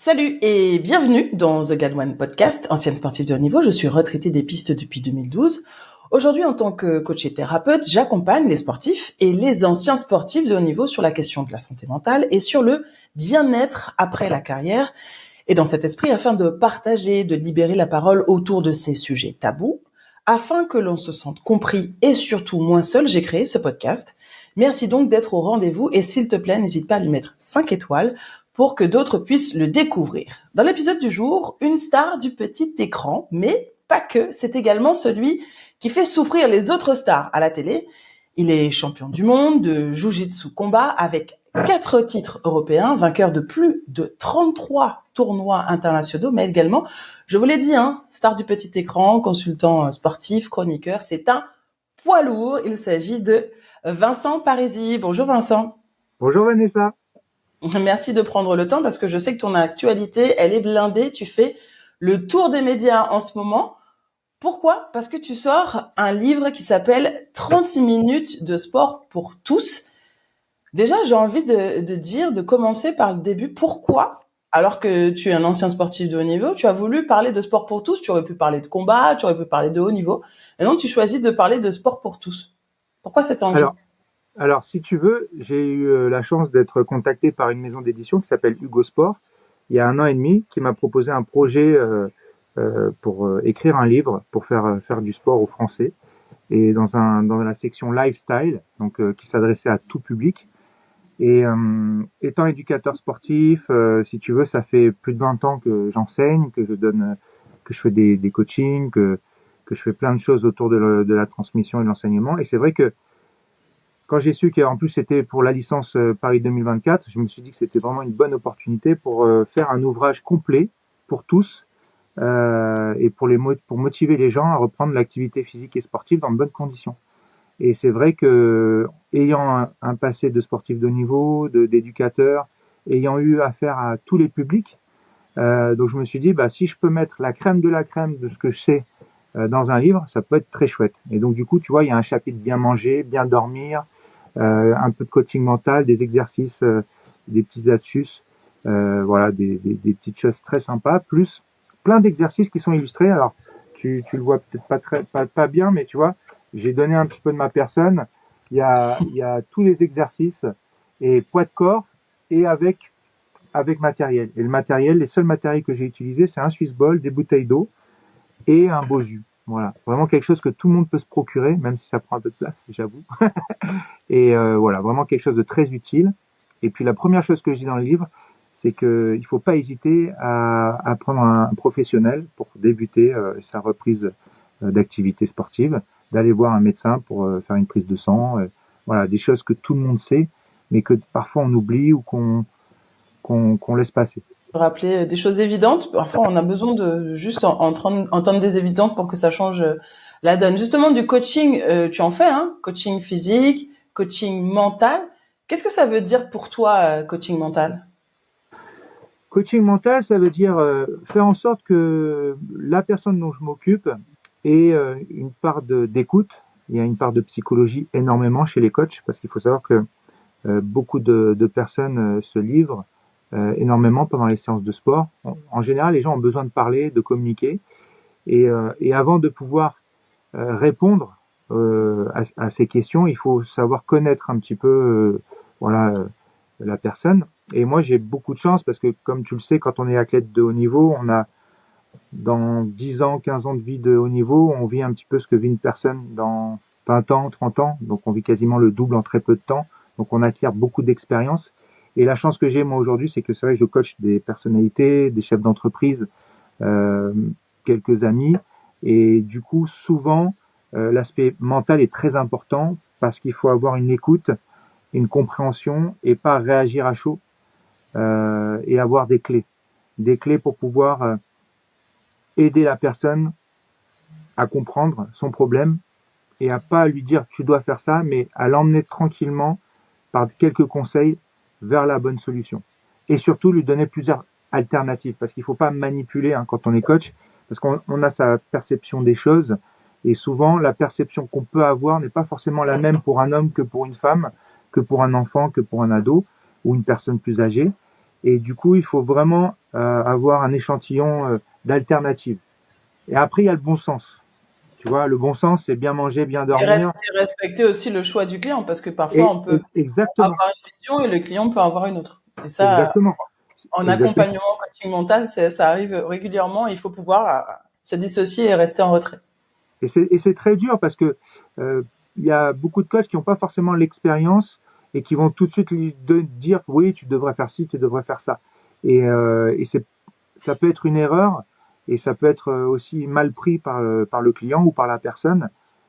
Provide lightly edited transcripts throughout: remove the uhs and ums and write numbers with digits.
Salut et bienvenue dans The Gad One Podcast, ancienne sportive de haut niveau. Je suis retraitée des pistes depuis 2012. Aujourd'hui, en tant que coach et thérapeute, j'accompagne les sportifs et les anciens sportifs de haut niveau sur la question de la santé mentale et sur le bien-être après la carrière. Et dans cet esprit, afin de partager, de libérer la parole autour de ces sujets tabous, afin que l'on se sente compris et surtout moins seul, j'ai créé ce podcast. Merci donc d'être au rendez-vous et s'il te plaît, n'hésite pas à lui mettre 5 étoiles pour que d'autres puissent le découvrir. Dans l'épisode du jour, une star du petit écran, mais pas que, c'est également celui qui fait souffrir les autres stars à la télé. Il est champion du monde de Jiu-Jitsu combat avec 4 titres européens, vainqueur de plus de 33 tournois internationaux, mais également, je vous l'ai dit, star du petit écran, consultant sportif, chroniqueur, c'est un poids lourd. Il s'agit de Vincent Parisi. Bonjour Vincent. Bonjour Vanessa. Merci de prendre le temps parce que je sais que ton actualité, elle est blindée. Tu fais le tour des médias en ce moment. Pourquoi ? Parce que tu sors un livre qui s'appelle 36 minutes de sport pour tous. Déjà, j'ai envie de commencer par le début. Pourquoi ? Alors que tu es un ancien sportif de haut niveau, tu as voulu parler de sport pour tous. Tu aurais pu parler de combat, tu aurais pu parler de haut niveau. Et donc, tu choisis de parler de sport pour tous. Pourquoi cette envie ? Alors, si tu veux, j'ai eu la chance d'être contacté par une maison d'édition qui s'appelle Hugo Sport il y a 1 an et demi, qui m'a proposé un projet pour écrire un livre pour faire du sport aux Français et dans la section lifestyle, donc qui s'adressait à tout public. Et étant éducateur sportif, si tu veux, ça fait plus de 20 ans que j'enseigne, que je fais des coachings, que je fais plein de choses autour de la transmission et de l'enseignement. Et c'est vrai que quand j'ai su qu'en plus c'était pour la licence Paris 2024, je me suis dit que c'était vraiment une bonne opportunité pour faire un ouvrage complet pour tous et pour motiver les gens à reprendre l'activité physique et sportive dans de bonnes conditions. Et c'est vrai que ayant un passé de sportif de haut niveau, d'éducateur, ayant eu affaire à tous les publics, donc je me suis dit si je peux mettre la crème de ce que je sais dans un livre, ça peut être très chouette. Et donc du coup, tu vois, il y a un chapitre bien manger, bien dormir, un peu de coaching mental, des exercices, des petites astuces, voilà, des petites choses très sympas, plus plein d'exercices qui sont illustrés. Alors, tu le vois peut-être pas bien, mais tu vois, j'ai donné un petit peu de ma personne. Il y a tous les exercices et poids de corps et avec matériel. Et le matériel, les seuls matériels que j'ai utilisés, c'est un Swiss Ball, des bouteilles d'eau et un Bosu. Voilà, vraiment quelque chose que tout le monde peut se procurer, même si ça prend un peu de place, j'avoue. Et voilà, vraiment quelque chose de très utile. Et puis la première chose que je dis dans le livre, c'est qu'il ne faut pas hésiter à prendre un professionnel pour débuter sa reprise d'activité sportive, d'aller voir un médecin pour faire une prise de sang. Voilà, des choses que tout le monde sait, mais que parfois on oublie ou qu'on laisse passer. Rappeler des choses évidentes. Parfois, on a besoin de juste entendre des évidences pour que ça change la donne. Justement, du coaching, tu en fais, coaching physique, coaching mental. Qu'est-ce que ça veut dire pour toi, coaching mental ? Coaching mental, ça veut dire faire en sorte que la personne dont je m'occupe ait une part d'écoute. Il y a une part de psychologie énormément chez les coachs, parce qu'il faut savoir que beaucoup de personnes se livrent énormément pendant les séances de sport. En général, les gens ont besoin de parler, de communiquer, et avant de pouvoir répondre à ces questions, il faut savoir connaître un petit peu la personne. Et moi, j'ai beaucoup de chance parce que, comme tu le sais, quand on est athlète de haut niveau, on a dans 10 ans, 15 ans de vie de haut niveau, on vit un petit peu ce que vit une personne dans 20 ans, 30 ans. Donc, on vit quasiment le double en très peu de temps. Donc, on acquiert beaucoup d'expérience. Et la chance que j'ai, moi, aujourd'hui, c'est que c'est vrai que je coach des personnalités, des chefs d'entreprise, quelques amis. Et du coup, souvent, l'aspect mental est très important parce qu'il faut avoir une écoute, une compréhension et pas réagir à chaud et avoir des clés pour pouvoir aider la personne à comprendre son problème et à pas lui dire tu dois faire ça, mais à l'emmener tranquillement par quelques conseils vers la bonne solution. Et surtout lui donner plusieurs alternatives parce qu'il faut pas manipuler quand on est coach, parce qu'on a sa perception des choses et souvent la perception qu'on peut avoir n'est pas forcément la même pour un homme que pour une femme, que pour un enfant, que pour un ado ou une personne plus âgée. Et du coup, il faut vraiment avoir un échantillon d'alternatives. Et après, il y a le bon sens. Tu vois, le bon sens, c'est bien manger, bien dormir. Et respecter aussi le choix du client, parce que parfois Et, on peut exactement, avoir une vision et le client peut avoir une autre. Et ça, exactement. en Et je sais, accompagnement coaching mental, ça arrive régulièrement. Il faut pouvoir se dissocier et rester en retrait. et c'est très dur parce que euh, il y a beaucoup de coachs qui n'ont pas forcément l'expérience et qui vont tout de suite lui dire oui, tu devrais faire ci, tu devrais faire ça. Et ça peut être une erreur et ça peut être aussi mal pris par le client ou par la personne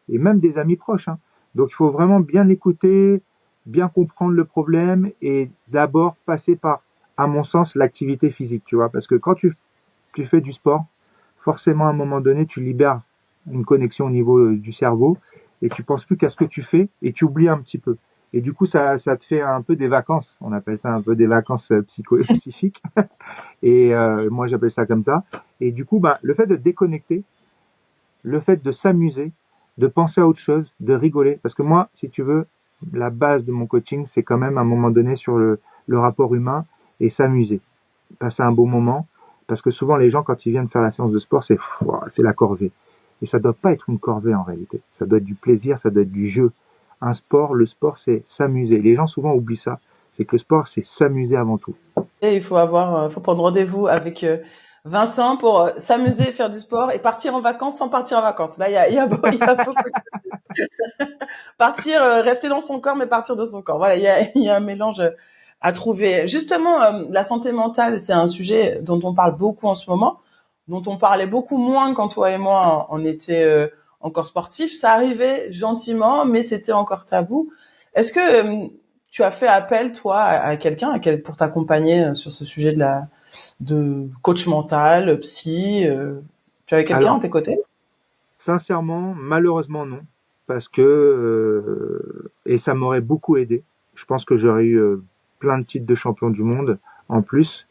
et même des amis proches, hein. Donc il faut vraiment bien écouter, bien comprendre le problème et d'abord passer par, à mon sens, l'activité physique, tu vois, parce que quand tu fais du sport, forcément à un moment donné, tu libères une connexion au niveau du cerveau et tu penses plus qu'à ce que tu fais et tu oublies un petit peu. Et du coup, ça te fait un peu des vacances. On appelle ça un peu des vacances psychiques. Et moi, j'appelle ça comme ça. Et du coup, bah, le fait de déconnecter, le fait de s'amuser, de penser à autre chose, de rigoler. Parce que moi, si tu veux, la base de mon coaching, c'est quand même à un moment donné sur le rapport humain et s'amuser, passer un bon moment. Parce que souvent, les gens, quand ils viennent faire la séance de sport, c'est la corvée. Et ça doit pas être une corvée en réalité. Ça doit être du plaisir, ça doit être du jeu. Un sport, le sport, c'est s'amuser. Les gens souvent oublient ça. C'est que le sport, c'est s'amuser avant tout. Et il faut faut prendre rendez-vous avec Vincent pour s'amuser, faire du sport et partir en vacances sans partir en vacances. Là, il y a beaucoup partir, rester dans son corps, mais partir de son corps. Voilà, il y a un mélange à trouver. Justement, la santé mentale, c'est un sujet dont on parle beaucoup en ce moment, dont on parlait beaucoup moins quand toi et moi, on était encore sportifs. Ça arrivait gentiment, mais c'était encore tabou. Est-ce que tu as fait appel, toi, à quelqu'un pour t'accompagner sur ce sujet de coach mental, psy tu avais quelqu'un à Alors, tes côtés? sincèrement, malheureusement non, parce que et ça m'aurait beaucoup aidé. Je pense que j'aurais eu plein de titres de champion du monde en plus.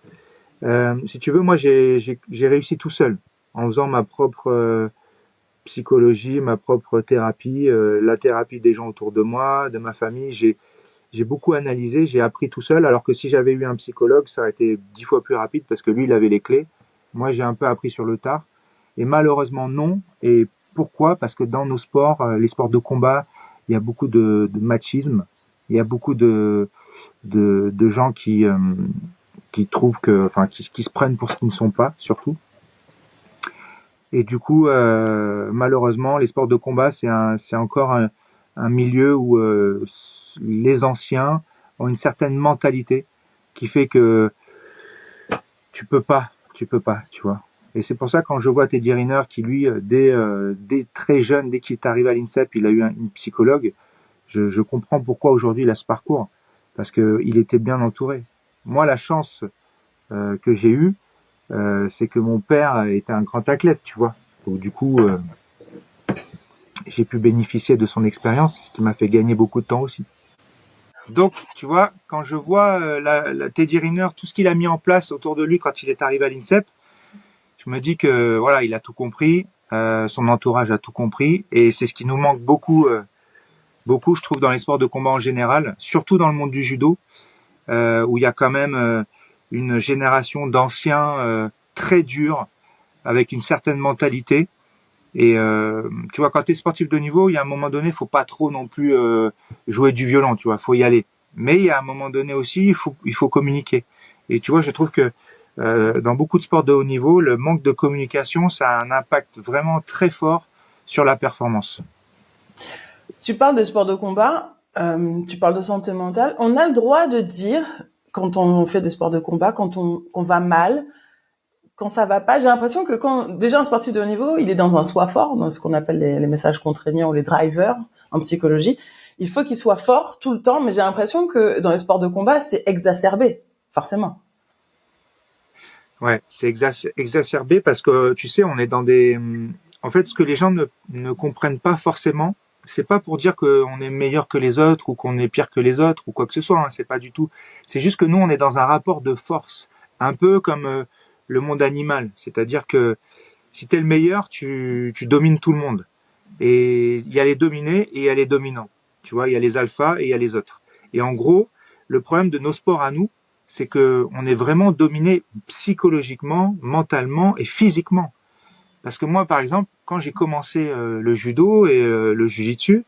Si tu veux, moi j'ai réussi tout seul en faisant ma propre psychologie, ma propre thérapie, la thérapie des gens autour de moi, de ma famille. J'ai beaucoup analysé, j'ai appris tout seul. Alors que si j'avais eu un psychologue, ça aurait été 10 fois plus rapide parce que lui, il avait les clés. Moi, j'ai un peu appris sur le tard. Et malheureusement, non. Et pourquoi? Parce que dans nos sports, les sports de combat, il y a beaucoup de machisme. Il y a beaucoup de gens qui trouvent que, enfin, qui se prennent pour ce qu'ils ne sont pas, surtout. Et du coup, malheureusement, les sports de combat, c'est encore un milieu où les anciens ont une certaine mentalité qui fait que tu peux pas, tu vois. Et c'est pour ça quand je vois Teddy Riner qui lui, dès très jeune, dès qu'il est arrivé à l'INSEP, il a eu une psychologue. Je comprends pourquoi aujourd'hui il a ce parcours parce que il était bien entouré. Moi, la chance que j'ai eue, c'est que mon père était un grand athlète, tu vois. Donc du coup, j'ai pu bénéficier de son expérience, ce qui m'a fait gagner beaucoup de temps aussi. Donc, tu vois, quand je vois la Teddy Riner, tout ce qu'il a mis en place autour de lui quand il est arrivé à l'INSEP, je me dis que voilà, il a tout compris, son entourage a tout compris, et c'est ce qui nous manque beaucoup, beaucoup, je trouve, dans les sports de combat en général, surtout dans le monde du judo, où il y a quand même une génération d'anciens très durs, avec une certaine mentalité. Et tu vois, quand tu es sportif de niveau, il y a un moment donné, faut pas trop non plus jouer du violon, tu vois, faut y aller. Mais il y a un moment donné aussi, il faut communiquer. Et tu vois, je trouve que dans beaucoup de sports de haut niveau, le manque de communication, ça a un impact vraiment très fort sur la performance. Tu parles des sports de combat, tu parles de santé mentale. On a le droit de dire, quand on fait des sports de combat, qu'on va mal, quand ça va pas. J'ai l'impression que déjà un sportif de haut niveau, il est dans un soi fort, dans ce qu'on appelle les messages contraignants ou les drivers en psychologie. Il faut qu'il soit fort tout le temps, mais j'ai l'impression que dans les sports de combat, c'est exacerbé, forcément. Ouais, c'est exacerbé parce que tu sais, on est dans des. En fait, ce que les gens ne comprennent pas forcément, c'est pas pour dire qu'on est meilleur que les autres ou qu'on est pire que les autres ou quoi que ce soit. Hein, c'est pas du tout. C'est juste que nous, on est dans un rapport de force, un peu comme le monde animal. C'est-à-dire que si t'es le meilleur, tu domines tout le monde. Et il y a les dominés et il y a les dominants. Tu vois, il y a les alphas et il y a les autres. Et en gros, le problème de nos sports à nous, c'est que on est vraiment dominé psychologiquement, mentalement et physiquement. Parce que moi, par exemple, quand j'ai commencé le judo et le jiu-jitsu,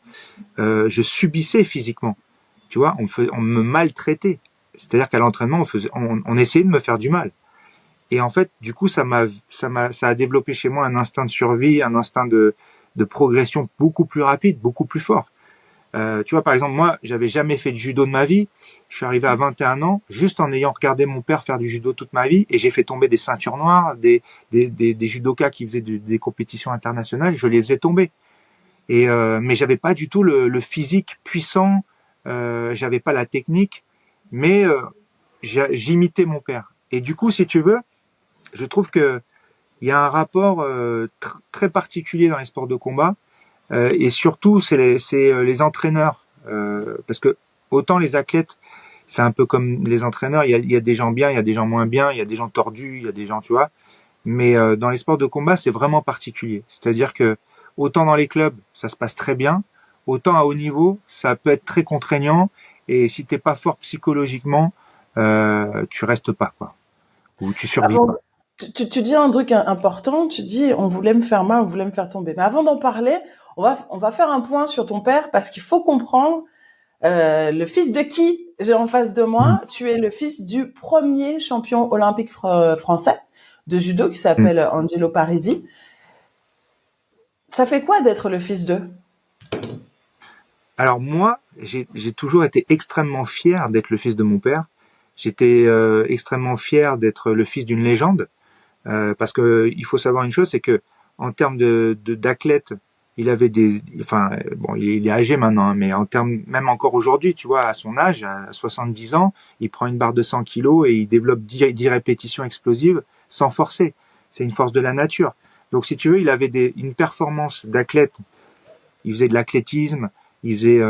je subissais physiquement. Tu vois, on me maltraitait. C'est-à-dire qu'à l'entraînement, on essayait de me faire du mal. Et en fait, du coup, ça a développé chez moi un instinct de survie, un instinct de progression beaucoup plus rapide, beaucoup plus fort. Tu vois, par exemple, moi, j'avais jamais fait de judo de ma vie. Je suis arrivé à 21 ans, juste en ayant regardé mon père faire du judo toute ma vie, et j'ai fait tomber des ceintures noires, des judokas qui faisaient des compétitions internationales, je les faisais tomber. Mais j'avais pas du tout le physique puissant, j'avais pas la technique, mais j'imitais mon père. Et du coup, si tu veux, je trouve que il y a un rapport très particulier dans les sports de combat. Et surtout, c'est les entraîneurs, parce que autant les athlètes, c'est un peu comme les entraîneurs. Il y a des gens bien, il y a des gens moins bien, il y a des gens tordus, il y a des gens, tu vois. Mais dans les sports de combat, c'est vraiment particulier. C'est-à-dire que autant dans les clubs, ça se passe très bien, autant à haut niveau, ça peut être très contraignant. Et si t'es pas fort psychologiquement, tu restes pas, quoi, ou tu survis Avant, pas. tu dis un truc important, tu dis on voulait me faire mal, on voulait me faire tomber. Mais avant d'en parler, on va faire un point sur ton père parce qu'il faut comprendre le fils de qui j'ai en face de Mm. moi. Tu es le fils du premier champion olympique français de judo qui Mm. s'appelle Angelo Parisi. Ça fait quoi d'être le fils d'eux? Alors moi, j'ai toujours été extrêmement fier d'être le fils de mon père. J'étais extrêmement fier d'être le fils d'une légende, parce que il faut savoir une chose, c'est que en termes d'athlète, il avait enfin bon, il est âgé maintenant, hein, mais en termes même encore aujourd'hui, tu vois, à son âge, à 70 ans, il prend une barre de 100 kilos et il développe 10 répétitions explosives sans forcer. C'est une force de la nature. Donc si tu veux, il avait une performance d'athlète. Il faisait de l'athlétisme, il faisait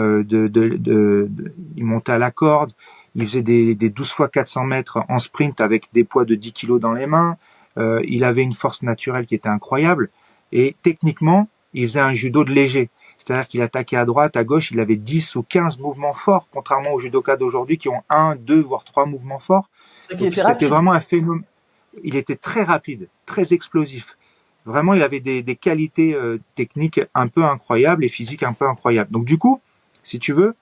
il montait à la corde, il faisait des 12 fois 400 mètres en sprint avec des poids de 10 kilos dans les mains. Il avait une force naturelle qui était incroyable. Et techniquement, il faisait un judo de léger. C'est-à-dire qu'il attaquait à droite, à gauche, il avait 10 ou 15 mouvements forts, contrairement aux judokas d'aujourd'hui qui ont un, deux, voire trois mouvements forts. Donc il Donc était c'était rapide. vraiment un phénomène. Il était très rapide, très explosif. Vraiment, il avait des qualités techniques un peu incroyables et physiques un peu incroyables. Donc du coup, si tu veux,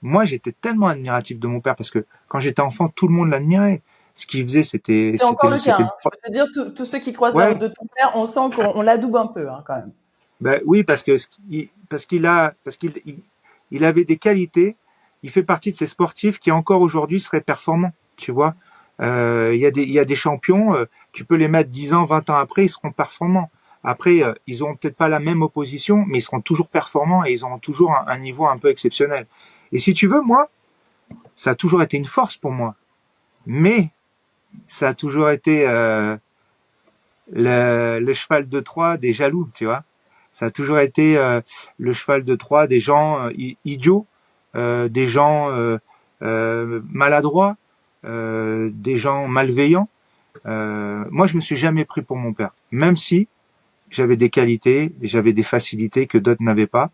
moi j'étais tellement admiratif de mon père parce que quand j'étais enfant, tout le monde l'admirait. Ce qu'il faisait, C'est encore le cas. c'était Hein. Je peux te dire, tous ceux qui croisent la route ouais, de ton père, on sent qu'on l'adoube un peu hein, quand même. ben oui, il avait des qualités. Il fait partie de ces sportifs qui encore aujourd'hui seraient performants. Tu vois, il y a des champions. Tu peux les mettre 10 ans, 20 ans après, ils seront performants. Après, ils auront peut-être pas la même opposition, mais ils seront toujours performants et ils auront toujours un niveau un peu exceptionnel. Et si tu veux, moi, ça a toujours été une force pour moi. Mais ça a toujours été le cheval de Troie des jaloux, tu vois. Ça a toujours été le cheval de Troie des gens idiots, des gens maladroits, des gens malveillants. Moi, je me suis jamais pris pour mon père, même si j'avais des qualités, j'avais des facilités que d'autres n'avaient pas,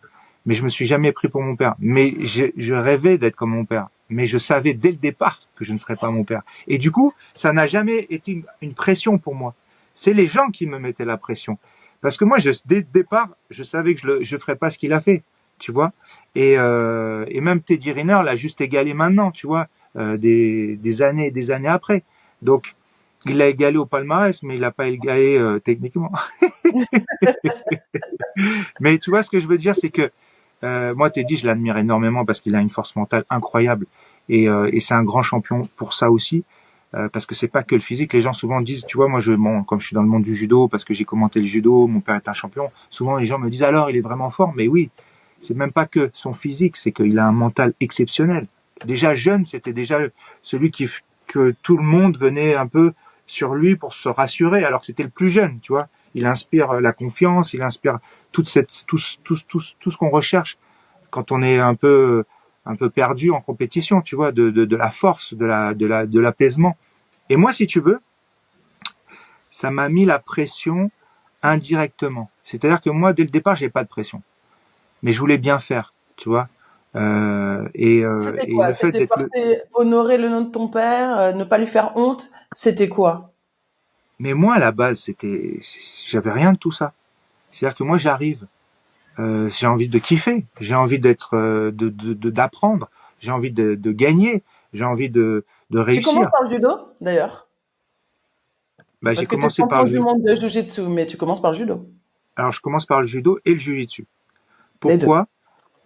mais je me suis jamais pris pour mon père. Mais je rêvais d'être comme mon père, mais je savais dès le départ que je ne serais pas mon père. Et du coup, ça n'a jamais été une pression pour moi. C'est les gens qui me mettaient la pression. Parce que moi, dès le départ, je savais que je ferais pas ce qu'il a fait, tu vois. Et même Teddy Riner l'a juste égalé maintenant, tu vois, des années et des années après. Donc, il l'a égalé au palmarès, mais il l'a pas égalé techniquement. Mais tu vois, ce que je veux dire, c'est que moi, Teddy, je l'admire énormément parce qu'il a une force mentale incroyable et c'est un grand champion pour ça aussi. Parce que c'est pas que le physique. Les gens souvent disent, tu vois, moi, comme je suis dans le monde du judo, parce que j'ai commenté le judo, mon père est un champion. Souvent, les gens me disent, alors, il est vraiment fort. Mais oui, c'est même pas que son physique, c'est qu'il a un mental exceptionnel. Déjà jeune, c'était déjà celui que tout le monde venait un peu sur lui pour se rassurer, alors que c'était le plus jeune, tu vois. Il inspire la confiance, il inspire tout ce qu'on recherche quand on est un peu perdu en compétition, tu vois, de la force, de l'apaisement. Et moi, si tu veux, ça m'a mis la pression indirectement. C'est-à-dire que moi, dès le départ, j'ai pas de pression, mais je voulais bien faire, tu vois. C'était Et quoi? le fait C'était d'être le... porter, honorer le nom de ton père, ne pas lui faire honte. C'était quoi? Mais moi, à la base, j'avais rien de tout ça. C'est-à-dire que moi, j'arrive, j'ai envie de kiffer, j'ai envie d'être, d'apprendre, j'ai envie de gagner, j'ai envie de Tu commences réussir. par le judo, d'ailleurs, Bah, j'ai parce que tu es commencé par champion le du judo. monde de Jiu-Jitsu, mais tu commences par le judo. Alors, je commence par le judo et le jiu-jitsu. Les deux. Pourquoi?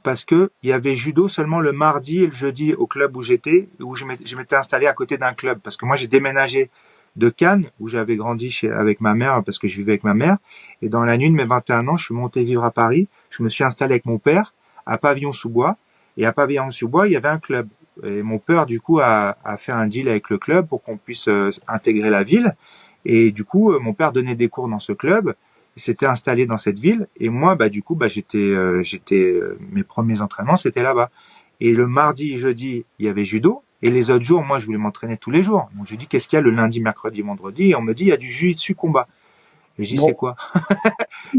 Parce que il y avait judo seulement le mardi et le jeudi au club où j'étais, où je m'étais installé à côté d'un club. Parce que moi, j'ai déménagé de Cannes, où j'avais grandi avec ma mère, parce que je vivais avec ma mère. Et dans la nuit de mes 21 ans, je suis monté vivre à Paris. Je me suis installé avec mon père à Pavillon-sous-Bois. Et à Pavillon-sous-Bois, il y avait un club. Et mon père, du coup, a fait un deal avec le club pour qu'on puisse intégrer la ville. Et du coup, mon père donnait des cours dans ce club. Il s'était installé dans cette ville. Et moi, bah, du coup, bah, mes premiers entraînements, c'était là-bas. Et le mardi et jeudi, il y avait judo. Et les autres jours, moi, je voulais m'entraîner tous les jours. Donc, je dis, qu'est-ce qu'il y a le lundi, mercredi, vendredi? Et on me dit, il y a du jiu-jitsu combat. Et je dis, c'est Bon. quoi?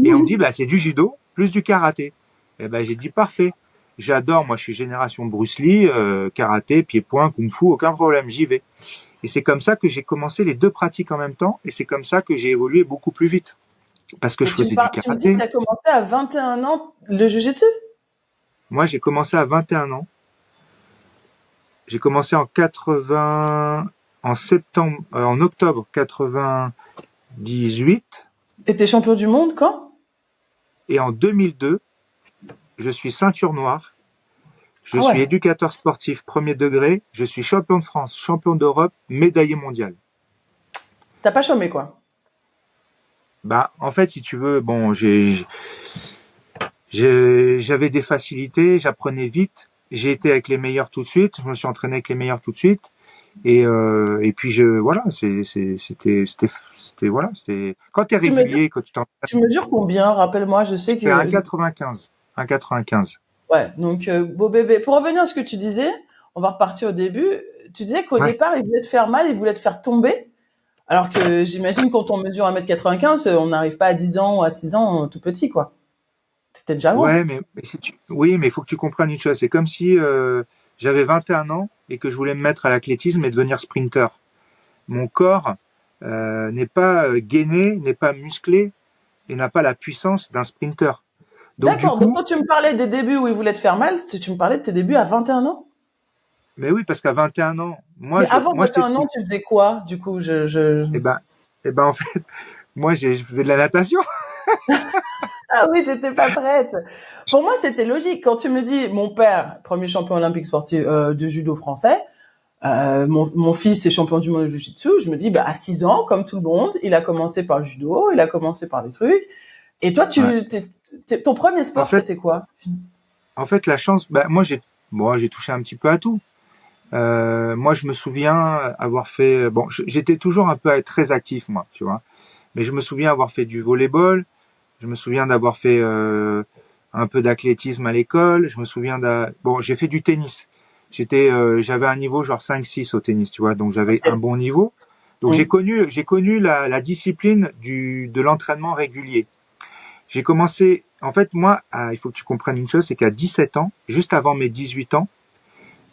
Et on me dit, bah, c'est du judo plus du karaté. Et ben, j'ai dit, parfait. J'adore, moi, je suis génération Bruce Lee, karaté, pied-point, kung-fu, aucun problème, j'y vais. Et c'est comme ça que j'ai commencé les deux pratiques en même temps. Et c'est comme ça que j'ai évolué beaucoup plus vite. Parce que Mais je faisais du tu me dis que karaté. tu as commencé à 21 ans le Jiu-Jitsu? Moi, j'ai commencé à 21 ans. J'ai commencé en 80, en octobre 98. Et t'es champion du monde quand? Et en 2002, je suis ceinture noire. Je Ah suis ouais. éducateur sportif premier degré. Je suis champion de France, champion d'Europe, médaillé mondial. T'as pas chômé, quoi. Bah, en fait, si tu veux, bon, j'avais des facilités, j'apprenais vite. J'ai été avec les meilleurs tout de suite. Je me suis entraîné avec les meilleurs tout de suite. Et puis voilà, voilà, c'était, quand t'es Tu mesures, régulier, quand tu tu t'entraînes, mesures combien? Rappelle-moi, je je sais fais que... 1,95, 1,95. Ouais, donc beau bébé. Pour revenir à ce que tu disais, on va repartir au début. Tu disais qu'au Ouais. départ, il voulait te faire mal, il voulait te faire tomber. Alors que j'imagine quand on mesure 1,95 m, on n'arrive pas à 10 ans ou à 6 ans tout petit, quoi. C'était déjà Ouais, grand. mais oui, mais il faut que tu comprennes une chose. C'est comme si j'avais 21 ans et que je voulais me mettre à l'athlétisme et devenir sprinter. Mon corps n'est pas gainé, n'est pas musclé et n'a pas la puissance d'un sprinter. Donc du D'accord, donc coup, quand tu me parlais des débuts où il voulait te faire mal, tu me parlais de tes débuts à 21 ans. mais oui, parce qu'à 21 ans, Mais avant moi je 21 ans, t'explique. tu faisais quoi, du coup Eh ben, en fait, moi je faisais de la natation. Ah oui, j'étais pas prête. Pour moi, c'était logique. Quand tu me dis, mon père, premier champion olympique sportif de judo français, mon fils est champion du monde de jiu-jitsu, je me dis, bah, à 6 ans, comme tout le monde, il a commencé par le judo, il a commencé par des trucs. Et toi, Ouais. ton premier En sport, fait, c'était quoi? la chance, bah, moi j'ai touché un petit peu à tout. Moi, je me souviens avoir fait, bon, j'étais toujours un peu très actif, moi, tu vois. Mais je me souviens avoir fait du volleyball. Je me souviens d'avoir fait un peu d'athlétisme à l'école. Je me souviens bon, j'ai fait du tennis. J'avais un niveau genre 5-6 au tennis, tu vois. Donc j'avais un bon niveau. Donc Hum. j'ai connu la discipline de l'entraînement régulier. J'ai commencé, en fait, moi, il faut que tu comprennes une chose, c'est qu'à 17 ans, juste avant mes 18 ans,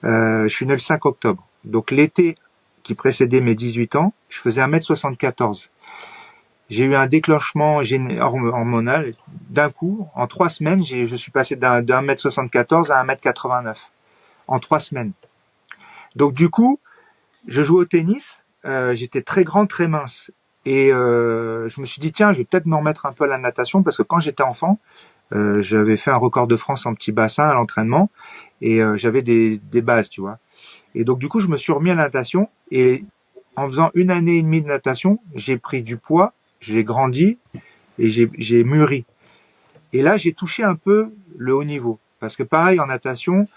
je suis né le 5 octobre. Donc l'été qui précédait mes 18 ans, je faisais 1,74 m. J'ai eu un déclenchement hormonal. D'un coup, en 3 semaines, je suis passé d'un mètre 74 à 1,89 m. En 3 semaines. Donc du coup, je jouais au tennis. J'étais très grand, très mince. Et je me suis dit, tiens, je vais peut-être me remettre un peu à la natation parce que quand j'étais enfant, j'avais fait un record de France en petit bassin à l'entraînement et j'avais des bases, tu vois. Et donc du coup, je me suis remis à la natation et en faisant 1 année et demie de natation, j'ai pris du poids, j'ai grandi et j'ai mûri. Et là, j'ai touché un peu le haut niveau. Parce que pareil, en natation,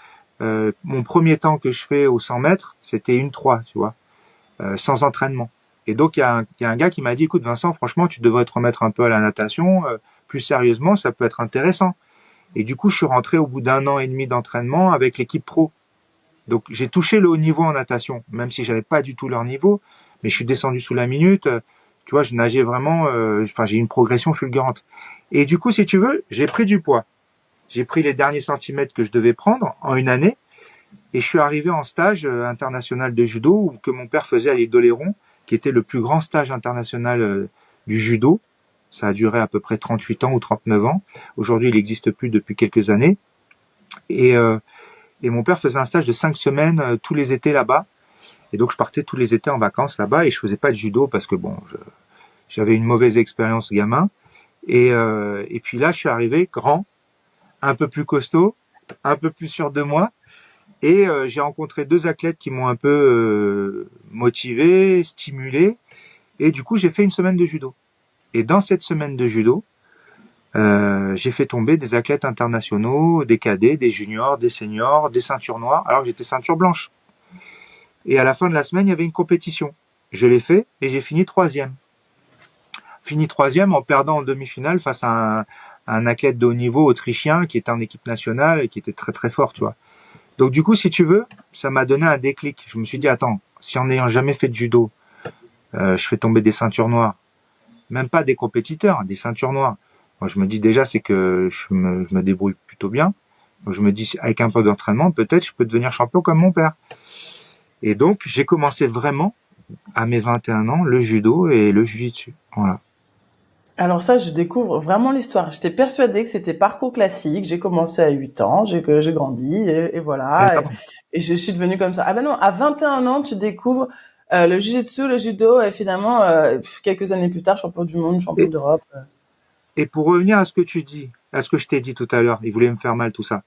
mon premier temps que je fais aux 100 mètres, c'était 1,3, tu vois, sans entraînement. Et donc, il y a un gars qui m'a dit, écoute, Vincent, franchement, tu devrais te remettre un peu à la natation, plus sérieusement, ça peut être intéressant. Et du coup, je suis rentré au bout d'1 an et demi d'entraînement avec l'équipe pro. Donc, j'ai touché le haut niveau en natation, même si j'avais pas du tout leur niveau, mais je suis descendu sous la minute. Tu vois, je nageais vraiment, j'ai eu une progression fulgurante. Et du coup, si tu veux, j'ai pris du poids. J'ai pris les derniers centimètres que je devais prendre en une année. Et je suis arrivé en stage international de judo que mon père faisait à l'île d'Oléron, qui était le plus grand stage international du judo. Ça a duré à peu près 38 ans ou 39 ans. Aujourd'hui, il n'existe plus depuis quelques années. Et, euh, et mon père faisait un stage de 5 semaines tous les étés là-bas. Et donc, je partais tous les étés en vacances là-bas et je faisais pas de judo parce que bon, j'avais une mauvaise expérience gamin. Et puis là, je suis arrivé grand, un peu plus costaud, un peu plus sûr de moi. Et j'ai rencontré deux athlètes qui m'ont un peu motivé, stimulé. Et du coup, j'ai fait une semaine de judo. Et dans cette semaine de judo, j'ai fait tomber des athlètes internationaux, des cadets, des juniors, des seniors, des ceintures noires, alors que j'étais ceinture blanche. Et à la fin de la semaine, il y avait une compétition. Je l'ai fait et j'ai fini troisième. Fini troisième en perdant en demi-finale face à un athlète de haut niveau autrichien qui était en équipe nationale et qui était très très fort, tu vois. Donc du coup, si tu veux, ça m'a donné un déclic. Je me suis dit, attends, si en n'ayant jamais fait de judo, je fais tomber des ceintures noires, même pas des compétiteurs, des ceintures noires. Moi, je me dis déjà, c'est que je me débrouille plutôt bien. Donc je me dis, avec un peu d'entraînement, peut-être je peux devenir champion comme mon père. Et donc, j'ai commencé vraiment, à mes 21 ans, le judo et le jiu-jitsu. Voilà. Alors ça, je découvre vraiment l'histoire. J'étais persuadée que c'était parcours classique. J'ai commencé à 8 ans, j'ai grandi et Et voilà. Et je suis devenue comme ça. Ah ben non, à 21 ans, tu découvres le jiu-jitsu, le judo et finalement, quelques années plus tard, champion du monde, champion et, d'Europe. et pour revenir à ce que tu dis, à ce que je t'ai dit tout à l'heure, il voulait me faire mal, tout ça.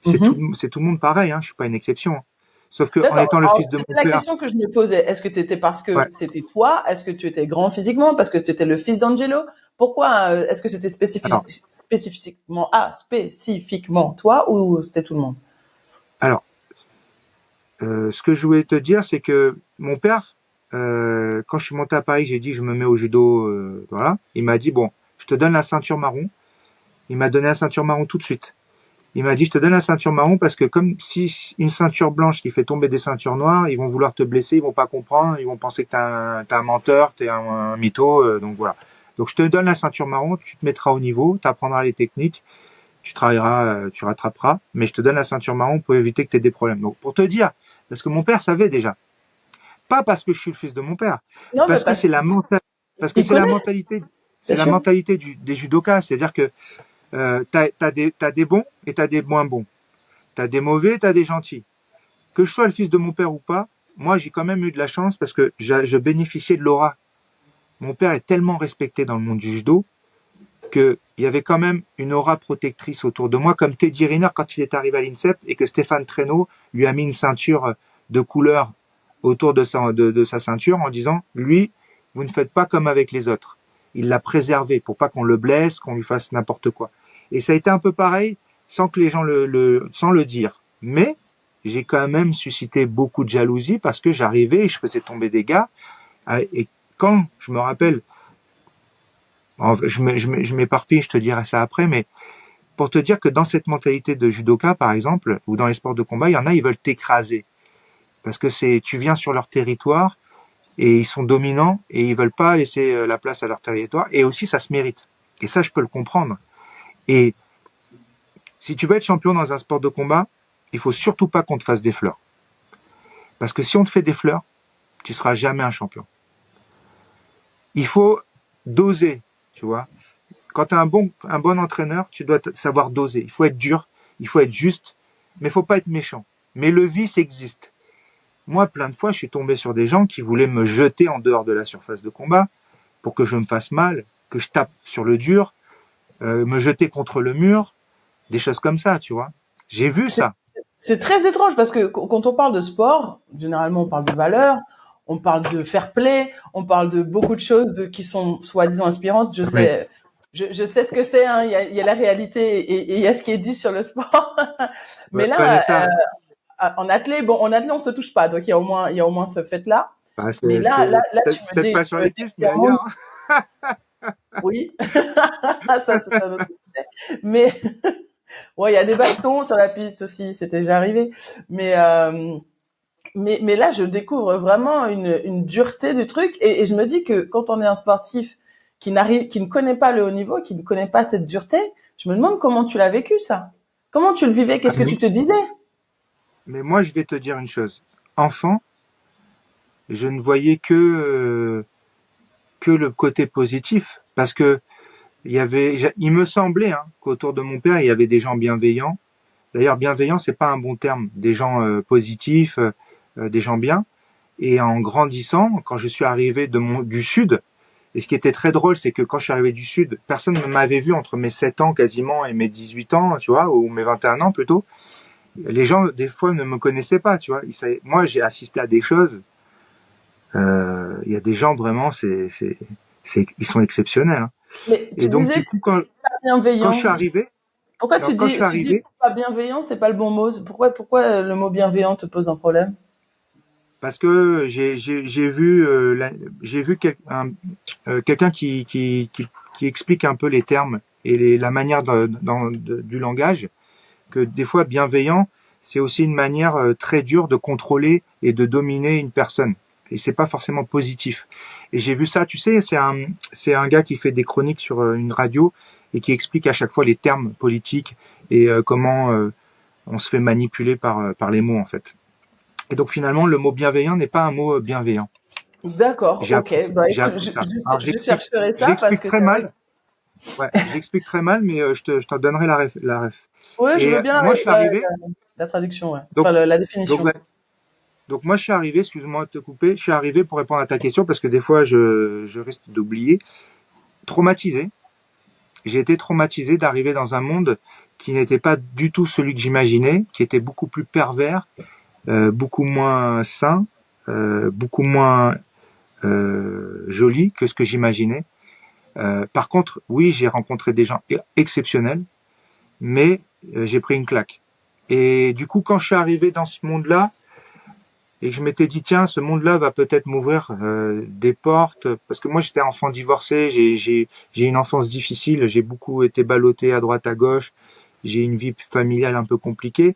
Mhm. C'est tout le monde pareil, hein, je suis pas une exception. Sauf que en D'accord. étant le Alors, fils de c'était mon la père, question que je me posais. Est-ce que tu étais parce ouais, que c'était toi? Est-ce que tu étais grand physiquement? Parce que tu étais le fils d'Angelo? Pourquoi? Est-ce que c'était alors, spécifiquement toi ou c'était tout le monde? alors, ce que je voulais te dire, c'est que mon père, quand je suis monté à Paris, j'ai dit je me mets au judo, voilà. Il m'a dit bon, je te donne la ceinture marron. Il m'a donné la ceinture marron tout de suite. Il m'a dit je te donne la ceinture marron parce que comme si une ceinture blanche qui fait tomber des ceintures noires, ils vont vouloir te blesser, ils vont pas comprendre, ils vont penser que t'es un menteur, t'es un mytho, donc voilà. Donc je te donne la ceinture marron, tu te mettras au niveau, tu apprendras les techniques, tu travailleras, tu rattraperas, mais je te donne la ceinture marron pour éviter que tu aies des problèmes. Donc pour te dire, parce que mon père savait déjà, pas parce que je suis le fils de mon père, Non, mais parce que parce qu'il c'est la connaît, mentalité, bien c'est la sûr. mentalité des judokas, c'est-à-dire que t'as des bons et t'as des moins bons, t'as des mauvais, t'as des gentils. Que je sois le fils de mon père ou pas, moi j'ai quand même eu de la chance parce que je bénéficiais de l'aura. Mon père est tellement respecté dans le monde du judo qu'il y avait quand même une aura protectrice autour de moi, comme Teddy Riner quand il est arrivé à l'INSEP et que Stéphane Traîneau lui a mis une ceinture de couleur autour de sa ceinture en disant lui, vous ne faites pas comme avec les autres. Il l'a préservé pour pas qu'on le blesse, qu'on lui fasse n'importe quoi. Et ça a été un peu pareil sans que les gens sans le dire. Mais j'ai quand même suscité beaucoup de jalousie parce que j'arrivais et je faisais tomber des gars. Et quand je me rappelle, je m'éparpille, je te dirai ça après, mais pour te dire que dans cette mentalité de judoka, par exemple, ou dans les sports de combat, il y en a, ils veulent t'écraser. Parce que tu viens sur leur territoire et ils sont dominants et ils veulent pas laisser la place à leur territoire. Et aussi, ça se mérite. Et ça, je peux le comprendre. Et si tu veux être champion dans un sport de combat, il faut surtout pas qu'on te fasse des fleurs. Parce que si on te fait des fleurs, tu seras jamais un champion. Il faut doser, tu vois. Quand tu as un bon entraîneur, tu dois savoir doser. Il faut être dur, il faut être juste, mais il faut pas être méchant. Mais le vice existe. Moi, plein de fois, je suis tombé sur des gens qui voulaient me jeter en dehors de la surface de combat pour que je me fasse mal, que je tape sur le dur, me jeter contre le mur, des choses comme ça, tu vois. J'ai vu C'est ça. c'est très étrange parce que quand on parle de sport, généralement on parle de valeurs, on parle de fair play, on parle de beaucoup de choses qui sont soi-disant inspirantes. Oui. Je sais ce que c'est. Hein. Il y a la réalité et il y a ce qui est dit sur le sport. Mais Ouais, là, Vanessa, en athlée, on se touche pas. Donc il y a au moins ce fait-là. bah, Mais là, tu me peut-être pas sur les décris pistes, mais un monde. ailleurs. Oui, ça c'est un autre sujet. Mais ouais, il y a des bastons sur la piste aussi. C'était déjà arrivé. Mais mais là, je découvre vraiment une dureté du truc et je me dis que quand on est un sportif qui ne connaît pas le haut niveau, qui ne connaît pas cette dureté, je me demande comment tu l'as vécu ça. Comment tu le vivais? Ah, Qu'est-ce que tu te disais? mais moi, je vais te dire une chose. Enfant, je ne voyais que le côté positif, parce que il me semblait qu'autour de mon père, il y avait des gens bienveillants. D'ailleurs, bienveillant, c'est pas un bon terme. Des gens positifs, des gens bien. Et en grandissant, quand je suis arrivé du sud, et ce qui était très drôle, c'est que quand je suis arrivé du sud, personne ne m'avait vu entre mes 7 ans quasiment et mes 18 ans, tu vois, ou mes 21 ans plutôt. Les gens, des fois, ne me connaissaient pas, tu vois. Moi, j'ai assisté à des choses. Il y a des gens vraiment, ils sont exceptionnels. Hein. Mais Et tu donc, disais du que coup, pas quand je bienveillant. suis arrivé, Pourquoi non, quand je suis tu dis arrivé, pas bienveillant, c'est pas le bon mot. Pourquoi le mot bienveillant te pose un problème? parce que j'ai vu, quelqu'un qui explique un peu les termes et la manière du langage, que des fois bienveillant, c'est aussi une manière très dure de contrôler et de dominer une personne. Et c'est pas forcément positif. Et j'ai vu ça, tu sais, c'est un gars qui fait des chroniques sur une radio et qui explique à chaque fois les termes politiques et comment on se fait manipuler par les mots en fait. Et donc finalement, le mot bienveillant n'est pas un mot bienveillant. D'accord, ok. Bah J'ai écoute, appris ça. Alors je chercherai je ça parce l'explique que très c'est vrai que... mal. Ouais, j'explique très mal, mais je t'en donnerai la ref. Oui, je Et veux bien moi, je suis arrivé. la traduction, ouais. Donc, Enfin, la donc, définition. ouais. Donc moi, je suis arrivé. Excuse-moi de te couper. Je suis arrivé pour répondre à ta question parce que des fois, je risque d'oublier. Traumatisé. J'ai été traumatisé d'arriver dans un monde qui n'était pas du tout celui que j'imaginais, qui était beaucoup plus pervers, beaucoup moins sain, beaucoup moins joli que ce que j'imaginais. Par contre, oui, j'ai rencontré des gens exceptionnels, mais j'ai pris une claque. Et du coup, quand je suis arrivé dans ce monde-là, et que je m'étais dit, tiens, ce monde-là va peut-être m'ouvrir des portes, parce que moi, j'étais enfant divorcé, j'ai une enfance difficile, j'ai beaucoup été ballotté à droite, à gauche, j'ai une vie familiale un peu compliquée,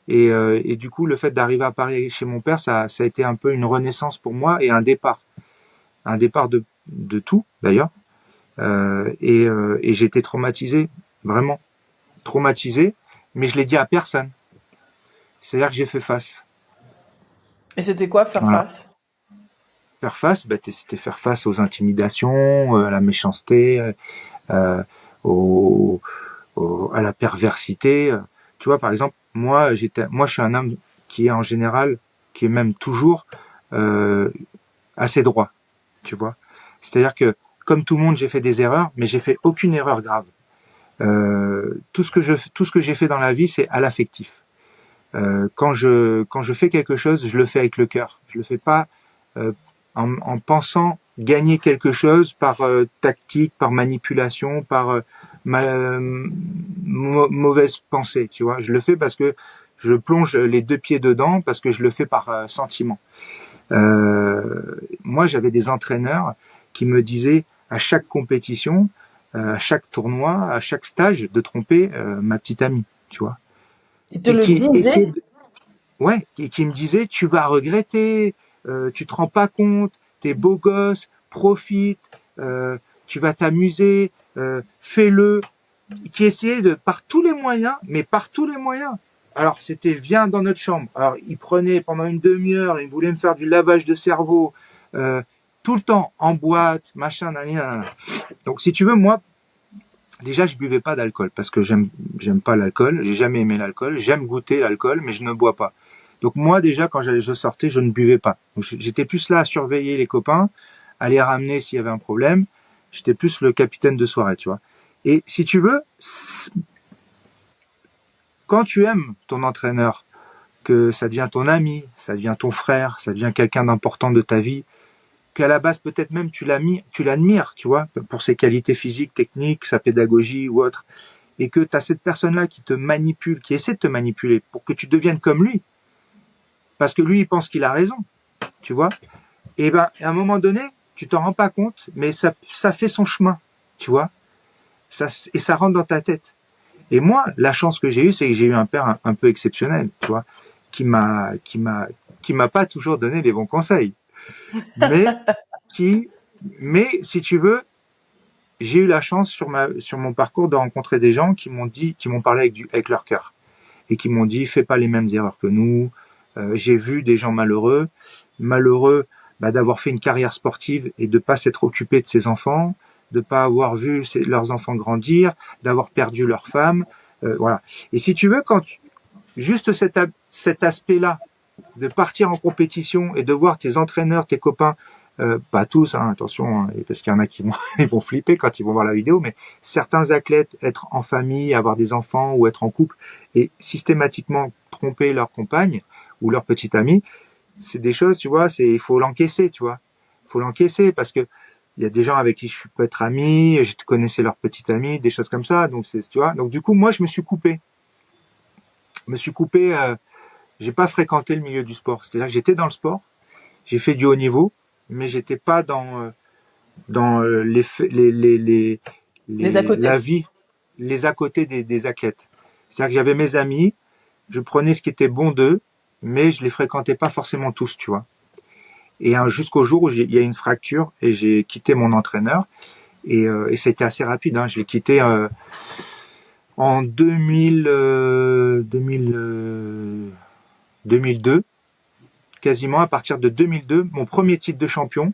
et du coup, le fait d'arriver à Paris chez mon père, ça a été un peu une renaissance pour moi et un départ de tout, d'ailleurs. Et j'ai été traumatisé, vraiment traumatisé, mais je l'ai dit à personne. C'est-à-dire que j'ai fait face. Et c'était quoi faire Voilà. face? Faire face, c'était faire face aux intimidations, à la méchanceté, euh, au, à la perversité. Tu vois, par exemple, moi, je suis un homme qui est en général, qui est même toujours assez droit. Tu vois, c'est-à-dire que comme tout le monde, j'ai fait des erreurs, mais j'ai fait aucune erreur grave. Tout ce que j'ai fait dans la vie, c'est à l'affectif. Quand je fais quelque chose, je le fais avec le cœur. Je le fais pas en pensant gagner quelque chose par tactique, par manipulation, par mauvaise pensée. Tu vois, je le fais parce que je plonge les deux pieds dedans, parce que je le fais par sentiment. Moi, j'avais des entraîneurs qui me disaient à chaque compétition, à chaque tournoi, à chaque stage, de tromper ma petite amie, tu vois. Ils te Et le qui disaient? essayait et qui me disait, tu vas regretter, tu te rends pas compte, t'es beau gosse, profite, tu vas t'amuser, fais-le. Qui essayait par tous les moyens, mais par tous les moyens. Alors c'était viens dans notre chambre. Alors il prenait pendant une demi-heure, il voulait me faire du lavage de cerveau, tout le temps en boîte, machin, nan. Donc si tu veux, moi déjà je buvais pas d'alcool parce que j'aime pas l'alcool, j'ai jamais aimé l'alcool, j'aime goûter l'alcool, mais je ne bois pas. Donc moi déjà quand je sortais, je ne buvais pas. Donc, j'étais plus là à surveiller les copains, à les ramener s'il y avait un problème. J'étais plus le capitaine de soirée, tu vois. Et si tu veux, quand tu aimes ton entraîneur, que ça devient ton ami, ça devient ton frère, ça devient quelqu'un d'important de ta vie, qu'à la base peut-être même tu l'admires, tu vois, pour ses qualités physiques, techniques, sa pédagogie ou autre, et que tu as cette personne-là qui te manipule, qui essaie de te manipuler pour que tu deviennes comme lui, parce que lui il pense qu'il a raison, tu vois, et ben à un moment donné, tu t'en rends pas compte, mais ça fait son chemin, tu vois, et ça rentre dans ta tête. Et moi, la chance que j'ai eue, c'est que j'ai eu un père un peu exceptionnel, tu vois, qui m'a pas toujours donné les bons conseils, mais mais si tu veux, j'ai eu la chance sur mon parcours de rencontrer des gens qui m'ont parlé avec leur cœur. et qui m'ont dit fais pas les mêmes erreurs que nous. J'ai vu des gens malheureux d'avoir fait une carrière sportive et de pas s'être occupé de ses enfants, de pas avoir vu leurs enfants grandir, d'avoir perdu leur femme, voilà. Et si tu veux, juste cet aspect-là, de partir en compétition et de voir tes entraîneurs, tes copains, pas tous, hein, attention, hein, parce qu'il y en a qui vont, ils vont flipper quand ils vont voir la vidéo, mais certains athlètes être en famille, avoir des enfants ou être en couple et systématiquement tromper leur compagne ou leur petite amie, c'est des choses, tu vois, il faut l'encaisser, tu vois. Il faut l'encaisser parce que il y a des gens avec qui je peux être ami, je connaissais leur petite amie, des choses comme ça, donc tu vois. Donc du coup, moi, je me suis coupé. J'ai pas fréquenté le milieu du sport. C'est-à-dire que j'étais dans le sport, j'ai fait du haut niveau, mais j'étais pas dans Les à côté. la vie, les à côté des athlètes. C'est-à-dire que j'avais mes amis, je prenais ce qui était bon d'eux, mais je les fréquentais pas forcément tous, tu vois. Et jusqu'au jour où il y a une fracture et j'ai quitté mon entraîneur et ça a été assez rapide. Hein. Je l'ai quitté en 2002, quasiment à partir de 2002, mon premier titre de champion,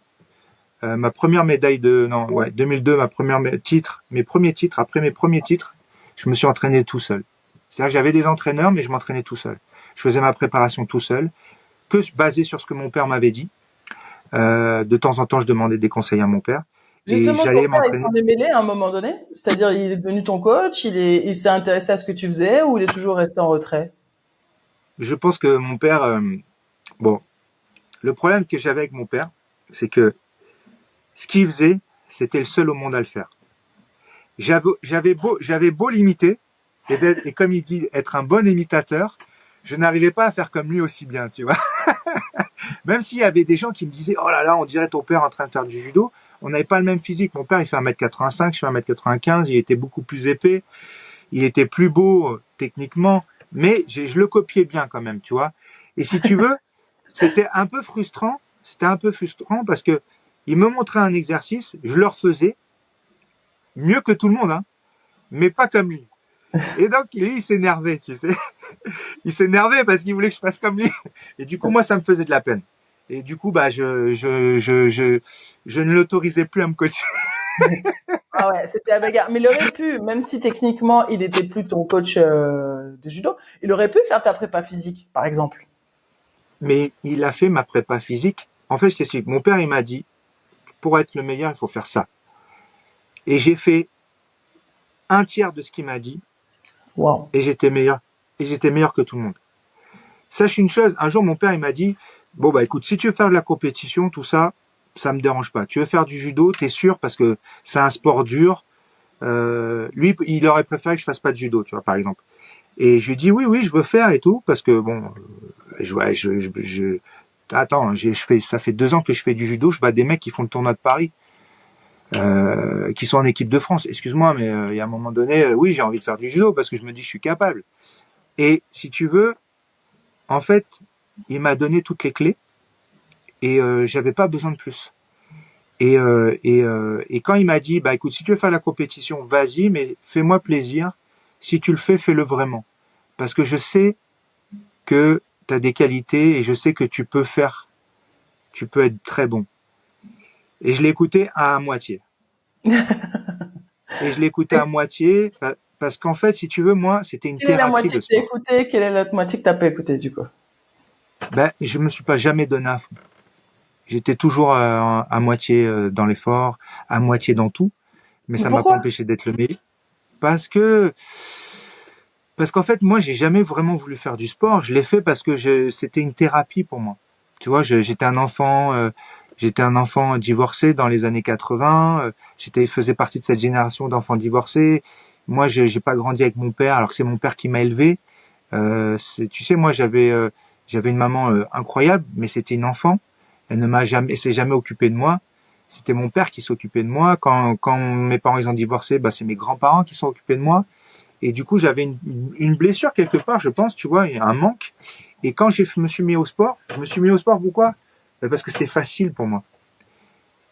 ma première médaille 2002, mes premiers titres, après mes premiers titres, je me suis entraîné tout seul. C'est-à-dire que j'avais des entraîneurs, mais je m'entraînais tout seul. Je faisais ma préparation tout seul, basé sur ce que mon père m'avait dit. De temps en temps, je demandais des conseils à mon père. Justement, ton père, il s'en est mêlé à un moment donné? C'est-à-dire, il est devenu ton coach, il s'est intéressé à ce que tu faisais ou il est toujours resté en retrait? Je pense que mon père, le problème que j'avais avec mon père, c'est que ce qu'il faisait, c'était le seul au monde à le faire. J'avais beau l'imiter, et comme il dit, être un bon imitateur, je n'arrivais pas à faire comme lui aussi bien, tu vois. Même s'il y avait des gens qui me disaient, oh là là, on dirait ton père en train de faire du judo, on n'avait pas le même physique. Mon père, il fait 1m85, je fais 1m95, il était beaucoup plus épais, il était plus beau techniquement, mais je le copiais bien quand même, tu vois. Et si tu veux, c'était un peu frustrant parce que il me montrait un exercice, je le refaisais, mieux que tout le monde, hein, mais pas comme lui. Et donc, lui, il s'énervait, tu sais. Il s'énervait parce qu'il voulait que je fasse comme lui. Et du coup, moi, ça me faisait de la peine. Et du coup, je ne l'autorisais plus à me coacher. Ah ouais, c'était la bagarre. Mais il aurait pu, même si techniquement, il était plus ton coach de judo, il aurait pu faire ta prépa physique, par exemple. Mais il a fait ma prépa physique. En fait, je t'explique. Mon père, il m'a dit, pour être le meilleur, il faut faire ça. Et j'ai fait un tiers de ce qu'il m'a dit. Wow. Et j'étais meilleur. Et j'étais meilleur que tout le monde. Sache une chose, un jour, mon père, il m'a dit, bon, bah, écoute, si tu veux faire de la compétition, tout ça, ça me dérange pas. Tu veux faire du judo, t'es sûr, parce que c'est un sport dur. Lui, il aurait préféré que je fasse pas de judo, tu vois, par exemple. Et je lui dis, oui, je veux faire et tout, parce que bon, attends, ça fait 2 ans que je fais du judo, je bats des mecs qui font le tournoi de Paris. Qui sont en équipe de France. Excuse-moi, mais il y a un moment donné, oui, j'ai envie de faire du judo parce que je me dis que je suis capable. Et si tu veux, en fait, il m'a donné toutes les clés et j'avais pas besoin de plus. Et quand il m'a dit, bah écoute, si tu veux faire la compétition, vas-y, mais fais-moi plaisir. Si tu le fais, fais-le vraiment, parce que je sais que tu as des qualités et je sais que tu peux être très bon. Et je l'ai écouté à moitié. Et je l'ai écouté à moitié parce qu'en fait, si tu veux, moi, c'était une thérapie. Quelle est la moitié que tu as écouté? Quelle est l'autre moitié que tu n'as pas écouté, du coup? Ben, je me suis pas jamais donné à fond. J'étais toujours à moitié dans l'effort, à moitié dans tout. Mais ça m'a pas empêché d'être le meilleur. Parce qu'en fait, moi, j'ai jamais vraiment voulu faire du sport. Je l'ai fait parce que c'était une thérapie pour moi. Tu vois, j'étais un enfant divorcé dans les années 80. Faisais partie de cette génération d'enfants divorcés. Moi, j'ai pas grandi avec mon père, alors que c'est mon père qui m'a élevé. Tu sais, moi, j'avais une maman incroyable, mais c'était une enfant. Elle s'est jamais occupée de moi. C'était mon père qui s'occupait de moi. Quand mes parents ils ont divorcé, bah c'est mes grands-parents qui sont occupés de moi. Et du coup, j'avais une blessure quelque part, je pense, tu vois, un manque. Et quand je me suis mis au sport pourquoi? Parce que c'était facile pour moi.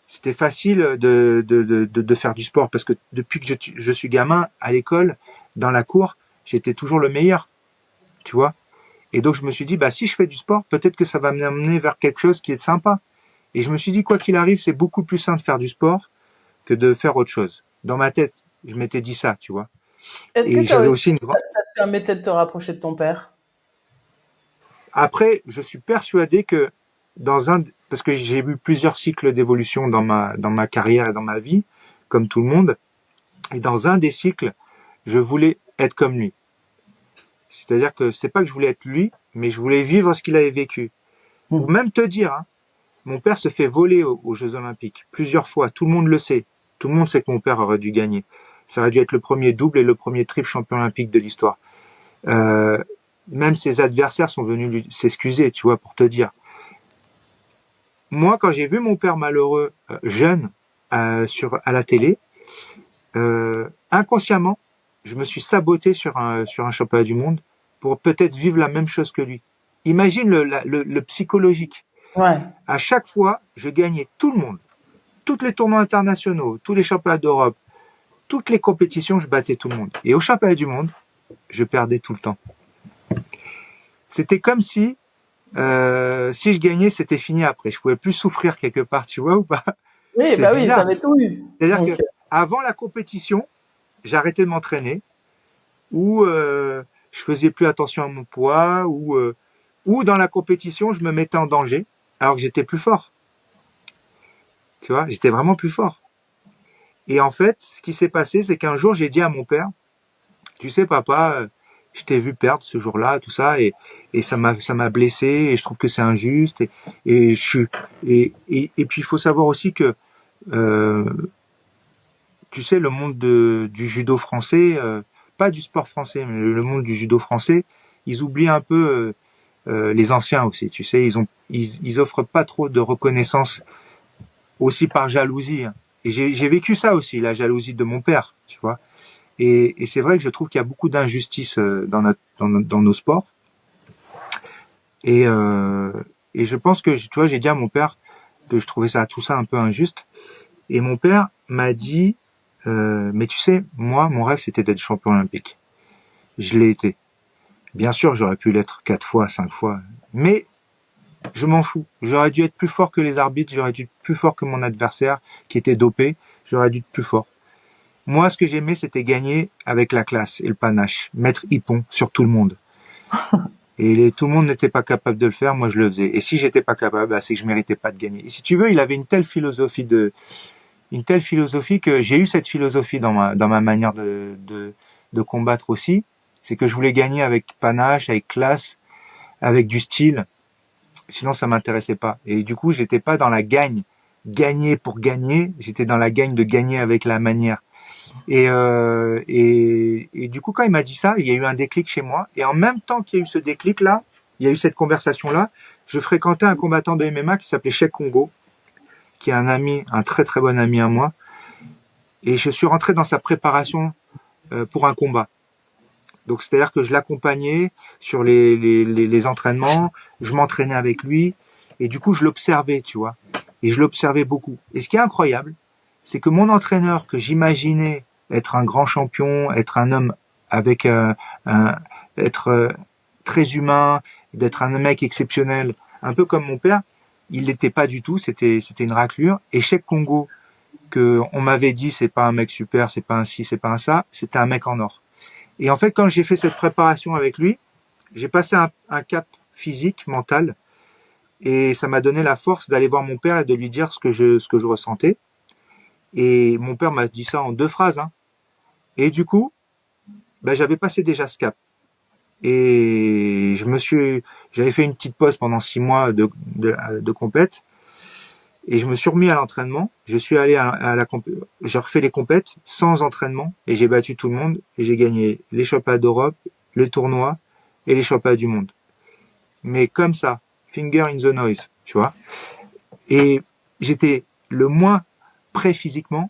C'était facile de faire du sport parce que depuis que je suis gamin, à l'école, dans la cour, j'étais toujours le meilleur. tu vois. Et donc je me suis dit, bah si je fais du sport, peut-être que ça va m'amener vers quelque chose qui est sympa. Et je me suis dit, quoi qu'il arrive, c'est beaucoup plus sain de faire du sport que de faire autre chose. Dans ma tête, je m'étais dit ça, tu vois. Est-ce que Et ça j'avais aussi, aussi une grande... ça te permettait de te rapprocher de ton père? Après, je suis persuadé que parce que j'ai eu plusieurs cycles d'évolution dans ma carrière et dans ma vie, comme tout le monde. Et dans un des cycles, je voulais être comme lui. C'est-à-dire que c'est pas que je voulais être lui, mais je voulais vivre ce qu'il avait vécu. Pour Hmm. même te dire, hein, mon père se fait voler aux Jeux Olympiques plusieurs fois. Tout le monde le sait. Tout le monde sait que mon père aurait dû gagner. Ça aurait dû être le premier double et le premier triple champion olympique de l'histoire. Euh, Même ses adversaires sont venus s'excuser, tu vois, pour te dire. Moi, quand j'ai vu mon père malheureux, jeune, à la télé, inconsciemment, je me suis saboté sur un championnat du monde pour peut-être vivre la même chose que lui. Imagine le psychologique. Ouais. À chaque fois, je gagnais tout le monde. Tous les tournois internationaux, tous les championnats d'Europe, toutes les compétitions, je battais tout le monde. Et au championnat du monde, je perdais tout le temps. C'était comme si je gagnais, c'était fini après. Je pouvais plus souffrir quelque part, tu vois ou pas? Oui, C'est bah oui, bizarre. t'avais tout eu. C'est-à-dire Donc, que avant la compétition, j'arrêtais de m'entraîner ou je faisais plus attention à mon poids ou dans la compétition, je me mettais en danger alors que j'étais plus fort. Tu vois, j'étais vraiment plus fort. Et en fait, ce qui s'est passé, c'est qu'un jour, j'ai dit à mon père, tu sais, papa, je t'ai vu perdre ce jour-là, tout ça, et ça m'a blessé, et je trouve que c'est injuste, et je suis, et puis il faut savoir aussi que, euh, tu sais, le monde du judo français, pas du sport français, mais le monde du judo français, ils oublient un peu les anciens aussi. Tu sais, ils offrent pas trop de reconnaissance aussi par jalousie, hein. Et j'ai vécu ça aussi, la jalousie de mon père, tu vois. Et c'est vrai que je trouve qu'il y a beaucoup d'injustice dans nos sports. Et, euh, et je pense que, tu vois, j'ai dit à mon père que je trouvais tout ça un peu injuste. Et mon père m'a dit, mais tu sais, moi, mon rêve, c'était d'être champion olympique. Je l'ai été. Bien sûr, j'aurais pu l'être 4 fois, 5 fois. Mais je m'en fous. J'aurais dû être plus fort que les arbitres. J'aurais dû être plus fort que mon adversaire qui était dopé. J'aurais dû être plus fort. Moi, ce que j'aimais, c'était gagner avec la classe et le panache, mettre hippon sur tout le monde. Et tout le monde n'était pas capable de le faire, moi je le faisais. Et si j'étais pas capable, bah, c'est que je méritais pas de gagner. Et si tu veux, il avait une telle philosophie que j'ai eu cette philosophie dans ma manière de combattre aussi. C'est que je voulais gagner avec panache, avec classe, avec du style. Sinon, ça m'intéressait pas. Et du coup, j'étais pas dans la gagne, gagner pour gagner. J'étais dans la gagne de gagner avec la manière. Et du coup, quand il m'a dit ça, il y a eu un déclic chez moi. Et en même temps qu'il y a eu ce déclic-là, il y a eu cette conversation-là, je fréquentais un combattant de MMA qui s'appelait Cheikh Congo, qui est un ami, un très très bon ami à moi. Et je suis rentré dans sa préparation pour un combat. Donc, c'est-à-dire que je l'accompagnais sur les entraînements, je m'entraînais avec lui, et du coup, je l'observais, tu vois. Et je l'observais beaucoup. Et ce qui est incroyable, c'est que mon entraîneur, que j'imaginais être un grand champion, être un homme avec être très humain, d'être un mec exceptionnel, un peu comme mon père, il l'était pas du tout, c'était une raclure. Et Cheikh Congo, que on m'avait dit c'est pas un mec super, c'est pas un ci, c'est pas un ça, c'était un mec en or. Et en fait, quand j'ai fait cette préparation avec lui, j'ai passé un cap physique, mental, et ça m'a donné la force d'aller voir mon père et de lui dire ce que je ressentais. Et mon père m'a dit ça en 2 phrases, hein. Et du coup, ben, j'avais passé déjà ce cap. Et j'avais fait une petite pause pendant 6 mois de compète. Et je me suis remis à l'entraînement. Je suis allé j'ai refait les compètes sans entraînement et j'ai battu tout le monde et j'ai gagné les championnats d'Europe, le tournoi et les championnats du monde. Mais comme ça, finger in the noise, tu vois. Et j'étais le moins prêt physiquement,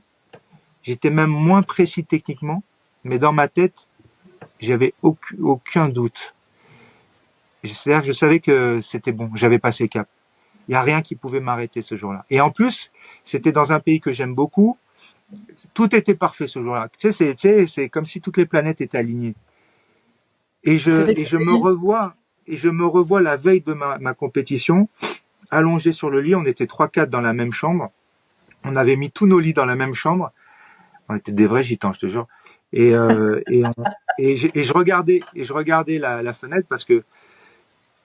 j'étais même moins précis techniquement, mais dans ma tête, j'avais aucun doute. C'est-à-dire que je savais que c'était bon, j'avais passé le cap. Il n'y a rien qui pouvait m'arrêter ce jour-là. Et en plus, c'était dans un pays que j'aime beaucoup. Tout était parfait ce jour-là. Tu sais, c'est comme si toutes les planètes étaient alignées. C'était et je me revois la veille de ma compétition, allongé sur le lit. On était 3-4 dans la même chambre. On avait mis tous nos lits dans la même chambre. On était des vrais gitans, je te jure. Et, et je regardais la fenêtre parce que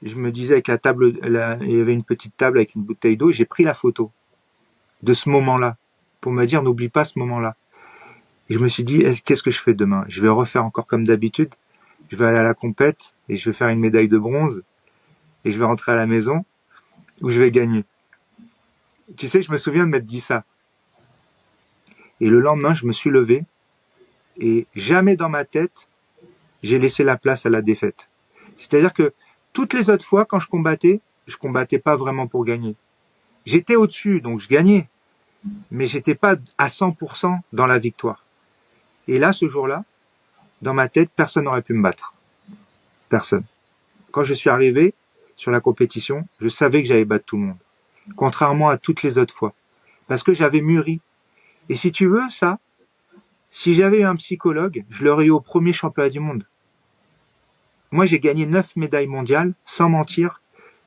je me disais avec la table, il y avait une petite table avec une bouteille d'eau. J'ai pris la photo de ce moment-là pour me dire n'oublie pas ce moment-là. Et je me suis dit qu'est-ce que je fais demain? Je vais refaire encore comme d'habitude. Je vais aller à la compète et je vais faire une médaille de bronze et je vais rentrer à la maison où je vais gagner. Tu sais, je me souviens de m'être dit ça. Et le lendemain, je me suis levé et jamais dans ma tête, j'ai laissé la place à la défaite. C'est-à-dire que toutes les autres fois, quand je combattais pas vraiment pour gagner. J'étais au-dessus, donc je gagnais, mais j'étais pas à 100% dans la victoire. Et là, ce jour-là, dans ma tête, personne n'aurait pu me battre. Personne. Quand je suis arrivé sur la compétition, je savais que j'allais battre tout le monde. Contrairement à toutes les autres fois. Parce que j'avais mûri. Et si tu veux, ça, si j'avais eu un psychologue, je l'aurais eu au premier championnat du monde. Moi, j'ai gagné 9 médailles mondiales, sans mentir,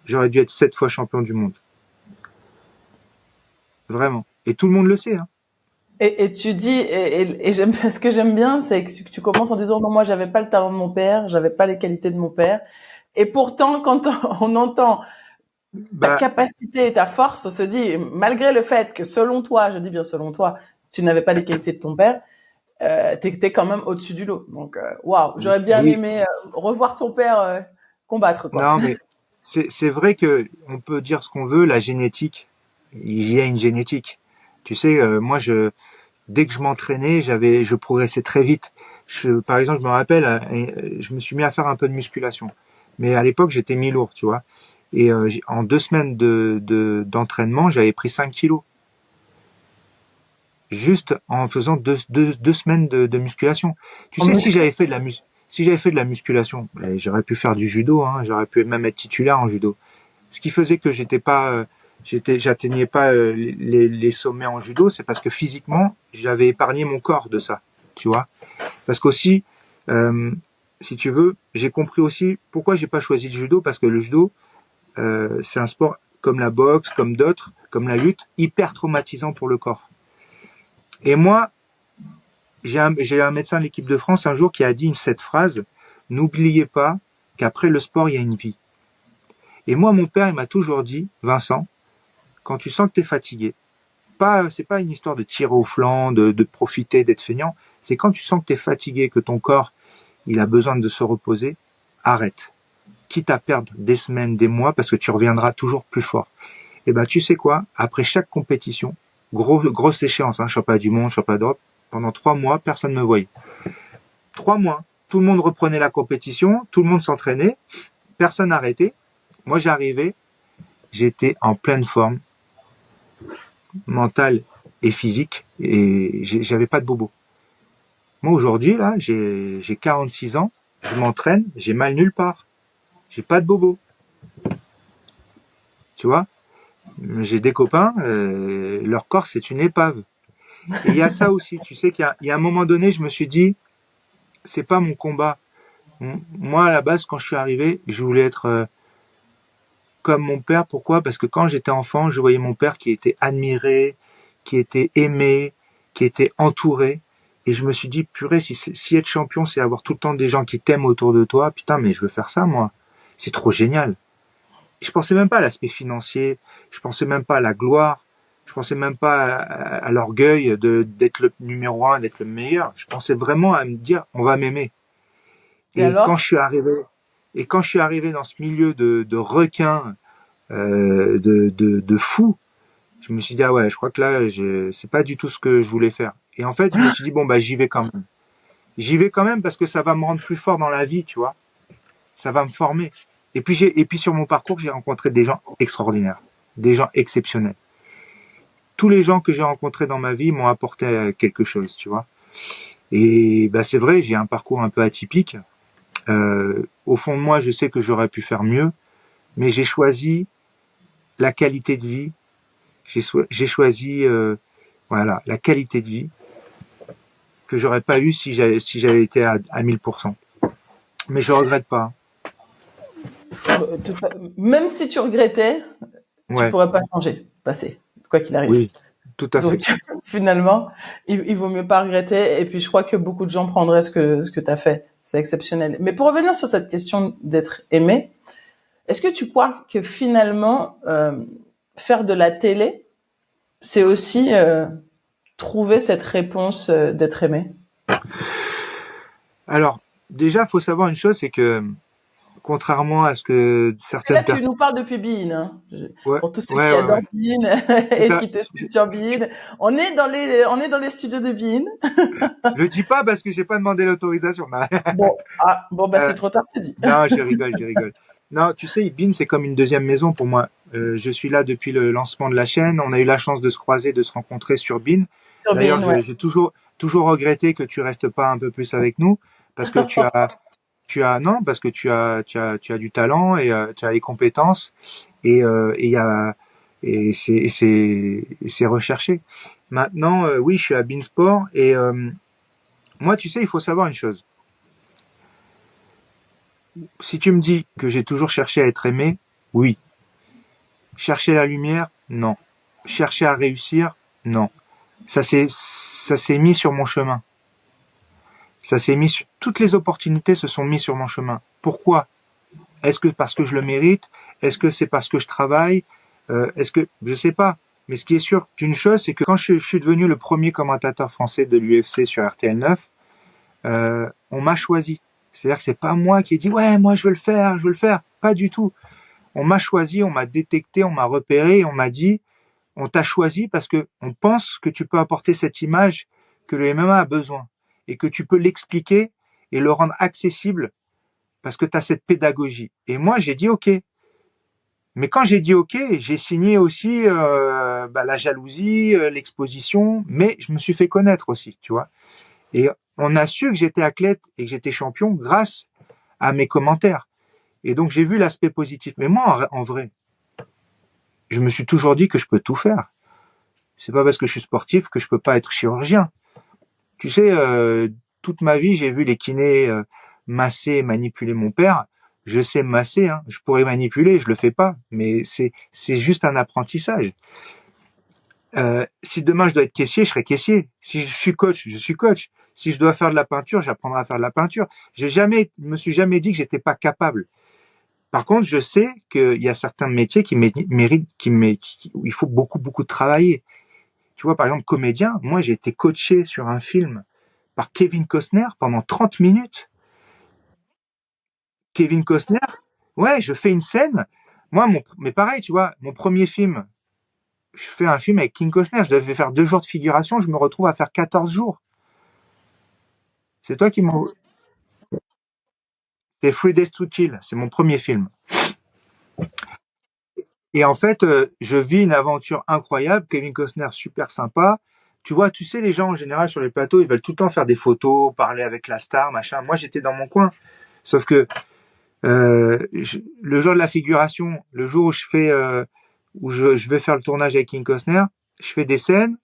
j'aurais dû être 7 fois champion du monde. Vraiment. Et tout le monde le sait, hein. et tu dis et j'aime ce que j'aime bien, c'est que tu commences en disant non, moi j'avais pas le talent de mon père, j'avais pas les qualités de mon père. Et pourtant, quand on entend ta Bah, capacité et ta force, on se dit malgré le fait que selon toi, je dis bien selon toi, tu n'avais pas les qualités de ton père, t'es quand même au-dessus du lot. Donc waouh, j'aurais bien oui. aimé revoir ton père combattre quoi. Non, mais c'est vrai que on peut dire ce qu'on veut, la génétique, il y a une génétique. Tu sais, moi, dès que je m'entraînais, je progressais très vite. Par exemple, je me rappelle, je me suis mis à faire un peu de musculation. Mais à l'époque, j'étais mi-lourd, tu vois. Et en 2 semaines d'entraînement, j'avais pris 5 kilos. Juste en faisant 2 semaines de musculation. Tu En sais, muscle. si j'avais fait de la musculation, ben, j'aurais pu faire du judo, hein, j'aurais pu même être titulaire en judo. Ce qui faisait que j'atteignais pas les sommets en judo, c'est parce que physiquement, j'avais épargné mon corps de ça, tu vois. Parce qu'aussi, euh, si tu veux, j'ai compris aussi pourquoi j'ai pas choisi le judo, parce que le judo, c'est un sport comme la boxe, comme d'autres, comme la lutte, hyper traumatisant pour le corps. Et moi, j'ai un médecin de l'équipe de France un jour qui a dit cette phrase: n'oubliez pas qu'après le sport, il y a une vie. Et moi, mon père, il m'a toujours dit, Vincent, quand tu sens que tu es fatigué, c'est pas une histoire de tirer au flanc, de profiter, d'être feignant. C'est quand tu sens que tu es fatigué, que ton corps, il a besoin de se reposer, arrête. Quitte à perdre des semaines, des mois, parce que tu reviendras toujours plus fort. Et ben, tu sais quoi? Après chaque compétition, grosse échéance, hein, championnat du monde, championnat d'Europe, pendant 3 mois, personne ne me voyait. 3 mois. Tout le monde reprenait la compétition, tout le monde s'entraînait, personne n'arrêtait. Moi, j'arrivais, j'étais en pleine forme, mentale et physique, et j'avais pas de bobo. Moi, aujourd'hui, là, j'ai 46 ans, je m'entraîne, j'ai mal nulle part. J'ai pas de bobo. Tu vois? J'ai des copains, leur corps, c'est une épave. Et il y a ça aussi, tu sais qu'il y a un moment donné, je me suis dit, c'est pas mon combat. Moi, à la base, quand je suis arrivé, je voulais être comme mon père. Pourquoi? Parce que quand j'étais enfant, je voyais mon père qui était admiré, qui était aimé, qui était entouré. Et je me suis dit, purée, si être champion, c'est avoir tout le temps des gens qui t'aiment autour de toi, putain, mais je veux faire ça, moi. C'est trop génial. Je pensais même pas à l'aspect financier, je pensais même pas à la gloire, je pensais même pas à l'orgueil d'être le numéro un, d'être le meilleur. Je pensais vraiment à me dire, on va m'aimer. Et Et quand je alors? suis arrivé, et quand je suis arrivé dans ce milieu de requins, de fous, je me suis dit, ah ouais, je crois que là, c'est pas du tout ce que je voulais faire. Et en fait, je me suis dit, bon, bah, j'y vais quand même. J'y vais quand même parce que ça va me rendre plus fort dans la vie, tu vois. Ça va me former. Et puis sur mon parcours, j'ai rencontré des gens extraordinaires, des gens exceptionnels. Tous les gens que j'ai rencontrés dans ma vie m'ont apporté quelque chose, tu vois. Et bah, c'est vrai, j'ai un parcours un peu atypique. Au fond de moi, je sais que j'aurais pu faire mieux, mais j'ai choisi la qualité de vie. J'ai choisi voilà, la qualité de vie que j'aurais pas eu si j'avais été à 1000%. Mais je regrette pas. Même si tu regrettais, tu Ouais, pourrais pas changer, passer, quoi qu'il arrive. oui, tout à Donc fait. finalement, il vaut mieux pas regretter. Et puis je crois que beaucoup de gens prendraient ce que tu as fait. C'est exceptionnel. Mais pour revenir sur cette question d'être aimé, est-ce que tu crois que finalement faire de la télé, c'est aussi trouver cette réponse d'être aimé? Alors, déjà, faut savoir une chose, c'est que contrairement à ce que Parce que là, certaines tu personnes, nous parles depuis Bein, hein. ouais, Pour tous ceux ouais, qui ouais, adorent ouais. Bein C'est et ça. qui te suivent sur Bein, on est dans les studios de Bein. Je dis pas parce que j'ai pas demandé l'autorisation. Non, Bon, bah Euh, c'est trop tard, c'est dit. non, je rigole, je rigole. Non, tu sais, Bean, c'est comme une deuxième maison pour moi. Je suis là depuis le lancement de la chaîne. On a eu la chance de se croiser, de se rencontrer sur Bean. Sur D'ailleurs, Bein, ouais. j'ai toujours regretté que tu restes pas un peu plus avec nous parce que non, parce que tu as du talent et tu as les compétences et il y a, et c'est recherché. Maintenant, oui, je suis à Beansport et moi, tu sais, il faut savoir une chose. Si tu me dis que j'ai toujours cherché à être aimé, oui. Chercher la lumière, non. Chercher à réussir, non. Ça s'est mis sur mon chemin. Toutes les opportunités se sont mises sur mon chemin. Pourquoi? Est-ce que parce que je le mérite? Est-ce que c'est parce que je travaille? Est-ce que je sais pas. Mais ce qui est sûr d'une chose, c'est que quand je suis devenu le premier commentateur français de l'UFC sur RTL9, on m'a choisi. C'est-à-dire que c'est pas moi qui ai dit ouais, moi je veux le faire, je veux le faire. Pas du tout. On m'a choisi, on m'a détecté, on m'a repéré, et on m'a dit on t'a choisi parce que on pense que tu peux apporter cette image que le MMA a besoin et que tu peux l'expliquer et le rendre accessible parce que tu as cette pédagogie. Et moi, j'ai dit OK. Mais quand j'ai dit OK, j'ai signé aussi la jalousie, l'exposition, mais je me suis fait connaître aussi, tu vois. Et on a su que j'étais athlète et que j'étais champion grâce à mes commentaires. Et donc j'ai vu l'aspect positif. Mais moi, en vrai, je me suis toujours dit que je peux tout faire. C'est pas parce que je suis sportif que je peux pas être chirurgien. Tu sais, toute ma vie, j'ai vu les kinés masser et manipuler mon père. Je sais masser, hein. Je pourrais manipuler, je le fais pas, mais c'est juste un apprentissage. Si demain je dois être caissier, je serai caissier. Si je suis coach, je suis coach. Si je dois faire de la peinture, j'apprendrai à faire de la peinture. Me suis jamais dit que j'étais pas capable. Par contre, je sais qu'il y a certains métiers qui méritent, où il faut beaucoup, beaucoup travailler. Tu vois, par exemple, comédien, moi j'ai été coaché sur un film par Kevin Costner pendant 30 minutes. Kevin Costner, ouais, je fais une scène. Moi, mais pareil, tu vois, mon premier film, je fais un film avec King Costner, je devais faire 2 jours de figuration, je me retrouve à faire 14 jours. C'est toi qui m'as... C'est Three Days to Kill, c'est mon premier film. Et en fait, je vis une aventure incroyable. Kevin Costner, super sympa. Tu vois, tu sais, les gens en général sur les plateaux, ils veulent tout le temps faire des photos, parler avec la star, machin. Moi, j'étais dans mon coin. Sauf que le jour de la figuration, le jour où je vais faire le tournage avec King Costner, je fais des scènes,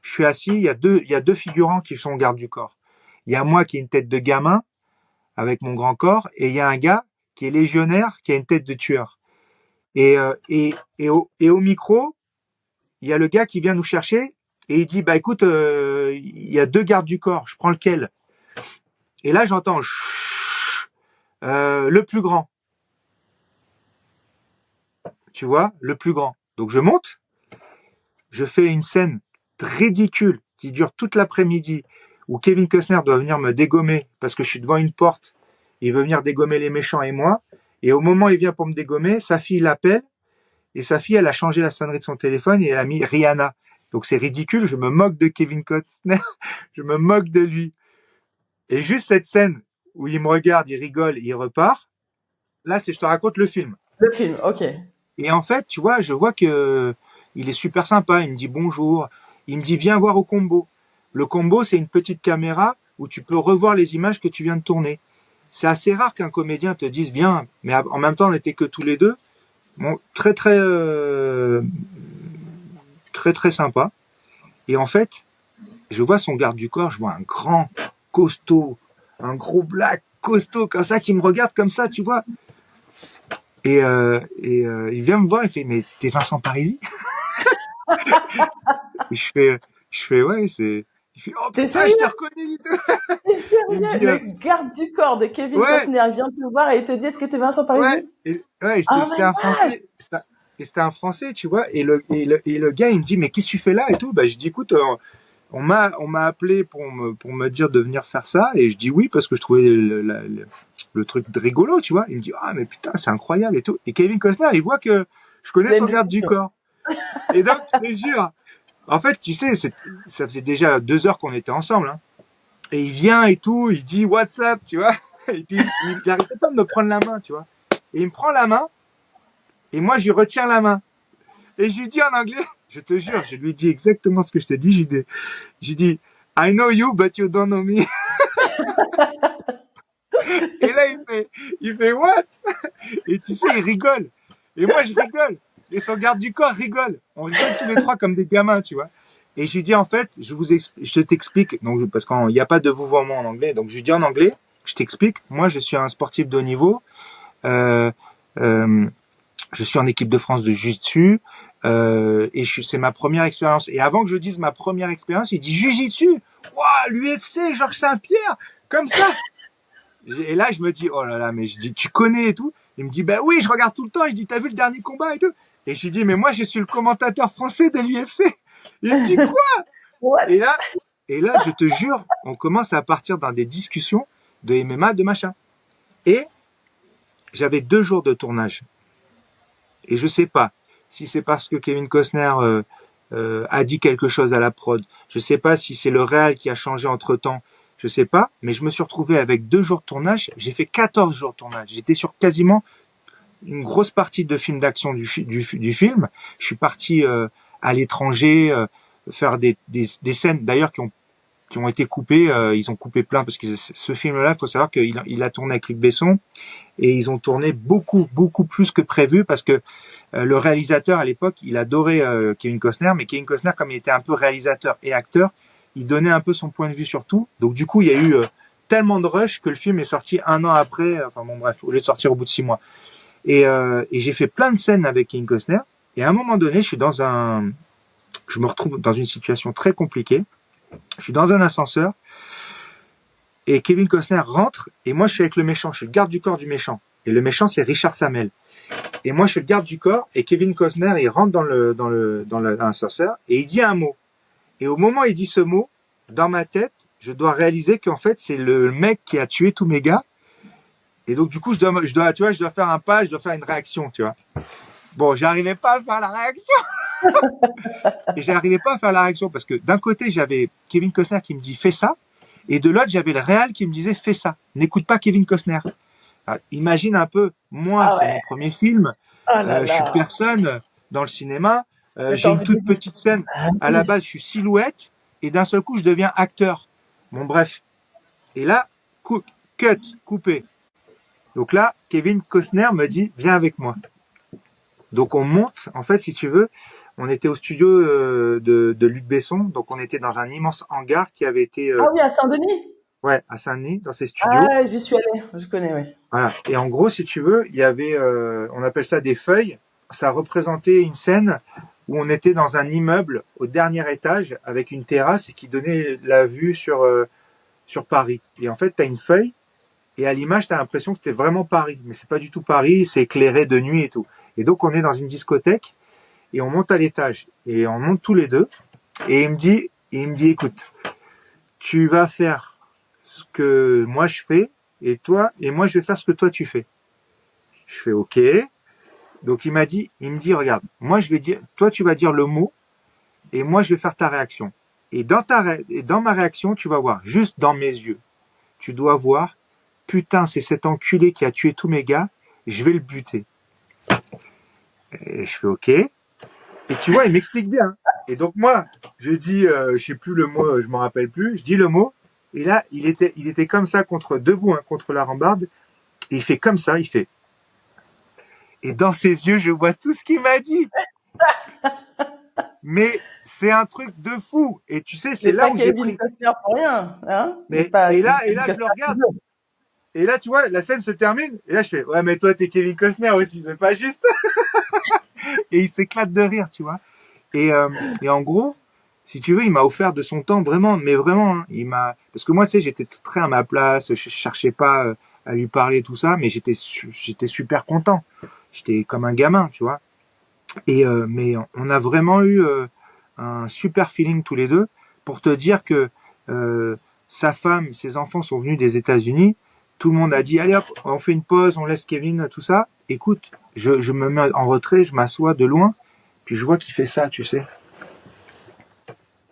je suis assis, il y a deux figurants qui sont au garde du corps. Il y a moi qui ai une tête de gamin avec mon grand corps, et il y a un gars qui est légionnaire qui a une tête de tueur. Et au micro, il y a le gars qui vient nous chercher et il dit bah écoute, il y a 2 gardes du corps, je prends lequel? Et là j'entends le plus grand, tu vois, le plus grand. Donc je monte, je fais une scène ridicule qui dure toute l'après-midi où Kevin Costner doit venir me dégommer parce que je suis devant une porte, il veut venir dégommer les méchants et moi. Et au moment où il vient pour me dégommer, sa fille l'appelle et sa fille, elle a changé la sonnerie de son téléphone et elle a mis Rihanna. Donc c'est ridicule, je me moque de Kevin Costner, je me moque de lui. Et juste cette scène où il me regarde, il rigole, il repart, là je te raconte le film. Le film, ok. Et en fait, tu vois, je vois que il est super sympa, il me dit bonjour, il me dit viens voir au combo. Le combo, c'est une petite caméra où tu peux revoir les images que tu viens de tourner. C'est assez rare qu'un comédien te dise viens, mais en même temps on n'était que tous les deux. Bon, très très très très sympa. Et en fait, je vois son garde du corps, je vois un grand costaud, un gros black costaud comme ça, qui me regarde comme ça, tu vois. Il vient me voir, il fait, mais t'es Vincent Parisi? Et je fais, ouais, c'est, il fait, oh T'es putain, je t'ai sérieux? reconnu et tout. T'es Il me sérieux? dit, Le garde du corps de Kevin ouais, Costner vient te voir et te dit, est-ce que t'es Vincent ouais, Parisi? ouais, Oh c'était my un gosh! Français, c'était un Français, tu vois. Et le gars, il me dit, mais qu'est-ce que tu fais là et tout? Bah, je dis, écoute, on m'a appelé pour me dire de venir faire ça, et je dis oui parce que je trouvais le truc rigolo, tu vois. Il me dit, ah, mais putain, c'est incroyable et tout. Et Kevin Costner, il voit que je connais Vous avez une son garde du discussion. corps. Et donc, je te jure, en fait, tu sais, ça faisait déjà 2 heures qu'on était ensemble, hein. Et il vient et tout, il dit what's up, tu vois. Et puis, il arrêtait pas de me prendre la main, tu vois. Et il me prend la main, et moi, je lui retiens la main. Et je lui dis en anglais, je te jure, je lui dis exactement ce que je t'ai dit. Je lui dis, I know you, but you don't know me. Et là, il fait what? Et tu sais, il rigole. Et moi, je rigole. Et son garde du corps rigole. On rigole tous les trois comme des gamins, tu vois. Et je lui dis, en fait, je t'explique. Donc, parce qu'il n'y a pas de vouvoiement en anglais. Donc, je lui dis en anglais, je t'explique. Moi, je suis un sportif de haut niveau. Euh, euh, je suis en équipe de France de jiu-jitsu. Et c'est ma première expérience. Et avant que je dise ma première expérience, il dit jiu-jitsu. Waouh, l'UFC, Georges Saint-Pierre. Comme ça. Et là, je me dis, oh là là, mais je dis, tu connais et tout. Il me dit, ben oui, je regarde tout le temps. Je dis, t'as vu le dernier combat et tout. Et je lui dis, mais moi, je suis le commentateur français de l'UFC. Il me dit, quoi? What? Et là, je te jure, on commence à partir dans des discussions de MMA, de machin. Et j'avais 2 jours de tournage. Et je sais pas si c'est parce que Kevin Costner a dit quelque chose à la prod. Je sais pas si c'est le réal qui a changé entre temps. Je sais pas, mais je me suis retrouvé avec 2 jours de tournage. J'ai fait 14 jours de tournage. J'étais sur quasiment une grosse partie de film d'action du film. Je suis parti à l'étranger faire des scènes d'ailleurs qui ont été coupées. Ils ont coupé plein parce que ce film-là, il faut savoir qu'il a tourné avec Luc Besson, et ils ont tourné beaucoup beaucoup plus que prévu parce que le réalisateur à l'époque, il adorait Kevin Costner, mais Kevin Costner, comme il était un peu réalisateur et acteur, il donnait un peu son point de vue sur tout. Donc du coup, il y a eu tellement de rush que le film est sorti 1 an après. Enfin bon, bref, au lieu de sortir au bout de 6 mois. Et j'ai fait plein de scènes avec Kevin Costner. Et à un moment donné, je me retrouve dans une situation très compliquée. Je suis dans un ascenseur et Kevin Costner rentre, et moi je suis avec le méchant. Je suis le garde du corps du méchant. Et le méchant, c'est Richard Samel. Et moi, je suis le garde du corps, et Kevin Costner, il rentre dans l'ascenseur, et il dit un mot. Et au moment où il dit ce mot, dans ma tête, je dois réaliser qu'en fait, c'est le mec qui a tué tous mes gars. Et donc, du coup, tu vois, je dois faire un pas, je dois faire une réaction, tu vois. Bon, j'arrivais pas à faire la réaction. Et j'arrivais pas à faire la réaction parce que d'un côté, j'avais Kevin Costner qui me dit fais ça, et de l'autre, j'avais le réal qui me disait fais ça. N'écoute pas Kevin Costner. Alors, imagine un peu, moi, Ah c'est ouais. mon premier film. Oh là Je suis là. personne dans le cinéma. Mais J'ai t'as une envie de toute dire, petite scène. ah À la oui. base, je suis silhouette, et d'un seul coup, je deviens acteur. Bon, bref. Et là, cut, coupé. Donc là, Kevin Costner me dit, viens avec moi. Donc on monte, en fait, si tu veux, on était au studio de Luc Besson, donc on était dans un immense hangar qui avait été, Ah oui, à Saint-Denis? ouais, à Saint-Denis, dans ses studios. Ah, j'y suis allée. Je connais, oui. Voilà. Et en gros, si tu veux, il y avait, on appelle ça des feuilles. Ça représentait une scène où on était dans un immeuble au dernier étage avec une terrasse qui donnait la vue sur Paris. Et en fait, tu as une feuille, et à l'image, tu as l'impression que c'était vraiment Paris. Mais c'est pas du tout Paris, c'est éclairé de nuit et tout. Et donc, on est dans une discothèque, et on monte à l'étage. Et on monte tous les deux. Et il me dit, écoute, tu vas faire ce que moi je fais, et moi je vais faire ce que toi tu fais. Je fais OK. Donc il me dit, regarde, moi je vais dire, toi tu vas dire le mot, et moi je vais faire ta réaction. Et dans ma réaction, tu vas voir, juste dans mes yeux, tu dois voir, putain, c'est cet enculé qui a tué tous mes gars, je vais le buter. Et je fais OK. Et tu vois, il m'explique bien. Et donc moi, je dis, je sais plus le mot, je m'en rappelle plus, je dis le mot, et là, il était comme ça debout, hein, contre la rambarde, et il fait comme ça, il fait. Et dans ses yeux, je vois tout ce qu'il m'a dit. Mais c'est un truc de fou. Et tu sais, c'est C'est là pas où j'ai Kevin pris. Costner pour rien, hein? C'est Mais pas et là, Kevin je le Costner pour regarde. rien. Et là, tu vois, la scène se termine. Et là, je fais, ouais, mais toi, t'es Kevin Costner aussi, c'est pas juste. Et il s'éclate de rire, tu vois. Et en gros, si tu veux, il m'a offert de son temps vraiment, mais vraiment, hein, parce que moi, tu sais, j'étais très à ma place, je cherchais pas à lui parler tout ça, mais j'étais super content. J'étais comme un gamin, tu vois. Mais on a vraiment eu un super feeling tous les deux pour te dire que sa femme, ses enfants sont venus des États-Unis. Tout le monde a dit allez hop, on fait une pause, on laisse Kevin, tout ça. Écoute, je me mets en retrait, je m'assois de loin, puis je vois qu'il fait ça, tu sais,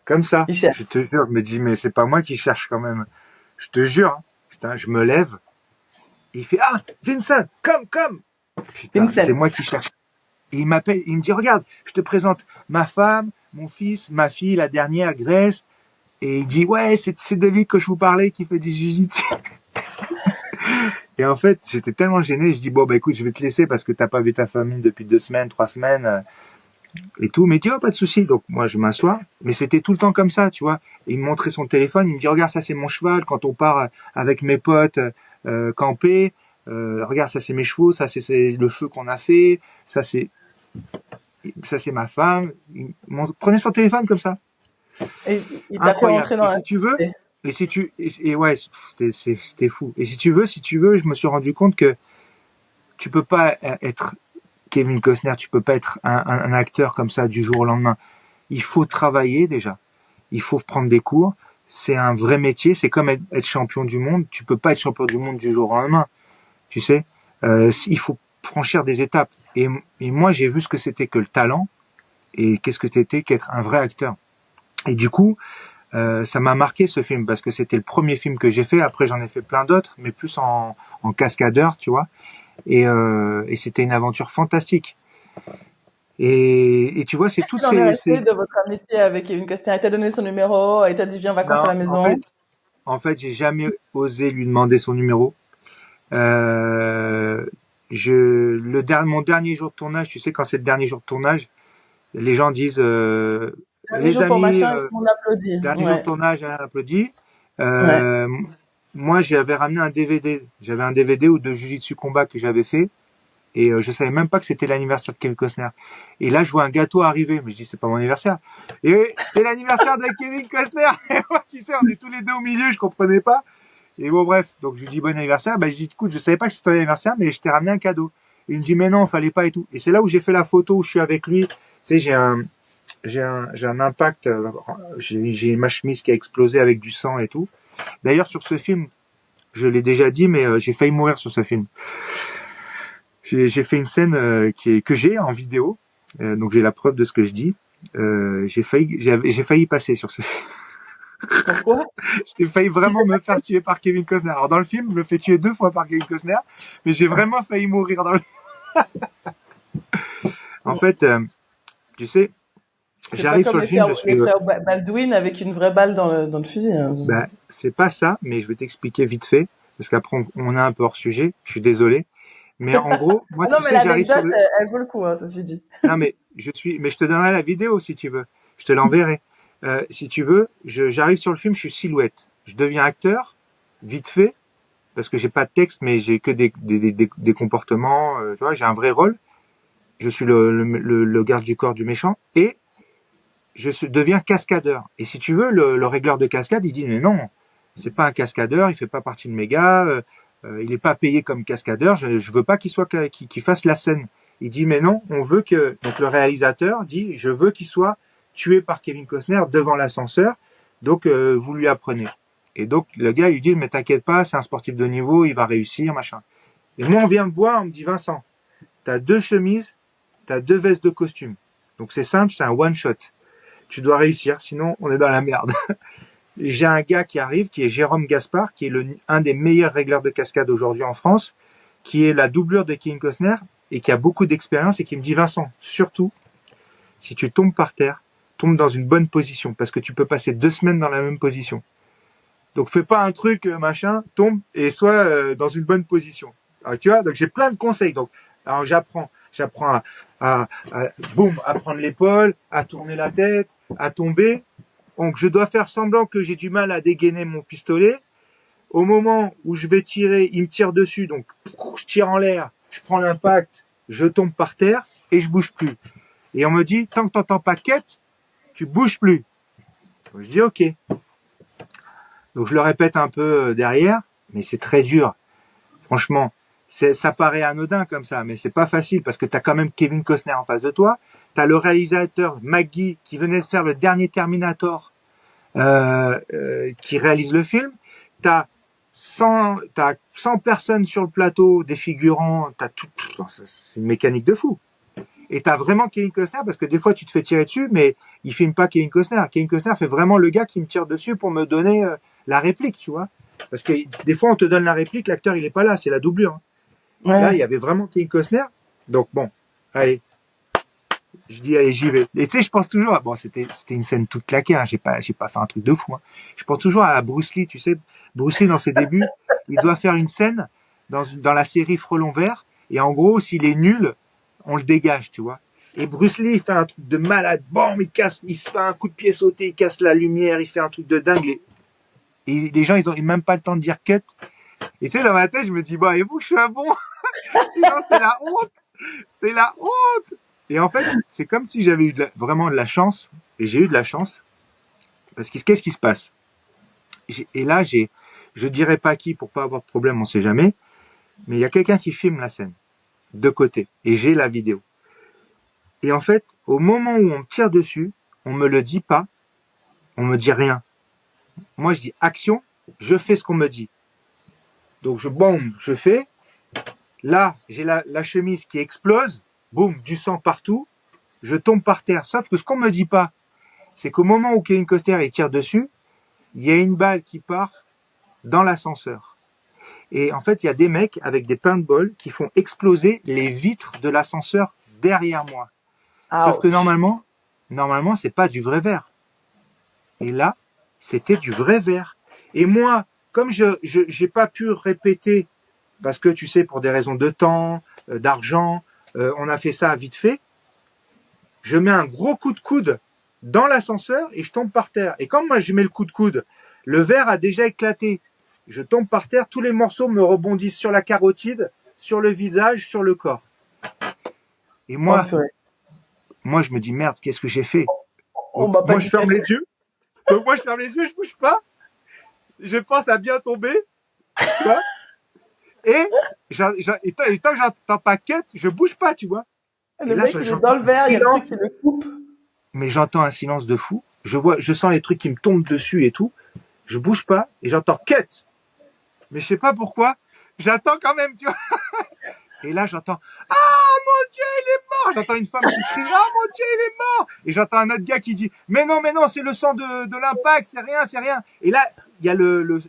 comme ça. Je te jure, je me dis mais c'est pas moi qui cherche quand même. Je te jure, hein. Putain, je me lève. Et il fait ah Vincent, come. Putain, c'est moi qui cherche. Et il m'appelle, il me dit, regarde, je te présente ma femme, mon fils, ma fille, la dernière, Grace. Et il dit, ouais, c'est de lui que je vous parlais, qui fait du jiu-jitsu. Et en fait, j'étais tellement gêné, je dis, bon, bah écoute, je vais te laisser parce que t'as pas vu ta famille depuis 2 semaines, 3 semaines, et tout. Mais il dit, oh, pas de souci. Donc moi, je m'assois. Mais c'était tout le temps comme ça, tu vois. Et il me montrait son téléphone, il me dit, regarde, ça c'est mon cheval, quand on part avec mes potes camper, regarde, ça c'est mes chevaux, ça c'est le feu qu'on a fait, ça c'est ma femme. Prenez son téléphone comme ça. Et il t'a fait rentrer dans et si tu veux, ouais, c'était fou. Et si tu veux, je me suis rendu compte que tu peux pas être Kevin Costner, tu peux pas être un acteur comme ça du jour au lendemain. Il faut travailler déjà. Il faut prendre des cours. C'est un vrai métier. C'est comme être champion du monde. Tu peux pas être champion du monde du jour au lendemain. Tu sais, il faut franchir des étapes. Et moi, j'ai vu ce que c'était que le talent et qu'est-ce que c'était qu'être un vrai acteur. Et du coup, ça m'a marqué ce film parce que c'était le premier film que j'ai fait. Après, j'en ai fait plein d'autres, mais plus en cascadeur, tu vois. Et c'était une aventure fantastique. Et tu vois, c'est toutes ces... resté de votre amitié avec Kevin Costner? Il t'a donné son numéro, il t'a dit viens en vacances à la maison? En fait, j'ai jamais osé lui demander son numéro. Mon dernier jour de tournage, tu sais, quand c'est le dernier jour de tournage, les gens disent les amis, on applaudit. dernier jour de tournage, on applaudit. Moi, j'avais ramené un DVD. J'avais un DVD ou de Jiu-Jitsu Combat que j'avais fait. Et je savais même pas que c'était l'anniversaire de Kevin Costner. Et là, je vois un gâteau arriver. Mais je dis, c'est pas mon anniversaire. Et c'est l'anniversaire de Kevin Costner. Et moi, tu sais, on est tous les deux au milieu, je comprenais pas. Et bon, bref. Donc, je lui dis bon anniversaire. Ben, je dis, écoute, je savais pas que c'était ton anniversaire, mais je t'ai ramené un cadeau. Et il me dit, mais non, fallait pas et tout. Et c'est là où j'ai fait la photo où je suis avec lui. Tu sais, j'ai un impact, j'ai ma chemise qui a explosé avec du sang et tout. D'ailleurs, sur ce film, je l'ai déjà dit, mais j'ai failli mourir sur ce film. J'ai fait une scène que j'ai en vidéo, donc j'ai la preuve de ce que je dis. J'ai failli passer sur ce film. Pourquoi? J'ai failli vraiment me faire tuer par Kevin Costner. Alors dans le film, je me fais tuer 2 fois par Kevin Costner, mais j'ai vraiment failli mourir dans le En fait, tu sais, j'arrive sur le film. Les frères Baldwin avec une vraie balle dans le fusil. Hein. Ben, c'est pas ça, mais je vais t'expliquer vite fait, parce qu'après on est un peu hors sujet. Je suis désolé. Mais en gros, moi, non, mais l'anecdote, elle vaut le coup, hein, ceci dit. Non, mais je te donnerai la vidéo si tu veux. Je te l'enverrai. Si tu veux, j'arrive sur le film, je suis silhouette. Je deviens acteur, vite fait, parce que j'ai pas de texte, mais j'ai que des comportements. Tu vois, j'ai un vrai rôle. Je suis le garde du corps du méchant et deviens cascadeur. Et si tu veux, le régleur de cascade, il dit mais non, c'est pas un cascadeur, il fait pas partie de mes gars. Il est pas payé comme cascadeur, je veux pas qu'il fasse la scène. Il dit mais non, on veut que donc le réalisateur dit je veux qu'il soit tué par Kevin Costner devant l'ascenseur. Donc vous lui apprenez. Et donc le gars il lui dit mais t'inquiète pas, c'est un sportif de niveau, il va réussir, machin. Et moi on vient me voir, on me dit Vincent, t'as 2 chemises, t'as 2 vestes de costume. Donc c'est simple, c'est un one shot. Tu dois réussir, sinon on est dans la merde. J'ai un gars qui arrive, qui est Jérôme Gaspard, qui est un des meilleurs régleurs de cascade aujourd'hui en France, qui est la doublure de Kevin Costner et qui a beaucoup d'expérience et qui me dit Vincent, surtout, si tu tombes par terre, tombe dans une bonne position parce que tu peux passer 2 semaines dans la même position. Donc fais pas un truc machin, tombe et sois dans une bonne position. Alors, tu vois, donc j'ai plein de conseils. Donc alors j'apprends à prendre l'épaule, à tourner la tête, à tomber. Donc je dois faire semblant que j'ai du mal à dégainer mon pistolet. Au moment où je vais tirer, il me tire dessus, donc je tire en l'air, je prends l'impact, je tombe par terre et je bouge plus. Et on me dit, tant que t'entends pas quête, tu bouges plus. Donc, je dis ok. Donc je le répète un peu derrière, mais c'est très dur. Franchement, ça paraît anodin comme ça, mais c'est pas facile parce que t'as quand même Kevin Costner en face de toi. T'as le réalisateur Maggie qui venait de faire le dernier Terminator, qui réalise le film. T'as 100 personnes sur le plateau, des figurants. T'as tout. C'est une mécanique de fou. Et t'as vraiment Kevin Costner parce que des fois tu te fais tirer dessus, mais il filme pas Kevin Costner. Kevin Costner fait vraiment le gars qui me tire dessus pour me donner la réplique, tu vois. Parce que des fois on te donne la réplique, l'acteur il est pas là, c'est la doublure. Hein. Ouais. Là il y avait vraiment Kevin Costner. Donc bon, allez, je dis allez j'y vais. Et tu sais je pense toujours, bon c'était une scène toute claquée, hein, j'ai pas fait un truc de fou. Hein. Je pense toujours à Bruce Lee, tu sais, Bruce Lee dans ses débuts, il doit faire une scène dans la série Frelon Vert et en gros s'il est nul on le dégage, tu vois. Et Bruce Lee, il fait un truc de malade. Bon, il se fait un coup de pied sauté, il casse la lumière, il fait un truc de dingue. Et les gens, ils ont même pas le temps de dire cut. Et tu sais, dans ma tête, je me dis, bon, et vous, je suis un bon. Sinon, c'est la honte. C'est la honte. Et en fait, c'est comme si j'avais eu vraiment de la chance. Et j'ai eu de la chance. Parce que qu'est-ce qui se passe? Et là, je dirais pas qui pour pas avoir de problème, on sait jamais. Mais il y a quelqu'un qui filme la scène. De côté. Et j'ai la vidéo. Et en fait, au moment où on me tire dessus, on me le dit pas, on me dit rien. Moi, je dis action, je fais ce qu'on me dit. Donc, je fais. Là, j'ai la chemise qui explose, boum, du sang partout, je tombe par terre. Sauf que ce qu'on me dit pas, c'est qu'au moment où Kevin Costner il tire dessus, il y a une balle qui part dans l'ascenseur. Et en fait, il y a des mecs avec des paintballs qui font exploser les vitres de l'ascenseur derrière moi. Sauf que normalement, c'est pas du vrai verre. Et là, c'était du vrai verre. Et moi, comme j'ai pas pu répéter, parce que tu sais, pour des raisons de temps, d'argent, on a fait ça vite fait, je mets un gros coup de coude dans l'ascenseur et je tombe par terre. Et quand moi je mets le coup de coude, le verre a déjà éclaté. Je tombe par terre, tous les morceaux me rebondissent sur la carotide, sur le visage, sur le corps. Et moi, je me dis merde, qu'est-ce que j'ai fait? Moi je ferme les yeux. Donc moi je ferme les yeux, je bouge pas. Je pense à bien tomber. Tu vois? Et tant que j'entends pas quête, je bouge pas, tu vois. Le mec, il est dans le verre, il y a le truc qui le coupe. Mais j'entends un silence de fou. Je sens les trucs qui me tombent dessus et tout. Je bouge pas et j'entends quête. Mais je sais pas pourquoi. J'attends quand même, tu vois. Et là, j'entends « Ah, mon Dieu, il est mort !» J'entends une femme qui crie « Ah, mon Dieu, il est mort !» Et j'entends un autre gars qui dit « Mais non, c'est le sang de l'impact, c'est rien. » Et là, il y a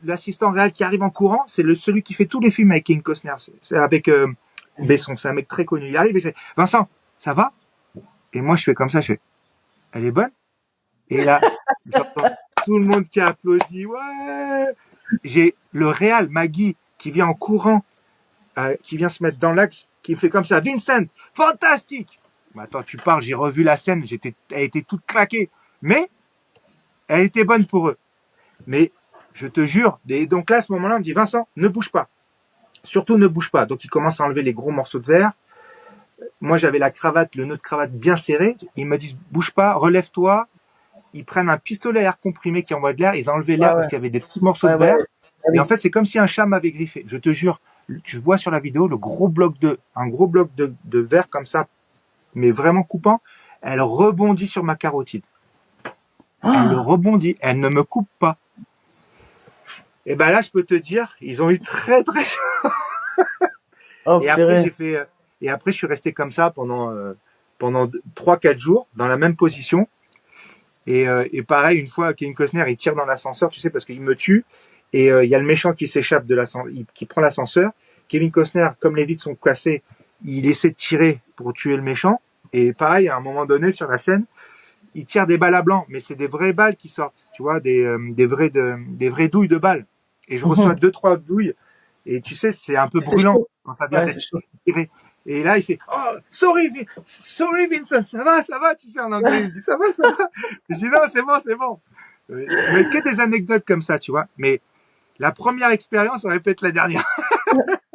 l'assistant réel qui arrive en courant. C'est celui qui fait tous les films avec Kevin Costner. C'est avec Besson. C'est un mec très connu. Il arrive et il fait « Vincent, ça va ?» Et moi, je fais comme ça, je fais « Elle est bonne ?» Et là, j'entends tout le monde qui applaudit. Ouais. J'ai le réal, Maggie, qui vient en courant, qui vient se mettre dans l'axe, qui me fait comme ça. Vincent, fantastique. Mais attends, tu parles, j'ai revu la scène, elle était toute claquée. Mais, elle était bonne pour eux. Mais, je te jure, et donc là, à ce moment-là, on me dit, Vincent, ne bouge pas. Surtout ne bouge pas. Donc, il commence à enlever les gros morceaux de verre. Moi, j'avais le nœud de cravate bien serré. Ils me disent, bouge pas, relève-toi. Ils prennent un pistolet à air comprimé qui envoie de l'air. Ils ont enlevé l'air parce qu'il y avait des petits morceaux de verre. Et en fait, c'est comme si un chat m'avait griffé. Je te jure, tu vois sur la vidéo un gros bloc de verre comme ça, mais vraiment coupant. Elle rebondit sur ma carotide. Elle rebondit. Elle ne me coupe pas. Et ben là, je peux te dire, ils ont eu très très chaud. Et après, je suis resté comme ça pendant 3-4 jours dans la même position. Et pareil, une fois, Kevin Costner, il tire dans l'ascenseur, tu sais, parce qu'il me tue. Et il y a le méchant qui s'échappe qui prend l'ascenseur. Kevin Costner, comme les vitres sont cassées, il essaie de tirer pour tuer le méchant. Et pareil, à un moment donné, sur la scène, il tire des balles à blanc, mais c'est des vraies balles qui sortent, tu vois, des vraies douilles de balles. Et je reçois 2-3 douilles. Et tu sais, c'est un peu brûlant quand ça vient tirer. Et là, il fait « Oh, sorry Vincent, ça va, tu sais, en anglais, il dit « Ça va. » Je dis « Non, c'est bon. » Mais que des anecdotes comme ça, tu vois. Mais La première expérience, on répète la dernière.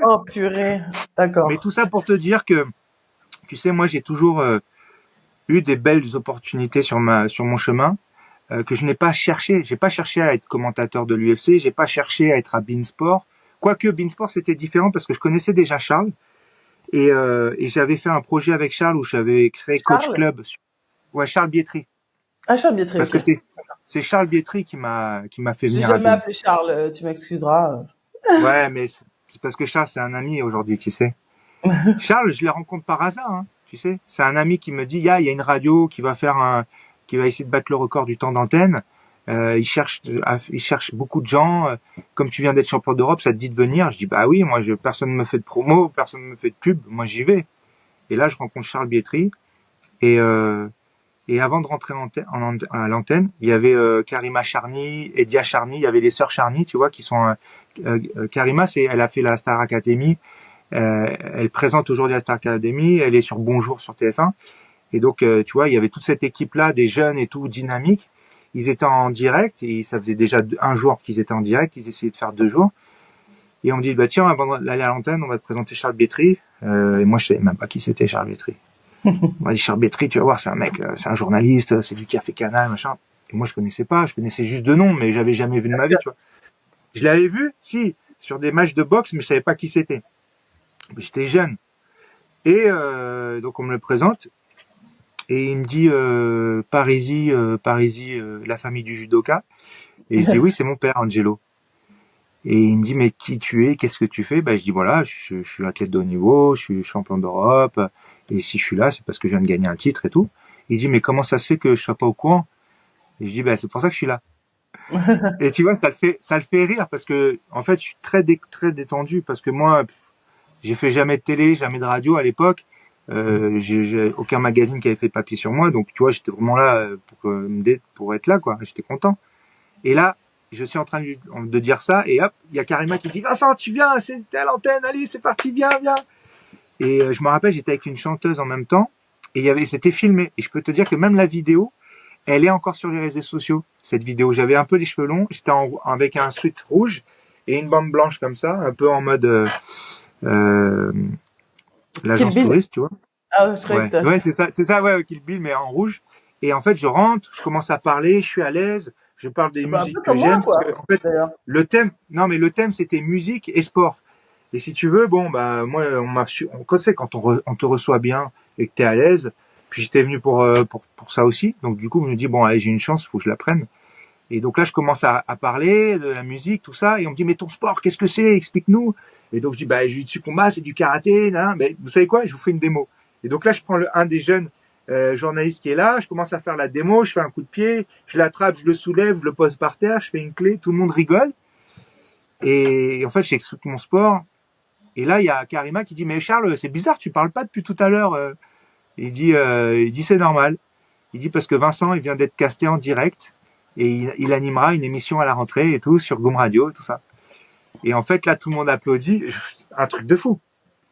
Oh purée, Mais d'accord. tout ça pour te dire que, tu sais, moi j'ai toujours eu des belles opportunités sur mon chemin que je n'ai pas cherché. J'ai pas cherché à être commentateur de l'UFC, j'ai pas cherché à être à Beansport. Quoique Beansport c'était différent parce que je connaissais déjà Charles et j'avais fait un projet avec Charles où j'avais créé Coach Charles? Club. Ouais, Charles Bietri. Ah, Charles Bietri, Parce que ok. c'est Charles Bietri qui m'a fait J'ai venir à jamais Bean. appelé Charles, tu m'excuseras. Ouais, mais c'est parce que Charles c'est un ami aujourd'hui, tu sais. Charles, je les rencontre par hasard, hein, tu sais. C'est un ami qui me dit, il y a une radio qui va essayer de battre le record du temps d'antenne. Il cherche beaucoup de gens. Comme tu viens d'être champion d'Europe, ça te dit de venir. Je dis, bah oui, personne ne me fait de promo, personne ne me fait de pub. Moi, j'y vais. Et là, je rencontre Charles Bietri. Et, euh, et avant de rentrer à l'antenne, il y avait Karima Charny, Edia Charny, il y avait les sœurs Charny, tu vois, qui sont... Karima, elle a fait la Star Academy. Elle présente aujourd'hui la Star Academy, elle est sur Bonjour sur TF1. Et donc, tu vois, il y avait toute cette équipe-là, des jeunes et tout, dynamiques. Ils étaient en direct, et ça faisait déjà un jour qu'ils étaient en direct, ils essayaient de faire 2 jours. Et on me dit, bah tiens, avant d'aller à l'antenne, on va te présenter Charles Bietri. Et moi, je savais même pas qui c'était Charles Bietri. On m'a dit, Charles Bietri, tu vas voir, c'est un mec, c'est un journaliste, c'est lui qui a fait Canal, machin. Et moi, je connaissais pas, je connaissais juste de nom, mais j'avais jamais vu de ma vie, tu vois. Je l'avais vu, si, sur des matchs de boxe, mais je savais pas qui c'était. J'étais jeune. Et donc on me le présente et il me dit Parisi, la famille du judoka. Et je dis oui, c'est mon père Angelo. Et il me dit mais qui tu es, qu'est-ce que tu fais? Bah je dis voilà, je suis athlète de haut niveau, je suis champion d'Europe et si je suis là, c'est parce que je viens de gagner un titre et tout. Il dit mais comment ça se fait que je sois pas au courant? Et je dis bah c'est pour ça que je suis là. Et tu vois, ça le fait rire parce que en fait, je suis très détendu parce que moi j'ai fait jamais de télé, jamais de radio à l'époque. J'ai aucun magazine qui avait fait papier sur moi, donc tu vois, j'étais vraiment là pour être là, quoi. J'étais content. Et là, je suis en train de dire ça, et hop, il y a Karima qui dit Vincent, tu viens, c'est à l'antenne, allez, c'est parti, viens, viens. Et je me rappelle, j'étais avec une chanteuse en même temps, et c'était filmé. Et je peux te dire que même la vidéo, elle est encore sur les réseaux sociaux. Cette vidéo, j'avais un peu les cheveux longs, j'étais avec un sweat rouge et une bande blanche comme ça, un peu en mode euh, Kill l'agence Bill. touriste, tu vois. Ah, je croyais que Ouais, c'était... ouais, c'est ça, ouais, Kill Bill, mais en rouge. Et en fait, je rentre, je commence à parler, je suis à l'aise, je parle des Bah, un musiques peu que comme moi, j'aime, parce quoi, que, en fait, d'ailleurs. non, mais le thème, c'était musique et sport. Et si tu veux, bon, bah, moi, quand on te reçoit bien et que t'es à l'aise, puis j'étais venu pour ça aussi. Donc, du coup, je me dis, bon, allez, j'ai une chance, faut que je la prenne. Et donc là, je commence à parler de la musique, tout ça, et on me dit, mais ton sport, qu'est-ce que c'est? Explique-nous. Et donc, je dis, bah, jiu-jitsu combat, c'est du karaté, là. Mais vous savez quoi? Je vous fais une démo. Et donc là, je prends un des jeunes journalistes qui est là, je commence à faire la démo, je fais un coup de pied, je l'attrape, je le soulève, je le pose par terre, je fais une clé, tout le monde rigole. Et en fait, j'explique mon sport. Et là, il y a Karima qui dit, mais Charles, c'est bizarre, tu parles pas depuis tout à l'heure. Il dit, c'est normal. Il dit, parce que Vincent, il vient d'être casté en direct et il animera une émission à la rentrée et tout, sur Goom Radio et tout ça. Et en fait, là, tout le monde applaudit. Un truc de fou.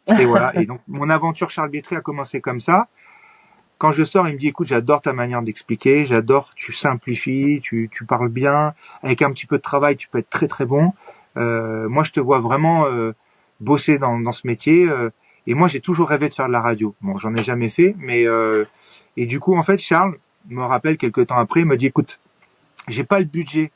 Et voilà. Et donc, mon aventure Charles Bietri a commencé comme ça. Quand je sors, il me dit, écoute, j'adore ta manière d'expliquer, j'adore, tu simplifies, tu parles bien, avec un petit peu de travail, tu peux être très très bon. Moi, je te vois vraiment bosser dans ce métier. Et moi, j'ai toujours rêvé de faire de la radio. Bon, j'en ai jamais fait, mais et du coup, en fait, Charles me rappelle quelques temps après, il me dit, écoute, j'ai pas le budget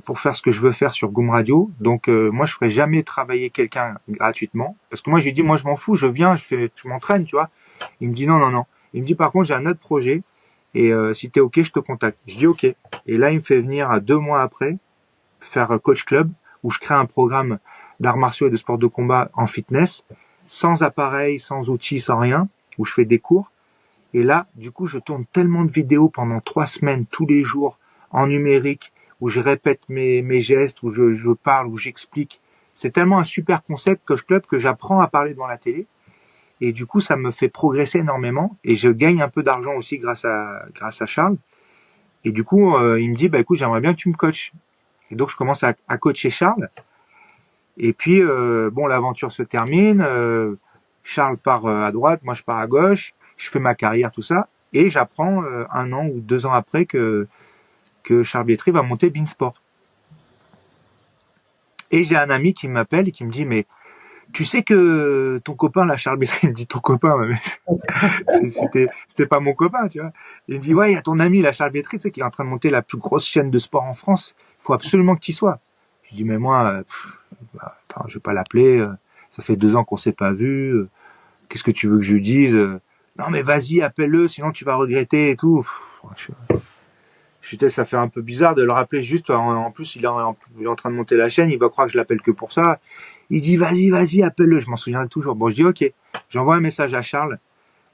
pour faire ce que je veux faire sur Goom Radio, donc moi, je ferai jamais travailler quelqu'un gratuitement, parce que moi, j'ai dit, moi, je m'en fous, je viens, je m'entraîne, tu vois. Il me dit non, non, non. Il me dit par contre j'ai un autre projet et si t'es ok je te contacte. Je dis ok. Et là il me fait venir à 2 mois après faire Coach Club où je crée un programme d'arts martiaux et de sport de combat en fitness sans appareil, sans outils, sans rien, où je fais des cours. Et là du coup je tourne tellement de vidéos pendant 3 semaines tous les jours en numérique où je répète mes gestes, où je parle, où j'explique. C'est tellement un super concept Coach Club que j'apprends à parler devant la télé. Et du coup, ça me fait progresser énormément et je gagne un peu d'argent aussi grâce à Charles. Et du coup, il me dit, bah écoute, j'aimerais bien que tu me coaches. Et donc, je commence à coacher Charles. Et puis, bon, l'aventure se termine. Charles part à droite, moi je pars à gauche. Je fais ma carrière, tout ça. Et j'apprends 1 an ou 2 ans après que Charles Bietri va monter Beansport. Et j'ai un ami qui m'appelle et qui me dit, mais tu sais que ton copain, là, Charles Bétry, il me dit ton copain, mais c'était pas mon copain, tu vois. Il me dit, ouais, il y a ton ami, là, Charles Bétry, tu sais, qui est en train de monter la plus grosse chaîne de sport en France. Il faut absolument que tu y sois. Je dis, mais moi, attends, je vais pas l'appeler. Ça fait 2 ans qu'on s'est pas vu. Qu'est-ce que tu veux que je lui dise? Non, mais vas-y, appelle-le, sinon tu vas regretter et tout. Ça fait un peu bizarre de le rappeler juste. En plus, il est en train de monter la chaîne. Il va croire que je l'appelle que pour ça. Il dit, vas-y, appelle-le. Je m'en souviens toujours. Bon, je dis, ok. J'envoie un message à Charles.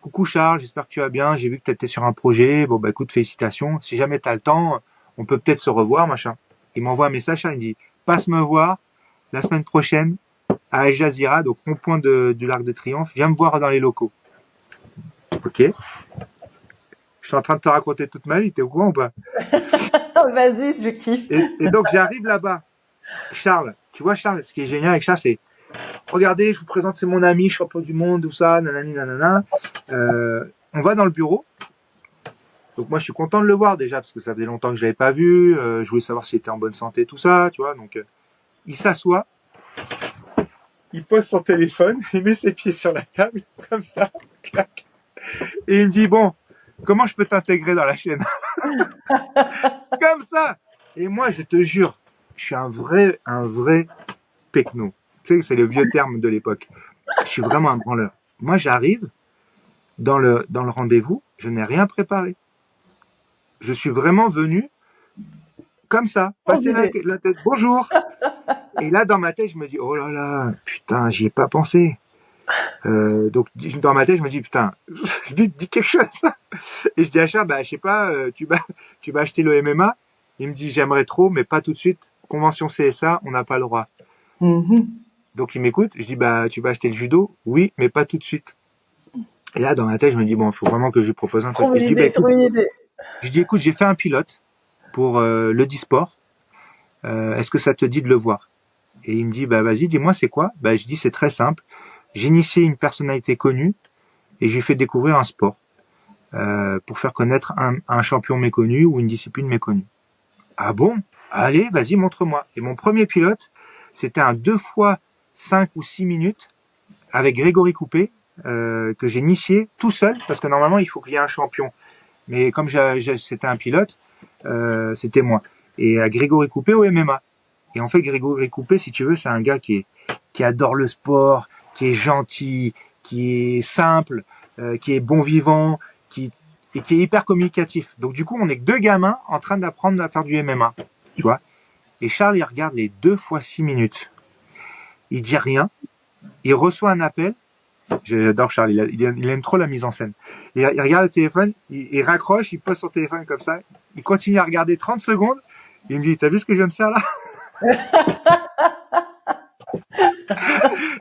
Coucou Charles, j'espère que tu vas bien. J'ai vu que tu étais sur un projet. Bon, bah écoute, félicitations. Si jamais tu as le temps, on peut peut-être se revoir, machin. Il m'envoie un message, il me dit, passe me voir la semaine prochaine à Al Jazeera, donc au point du l'Arc de Triomphe. Viens me voir dans les locaux. Ok. Je suis en train de te raconter toute ma vie, t'es au courant ou pas? Vas-y, je kiffe. Et donc j'arrive là-bas. Charles, tu vois Charles, ce qui est génial avec Charles, c'est regardez, je vous présente, c'est mon ami, champion du monde, tout ça, nanani, nanana. On va dans le bureau. Donc moi je suis content de le voir déjà parce que ça faisait longtemps que je l'avais pas vu. Je voulais savoir s'il était en bonne santé, tout ça, tu vois. Donc il s'assoit, il pose son téléphone, il met ses pieds sur la table comme ça, clac, et il me dit bon, comment je peux t'intégrer dans la chaîne? Comme ça. Et moi je te jure, je suis un vrai pecno. Tu sais, c'est le vieux terme de l'époque. Je suis vraiment un branleur. Moi j'arrive dans le rendez-vous, je n'ai rien préparé. Je suis vraiment venu comme ça, passer la tête, bonjour. Et là, dans ma tête, je me dis, oh là là, putain, j'y ai pas pensé. Donc, dans ma tête, je me dis, putain, vite, dis quelque chose. Et je dis à Charles, bah, je sais pas, tu vas acheter le MMA. Il me dit, j'aimerais trop, mais pas tout de suite. Convention CSA, on n'a pas le droit. Donc, il m'écoute. Je dis, bah, tu vas acheter le judo? Oui, mais pas tout de suite. Et là, dans ma tête, je me dis, bon, il faut vraiment que je lui propose un truc. Je dis, écoute, j'ai fait un pilote pour le e-sport. Est-ce que ça te dit de le voir? Et il me dit, bah vas-y, dis-moi c'est quoi? Bah je dis, c'est très simple. J'ai initié une personnalité connue et j'ai fait découvrir un sport pour faire connaître un champion méconnu ou une discipline méconnue. Ah bon? Allez, vas-y, montre-moi. Et mon premier pilote, c'était un 2 fois 5 ou 6 minutes avec Grégory Coupé que j'ai initié tout seul parce que normalement il faut qu'il y ait un champion. Mais comme c'était un pilote, c'était moi. Et à Grégory Coupé au MMA. Et en fait, Grégory Coupé, si tu veux, c'est un gars qui adore le sport, qui est gentil, qui est simple, qui est bon vivant, et qui est hyper communicatif. Donc du coup, on est que 2 gamins en train d'apprendre à faire du MMA, tu vois. Et Charles, il regarde les 2 fois 6 minutes. Il dit rien. Il reçoit un appel. J'adore Charles, il aime trop la mise en scène. Il regarde le téléphone, il raccroche, il pose son téléphone comme ça, il continue à regarder 30 secondes, il me dit, t'as vu ce que je viens de faire là?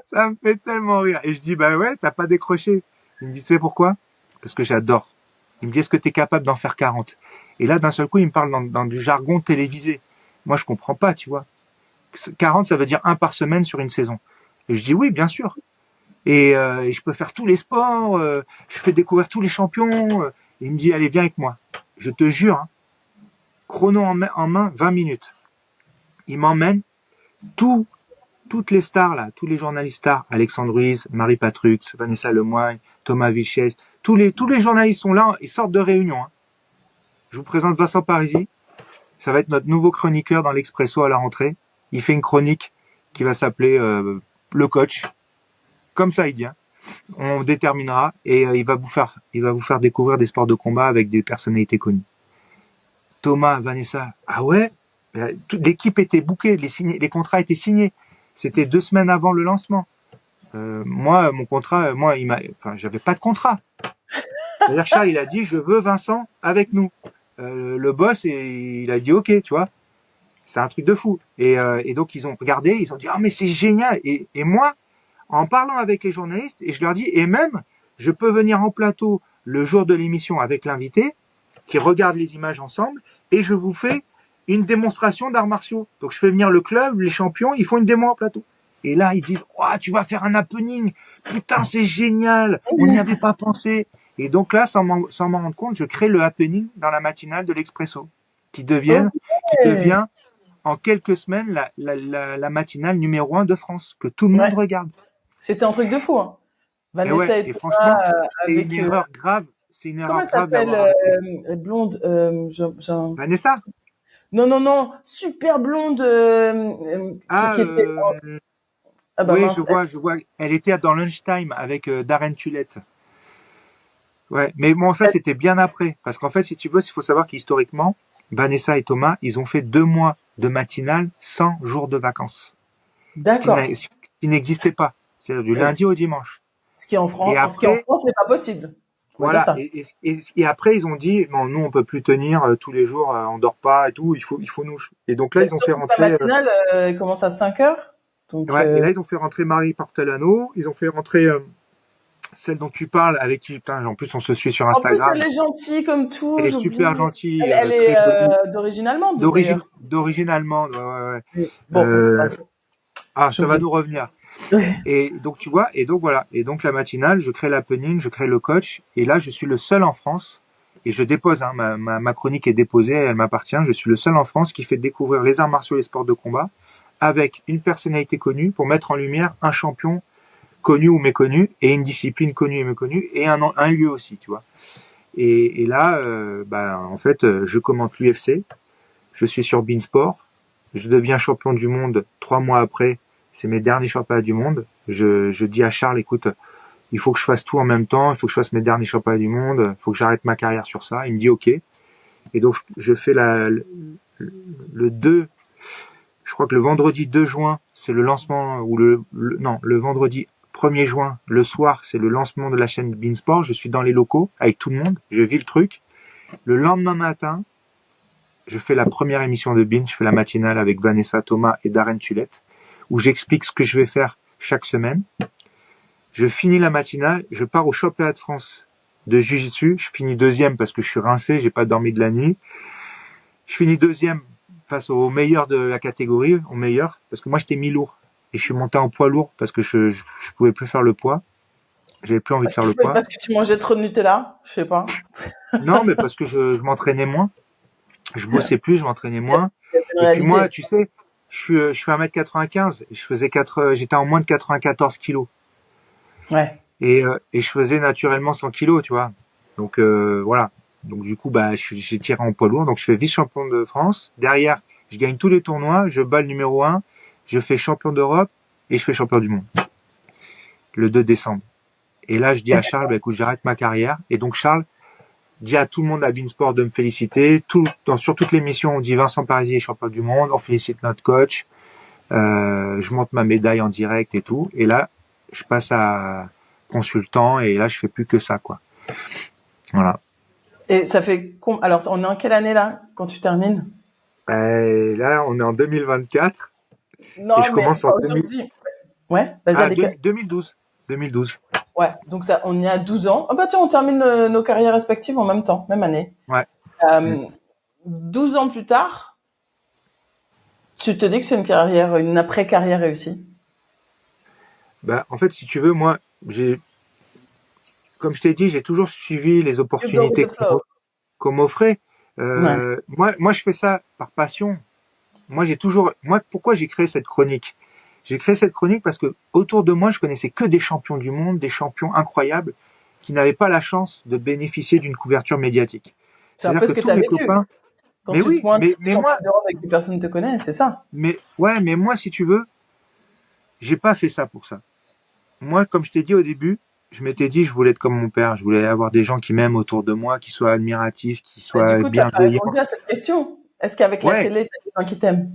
Ça me fait tellement rire. Et je dis, bah ouais, t'as pas décroché. Il me dit, tu sais pourquoi? Parce que j'adore. Il me dit, est-ce que t'es capable d'en faire 40? Et là, d'un seul coup, il me parle dans du jargon télévisé. Moi, je comprends pas, tu vois. 40, ça veut dire 1 par semaine sur une saison. Et je dis, oui, bien sûr. Et je peux faire tous les sports, je fais découvrir tous les champions. Il me dit, allez, viens avec moi. Je te jure, hein, chrono en main, 20 minutes. Il m'emmène toutes les stars là, tous les journalistes stars, Alexandre Ruiz, Marie Patrux, Vanessa Lemoyne, Thomas Vichez, tous les journalistes sont là, ils sortent de réunion. Hein. Je vous présente Vincent Parisi, ça va être notre nouveau chroniqueur dans l'Expresso à la rentrée. Il fait une chronique qui va s'appeler Le Coach. Comme ça, il dit. Hein. On déterminera et il va vous faire découvrir des sports de combat avec des personnalités connues. Thomas, Vanessa, ah ouais, l'équipe était bookée, les contrats étaient signés. C'était 2 semaines avant le lancement. Moi, mon contrat, j'avais pas de contrat. C'est-à-dire Charles, il a dit, je veux Vincent avec nous. Le boss, il a dit ok, tu vois. C'est un truc de fou. Et donc ils ont regardé, ils ont dit, ah mais c'est génial. Et moi, en parlant avec les journalistes, et je leur dis, et même, je peux venir en plateau le jour de l'émission avec l'invité, qui regarde les images ensemble, et je vous fais une démonstration d'arts martiaux. Donc je fais venir le club, les champions, ils font une démo en plateau. Et là, ils disent, oh, tu vas faire un happening. Putain, c'est génial. On n'y avait pas pensé. Et donc là, sans m'en rendre compte, je crée le happening dans la matinale de l'Expresso, qui devient en quelques semaines la matinale numéro 1 de France, que tout le monde Ouais. regarde. C'était un truc de fou, hein. Et ouais, Vanessa et et Thomas franchement, c'est une avec erreur grave. C'est une comment erreur elle grave s'appelle d'avoir arrêté. blonde Vanessa? non non non super blonde Ah, qui était ah bah oui, mince je vois. Elle était dans Lunchtime avec Darren Tulette. Ouais, mais bon, ça c'était bien après, parce qu'en fait, si tu veux, il faut savoir qu'historiquement, Vanessa et Thomas, ils ont fait 2 mois de matinale sans jour de vacances, d'accord. ce qui n'existait pas, c'est-à-dire du lundi au dimanche. Et Ce qui en après, France n'est pas possible. On va dire voilà, ça. et après ils ont dit, bon, nous on peut plus tenir tous les jours, on dort pas et tout, il faut nous. Et donc là Bah, ils ont fait surtout que la rentrer, matinale elle commence à 5 heures. Donc ouais, et là ils ont fait rentrer Marie Portelano, ils ont fait rentrer celle dont tu parles, avec qui, putain, en plus on se suit sur en plus elle Instagram. est gentille comme tout, Elle est super j'oublie. gentille, Elle est très jolie. d'origine allemande d'ailleurs. D'origine allemande. Ouais, ouais, ouais. Oui. Bon, Euh, ça va j'oublie. nous revenir. Et donc tu vois, et donc voilà, et donc la matinale, je crée l'happening, je crée le coach, et là je suis le seul en France, et je dépose, hein, ma chronique est déposée, elle m'appartient, je suis le seul en France qui fait découvrir les arts martiaux et les sports de combat avec une personnalité connue pour mettre en lumière un champion connu ou méconnu, et une discipline connue et méconnue, et un lieu aussi, tu vois. Et là, en fait, je commente l'UFC, je suis sur Beansport, je deviens champion du monde 3 mois après, c'est mes derniers championnats du monde. Je dis à Charles, écoute, il faut que je fasse tout en même temps, il faut que je fasse mes derniers championnats du monde, il faut que j'arrête ma carrière sur ça. Il me dit ok. Et donc je fais le 2, je crois que le vendredi 2 juin, c'est le lancement, ou le vendredi 1er juin, le soir, c'est le lancement de la chaîne Beansport. Je suis dans les locaux avec tout le monde, je vis le truc. Le lendemain matin, je fais la première émission de Bean, je fais la matinale avec Vanessa Thomas et Darren Tulette, où j'explique ce que je vais faire chaque semaine. Je finis la matinale, je pars au championnat de France de Jiu-Jitsu, je finis deuxième parce que je suis rincé, j'ai pas dormi de la nuit. Je finis deuxième face au meilleur de la catégorie, au meilleur, parce que moi j'étais mi-lourd. Et je suis monté en poids lourd parce que je pouvais plus faire le poids. J'avais plus envie de faire le poids. Parce que tu mangeais trop de Nutella, je sais pas. Non, mais parce que je m'entraînais moins. Je bossais plus, je m'entraînais moins. C'est une Et puis moi, réalité. tu sais, je fais 1m95, et j'étais en moins de 94 kilos. Ouais. Et je faisais naturellement 100 kilos, tu vois. Donc voilà. Donc du coup, j'ai tiré en poids lourd. Donc je fais vice-champion de France. Derrière, je gagne tous les tournois. Je bats le numéro 1. Je fais champion d'Europe et je fais champion du monde. Le 2 décembre. Et là, je dis à Charles, écoute, j'arrête ma carrière. Et donc Charles dit à tout le monde à Beansport de me féliciter. Sur toutes les missions, on dit Vincent Parisier est champion du monde. On félicite notre coach. Je monte ma médaille en direct et tout. Et là, je passe à consultant et là, je fais plus que ça, quoi. Voilà. Et ça fait alors on est en quelle année là quand tu termines? Et là, on est en 2024 et je Non, mais commence en pas aujourd'hui. Ouais, vas-y, allez. 2012. 2012. Ouais, donc ça, on y a 12 ans. Ah bah tiens, on termine nos carrières respectives en même temps, même année. Ouais. Mm. 12 ans plus tard, tu te dis que c'est une après-carrière réussie? En fait, si tu veux, moi, comme je t'ai dit, j'ai toujours suivi les You go with opportunités the flow. qu'on m'offrait. Ouais. Moi, je fais ça par passion. Pourquoi j'ai créé cette chronique? J'ai créé cette chronique parce que autour de moi, je connaissais que des champions du monde, des champions incroyables, qui n'avaient pas la chance de bénéficier d'une couverture médiatique. C'est un C'est-à-dire peu que ce que tous tu as mes vécu. copains, Quand mais tu te oui, pointes mais champion moi, d'Europe et que personne ne te connaît, c'est ça. mais moi, si tu veux, j'ai pas fait ça pour ça. Moi, comme je t'ai dit au début, je m'étais dit, je voulais être comme mon père, je voulais avoir des gens qui m'aiment autour de moi, qui soient admiratifs, qui Mais du soient coup, tu n'as pas bienveillants. répondu à cette question. Est-ce qu'avec la Ouais, télé, tu as des gens qui t'aiment?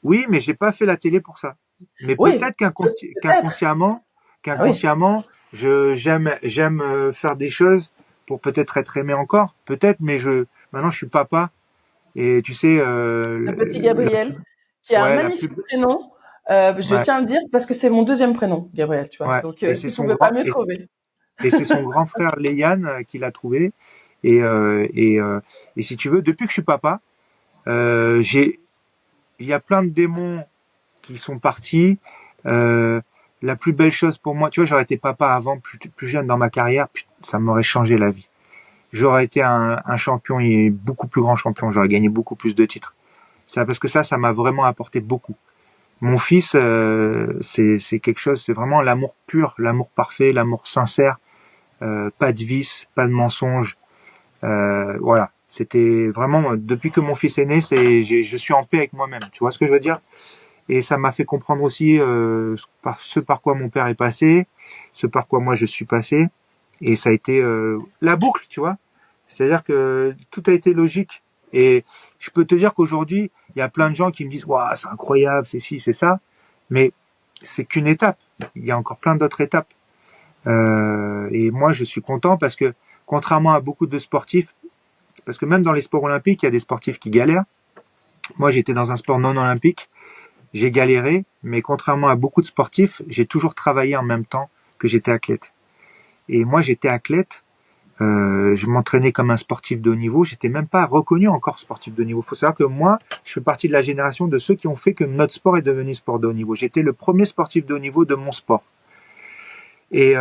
oui, mais j'ai pas fait la télé pour ça. Mais Oui, peut-être peut-être. Ah oui. qu'inconsciemment, j'aime faire des choses pour peut-être être aimé encore, peut-être. Mais maintenant je suis papa et tu sais, Le petit Gabriel, qui a un ouais, la magnifique plus, prénom. Je ouais, tiens à le dire parce que c'est mon deuxième prénom, Gabriel, tu vois. ouais. Donc, Et c'est tu son pouvais pas grand mieux trouver. et c'est son grand frère Léane qui l'a trouvé. Et et si tu veux, depuis que je suis papa, j'ai il y a plein de démons qui sont partis. Euh, la plus belle chose pour moi, tu vois, j'aurais été papa avant, plus jeune dans ma carrière, ça m'aurait changé la vie. J'aurais été un champion et beaucoup plus grand champion, j'aurais gagné beaucoup plus de titres. Ça, parce que ça m'a vraiment apporté beaucoup. Mon fils, c'est quelque chose, c'est vraiment l'amour pur, l'amour parfait, l'amour sincère, pas de vice, pas de mensonge. Voilà, c'était vraiment depuis que mon fils est né, je suis en paix avec moi-même. Tu vois ce que je veux dire? Et ça m'a fait comprendre aussi ce par quoi mon père est passé, ce par quoi moi je suis passé. Et ça a été la boucle, tu vois. C'est-à-dire que tout a été logique. Et je peux te dire qu'aujourd'hui, il y a plein de gens qui me disent waouh, c'est incroyable, c'est ci, c'est ça. Mais c'est qu'une étape. Il y a encore plein d'autres étapes. Et moi, je suis content parce que, contrairement à beaucoup de sportifs, parce que même dans les sports olympiques, il y a des sportifs qui galèrent. Moi, j'étais dans un sport non olympique. J'ai galéré, mais contrairement à beaucoup de sportifs, j'ai toujours travaillé en même temps que j'étais athlète. Et moi, j'étais athlète. Je m'entraînais comme un sportif de haut niveau. J'étais même pas reconnu encore sportif de haut niveau. Faut savoir que moi, je fais partie de la génération de ceux qui ont fait que notre sport est devenu sport de haut niveau. J'étais le premier sportif de haut niveau de mon sport. Et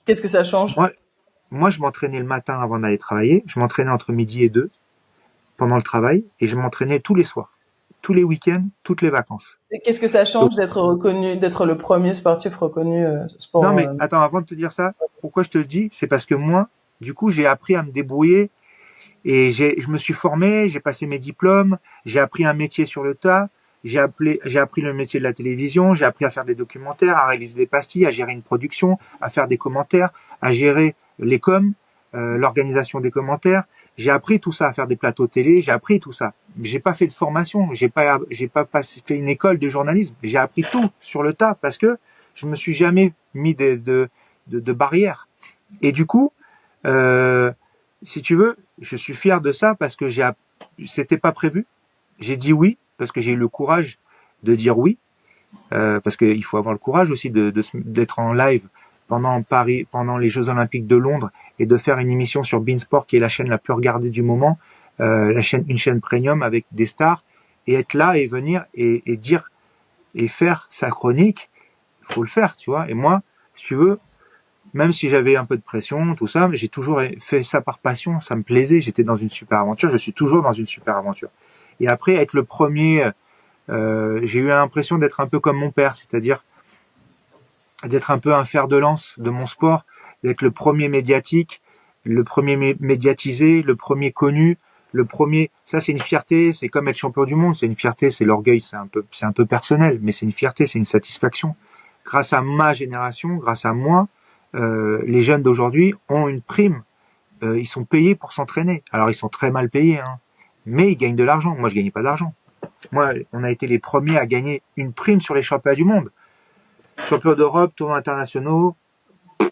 Qu'est-ce que ça change? moi, je m'entraînais le matin avant d'aller travailler. Je m'entraînais entre midi et 2 pendant le travail, et je m'entraînais tous les soirs, tous les week-ends, toutes les vacances. Et qu'est-ce que ça Donc, change d'être reconnu, d'être le premier sportif reconnu sport? non, mais attends, avant de te dire ça, pourquoi je te le dis, c'est parce que moi, du coup, j'ai appris à me débrouiller et je me suis formé, j'ai passé mes diplômes, j'ai appris un métier sur le tas, j'ai appris le métier de la télévision, j'ai appris à faire des documentaires, à réaliser des pastilles, à gérer une production, à faire des commentaires, à gérer les coms, l'organisation des commentaires. J'ai appris tout ça, à faire des plateaux télé, j'ai appris tout ça. J'ai pas fait de formation, j'ai pas fait une école de journalisme. J'ai appris tout sur le tas parce que je me suis jamais mis de barrières. Et du coup, si tu veux, je suis fier de ça parce que c'était pas prévu. J'ai dit oui parce que j'ai eu le courage de dire oui, parce qu'il faut avoir le courage aussi d'être en live pendant les Jeux Olympiques de Londres et de faire une émission sur Beansport, qui est la chaîne la plus regardée du moment, une chaîne premium avec des stars, et être là et venir et dire et faire sa chronique. Il faut le faire, tu vois. Et moi, si tu veux, même si j'avais un peu de pression, tout ça, mais j'ai toujours fait ça par passion, ça me plaisait, j'étais dans une super aventure, je suis toujours dans une super aventure. Et après, être le premier, j'ai eu l'impression d'être un peu comme mon père, c'est-à-dire d'être un peu un fer de lance de mon sport, d'être le premier médiatique, le premier médiatisé, le premier connu, le premier. Ça, c'est une fierté, c'est comme être champion du monde, c'est une fierté, c'est l'orgueil, c'est un peu personnel, mais c'est une fierté, c'est une satisfaction. Grâce à ma génération, grâce à moi, les jeunes d'aujourd'hui ont une prime. Ils sont payés pour s'entraîner. Alors, ils sont très mal payés, hein, mais ils gagnent de l'argent. Moi, je gagnais pas d'argent. Moi, on a été les premiers à gagner une prime sur les championnats du monde. Champion d'Europe, tournois internationaux,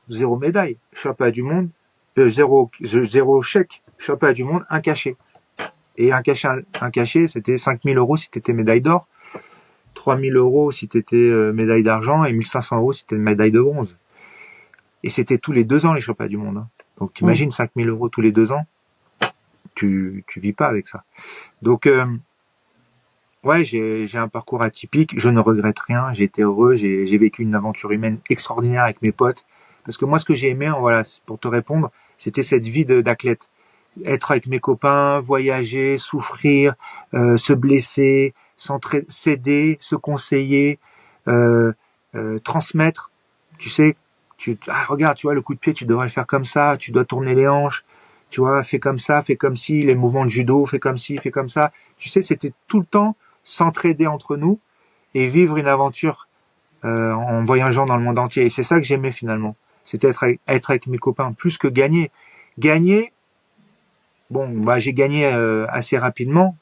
0 médaille. Championnat du monde, 0 chèque. Championnat du monde, un cachet. Et un cachet, c'était 5 000 € si t'étais médaille d'or, 3 000 € si t'étais médaille d'argent, et 1 500 € si t'étais une médaille de bronze. Et c'était tous les 2 ans les championnats du monde. Hein. Donc t'imagines 5 000 € tous les 2 ans, tu vis pas avec ça. Donc ouais, j'ai un parcours atypique, je ne regrette rien, j'ai été heureux, j'ai vécu une aventure humaine extraordinaire avec mes potes. Parce que moi, ce que j'ai aimé, voilà, pour te répondre, c'était cette vie d'athlète. Être avec mes copains, voyager, souffrir, se blesser, s'aider, se conseiller, transmettre. Tu sais, regarde, tu vois, le coup de pied, tu devrais le faire comme ça, tu dois tourner les hanches, tu vois, fais comme ça, fais comme ci, les mouvements de judo, fais comme ci, fais comme ça. Tu sais, c'était tout le temps s'entraider entre nous et vivre une aventure en voyageant dans le monde entier. Et c'est ça que j'aimais finalement. C'était être avec mes copains, plus que gagner. Gagner, bon, bah j'ai gagné assez rapidement.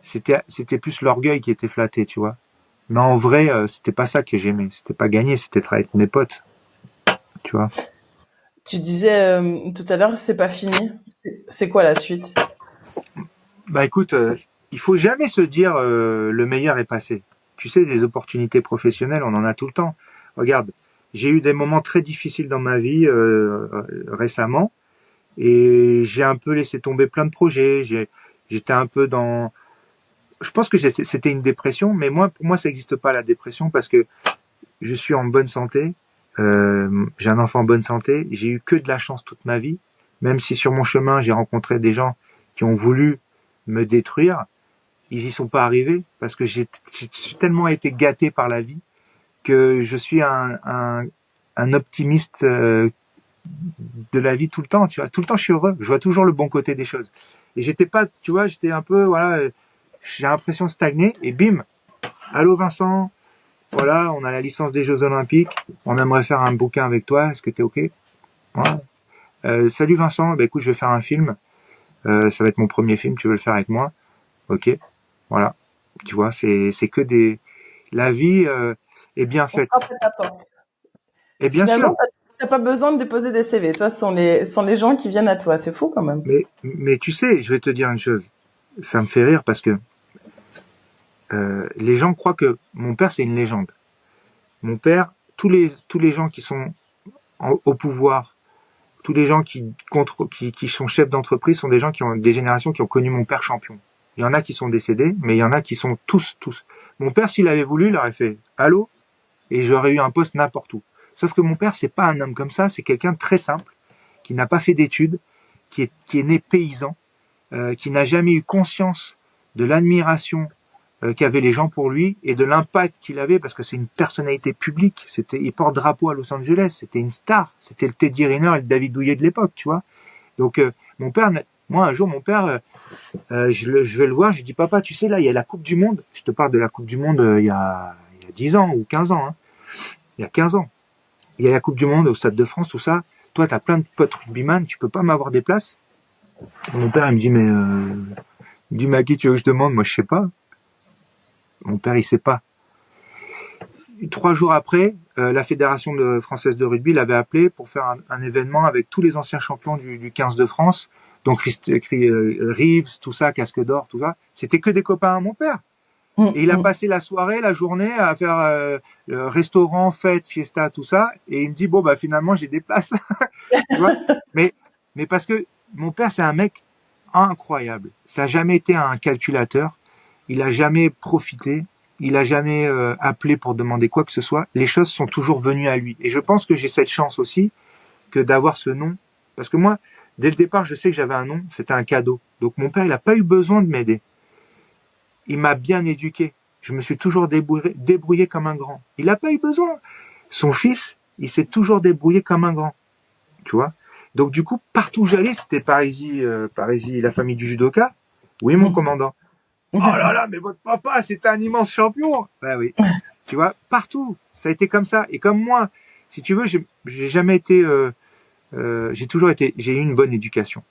C'était plus l'orgueil qui était flatté, tu vois. Mais en vrai, c'était pas ça que j'aimais. C'était pas gagner, c'était être avec mes potes, tu vois. Tu disais tout à l'heure, c'est pas fini. C'est quoi la suite? Bah écoute, il faut jamais se dire le meilleur est passé. Tu sais, des opportunités professionnelles, on en a tout le temps. Regarde, j'ai eu des moments très difficiles dans ma vie récemment, et j'ai un peu laissé tomber plein de projets. J'étais un peu dans. Je pense que c'était une dépression, mais pour moi, ça n'existe pas la dépression parce que je suis en bonne santé. J'ai un enfant en bonne santé. J'ai eu que de la chance toute ma vie, même si sur mon chemin j'ai rencontré des gens qui ont voulu me détruire, ils y sont pas arrivés parce que j'ai tellement été gâté par la vie que je suis un optimiste de la vie tout le temps, tu vois. Tout le temps, je suis heureux. Je vois toujours le bon côté des choses. Et j'étais pas, tu vois, j'étais un peu, voilà, j'ai l'impression de stagner et bim, allô Vincent, voilà, on a la licence des Jeux Olympiques, on aimerait faire un bouquin avec toi, est-ce que t'es ok? Voilà. Salut Vincent, bah écoute, je vais faire un film, ça va être mon premier film, tu veux le faire avec moi? Ok, voilà. Tu vois, c'est que des, la vie est bien On faite. frappe à ta porte. Et bien Finalement, sûr, t'as pas besoin de déposer des CV. Toi, ce sont les gens qui viennent à toi. C'est fou quand même. mais tu sais, je vais te dire une chose, ça me fait rire parce que les gens croient que mon père c'est une légende. Mon père, tous les gens qui sont au pouvoir, tous les gens qui sont chefs d'entreprise sont des gens qui ont des générations qui ont connu mon père champion. Il y en a qui sont décédés, mais il y en a qui sont tous. Mon père, s'il avait voulu, il aurait fait allô et j'aurais eu un poste n'importe où. Sauf que mon père, c'est pas un homme comme ça, c'est quelqu'un de très simple, qui n'a pas fait d'études, qui est né paysan, qui n'a jamais eu conscience de l'admiration qu'avaient les gens pour lui et de l'impact qu'il avait parce que c'est une personnalité publique. Il porte drapeau à Los Angeles, c'était une star, c'était le Teddy Riner et le David Douillet de l'époque, tu vois. Donc mon père, moi un jour mon père, je vais le voir, je lui dis papa, tu sais là il y a la Coupe du Monde. Je te parle de la Coupe du Monde il y a 10 ans ou 15 ans, hein. Il y a 15 ans. Il y a la Coupe du Monde au Stade de France, tout ça. Toi t'as plein de potes rugbyman, tu peux pas m'avoir des places? Et mon père il me dit mais à qui tu veux que je demande? Moi je sais pas. Mon père il sait pas. 3 jours après, la Fédération française de rugby l'avait appelé pour faire un événement avec tous les anciens champions du 15 de France, donc Reeves, tout ça, Casque d'Or, tout ça. C'était que des copains à mon père. Et il a passé la soirée, la journée à faire restaurant, fête, fiesta, tout ça. Et il me dit bon bah finalement j'ai des places, tu vois. Mais parce que mon père c'est un mec incroyable. Ça a jamais été un calculateur. Il a jamais profité. Il a jamais appelé pour demander quoi que ce soit. Les choses sont toujours venues à lui. Et je pense que j'ai cette chance aussi que d'avoir ce nom. Parce que moi, dès le départ, je sais que j'avais un nom. C'était un cadeau. Donc mon père, il n'a pas eu besoin de m'aider. Il m'a bien éduqué. Je me suis toujours débrouillé comme un grand. Il n'a pas eu besoin. Son fils, il s'est toujours débrouillé comme un grand. Tu vois. Donc du coup, partout où j'allais, c'était Parisis, la famille du judoka. Oui, mon commandant. Oh là là, mais votre papa, c'était un immense champion. Bah oui. Tu vois, partout, ça a été comme ça. Et comme moi, si tu veux, j'ai jamais été, j'ai eu une bonne éducation.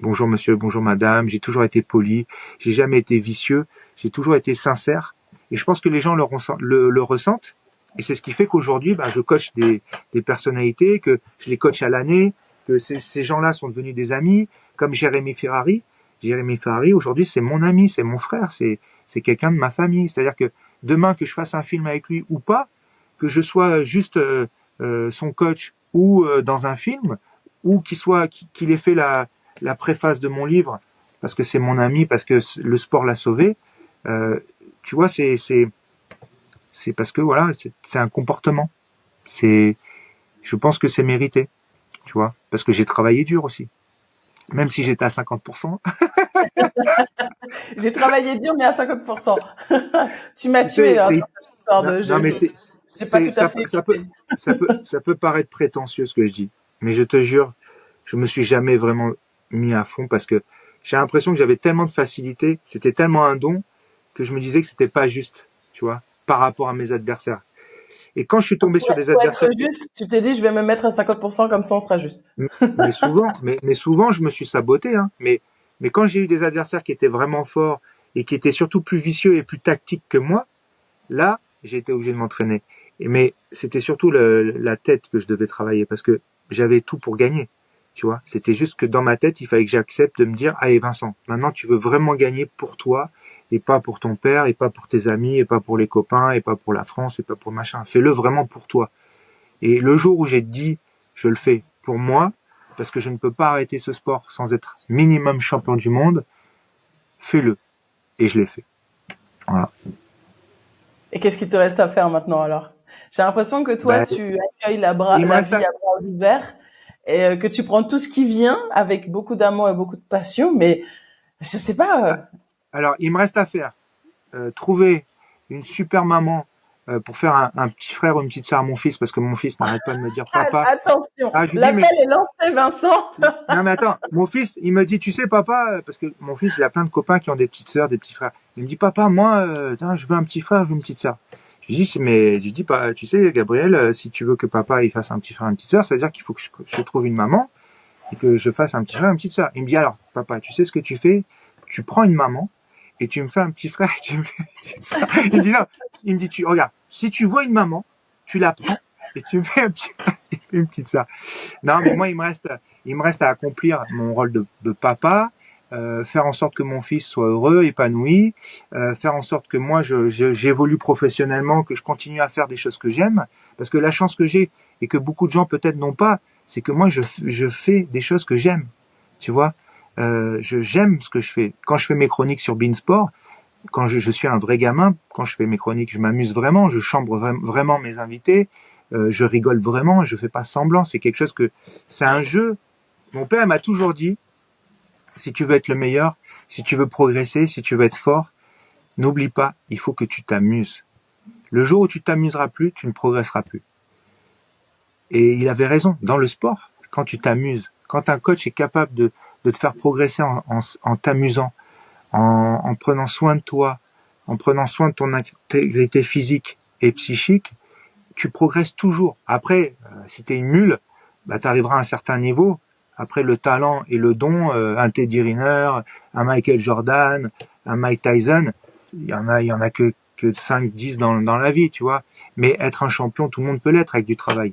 Bonjour monsieur, bonjour madame. J'ai toujours été poli. J'ai jamais été vicieux. J'ai toujours été sincère. Et je pense que les gens le ressentent. Et c'est ce qui fait qu'aujourd'hui, bah, je coach des personnalités, que je les coach à l'année, que ces gens-là sont devenus des amis, comme Jérémy Ferrari. Jérémy Ferrari, aujourd'hui, c'est mon ami, c'est mon frère, c'est quelqu'un de ma famille. C'est-à-dire que demain, que je fasse un film avec lui ou pas, que je sois juste son coach ou dans un film, ou qu'il ait fait la préface de mon livre, parce que c'est mon ami, parce que le sport l'a sauvé, tu vois, c'est parce que voilà, c'est un comportement. Je pense que c'est mérité, tu vois, parce que j'ai travaillé dur aussi. Même si j'étais à 50%. J'ai travaillé dur, mais à 50%. Tu m'as tué C'est, là, c'est, sur cette histoire non, de non, jeu. mais J'ai pas tout à fait écouté. ça peut paraître prétentieux ce que je dis. Mais je te jure, je me suis jamais vraiment mis à fond parce que j'ai l'impression que j'avais tellement de facilité, c'était tellement un don que je me disais que c'était pas juste, tu vois, par rapport à mes adversaires. Et quand je suis tombé sur des Pour être adversaires, juste, tu t'es dit, je vais me mettre à 50%, comme ça on sera juste. mais souvent, je me suis saboté, hein. Mais quand j'ai eu des adversaires qui étaient vraiment forts et qui étaient surtout plus vicieux et plus tactiques que moi, là, j'ai été obligé de m'entraîner. Mais c'était surtout la tête que je devais travailler parce que j'avais tout pour gagner. Tu vois, c'était juste que dans ma tête, il fallait que j'accepte de me dire, allez Vincent, maintenant tu veux vraiment gagner pour toi et pas pour ton père et pas pour tes amis et pas pour les copains et pas pour la France et pas pour machin. Fais-le vraiment pour toi. Et le jour où j'ai dit, je le fais pour moi, parce que je ne peux pas arrêter ce sport sans être minimum champion du monde, fais-le. Et je l'ai fait. Voilà. Et qu'est-ce qu'il te reste à faire maintenant alors? J'ai l'impression que toi, Ben, tu accueilles la il me reste vie à bras ouverts et que tu prends tout ce qui vient avec beaucoup d'amour et beaucoup de passion, mais Je sais pas. Alors, il me reste à faire trouver une super maman pour faire un petit frère ou une petite sœur à mon fils, parce que mon fils n'arrête pas de me dire papa. Attention, Ah, je lui dis, l'appel mais est lancé, Vincent. non, mais attends, mon fils, il me dit, tu sais, papa, parce que mon fils, il a plein de copains qui ont des petites sœurs, des petits frères. Il me dit, papa, moi, je veux un petit frère, je veux une petite sœur. Je lui dis, tu sais, Gabriel, si tu veux que papa il fasse un petit frère, une petite sœur, ça veut dire qu'il faut que je trouve une maman et que je fasse un petit frère, une petite sœur. Il me dit, alors, papa, tu sais ce que tu fais? Tu prends une maman et tu me fais un petit frère, et tu me fais une petite sœur. Il me dit, non, il me dit, regarde, si tu vois une maman, tu la prends et tu me fais un petit frère, et une petite sœur. Non, mais moi, il me reste à accomplir mon rôle de papa, faire en sorte que mon fils soit heureux, épanoui, faire en sorte que moi, j'évolue professionnellement, que je continue à faire des choses que j'aime. Parce que la chance que j'ai, et que beaucoup de gens peut-être n'ont pas, c'est que moi, je fais des choses que j'aime. Tu vois, j'aime ce que je fais. Quand je fais mes chroniques sur Beansport, quand je suis un vrai gamin, quand je fais mes chroniques, je m'amuse vraiment, je chambre vraiment mes invités, je rigole vraiment, je fais pas semblant. C'est un jeu. Mon père m'a toujours dit, si tu veux être le meilleur, si tu veux progresser, si tu veux être fort, n'oublie pas, il faut que tu t'amuses. Le jour où tu t'amuseras plus, tu ne progresseras plus. Et il avait raison. Dans le sport, quand tu t'amuses, quand un coach est capable de te faire progresser en t'amusant, en prenant soin de toi, en prenant soin de ton intégrité physique et psychique, tu progresses toujours. Après, si t'es une mule, bah, t'arriveras à un certain niveau. Après, le talent et le don, un Teddy Riner, un Michael Jordan, un Mike Tyson, il y en a que 5, 10 dans la vie, tu vois. Mais être un champion, tout le monde peut l'être avec du travail.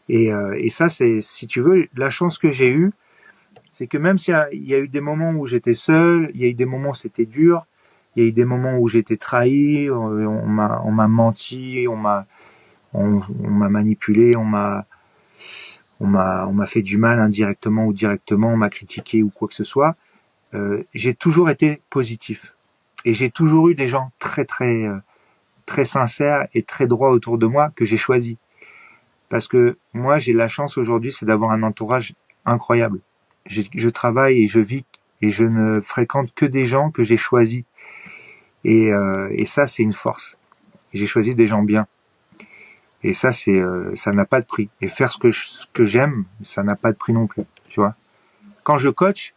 Et ça, c'est, si tu veux, la chance que j'ai eue, c'est que même s'il y a eu des moments où j'étais seul, il y a eu des moments où c'était dur, il y a eu des moments où j'étais trahi, on m'a menti, on m'a manipulé, on m'a fait du mal indirectement ou directement, on m'a critiqué ou quoi que ce soit. J'ai toujours été positif et j'ai toujours eu des gens très très très sincères et très droits autour de moi que j'ai choisis. Parce que moi, j'ai la chance aujourd'hui, c'est d'avoir un entourage incroyable. Je travaille et je vis et je ne fréquente que des gens que j'ai choisis. Et ça, c'est une force. Et j'ai choisi des gens bien. Et ça, ça n'a pas de prix. Et faire ce que j'aime, ça n'a pas de prix non plus. Tu vois. Quand je coach,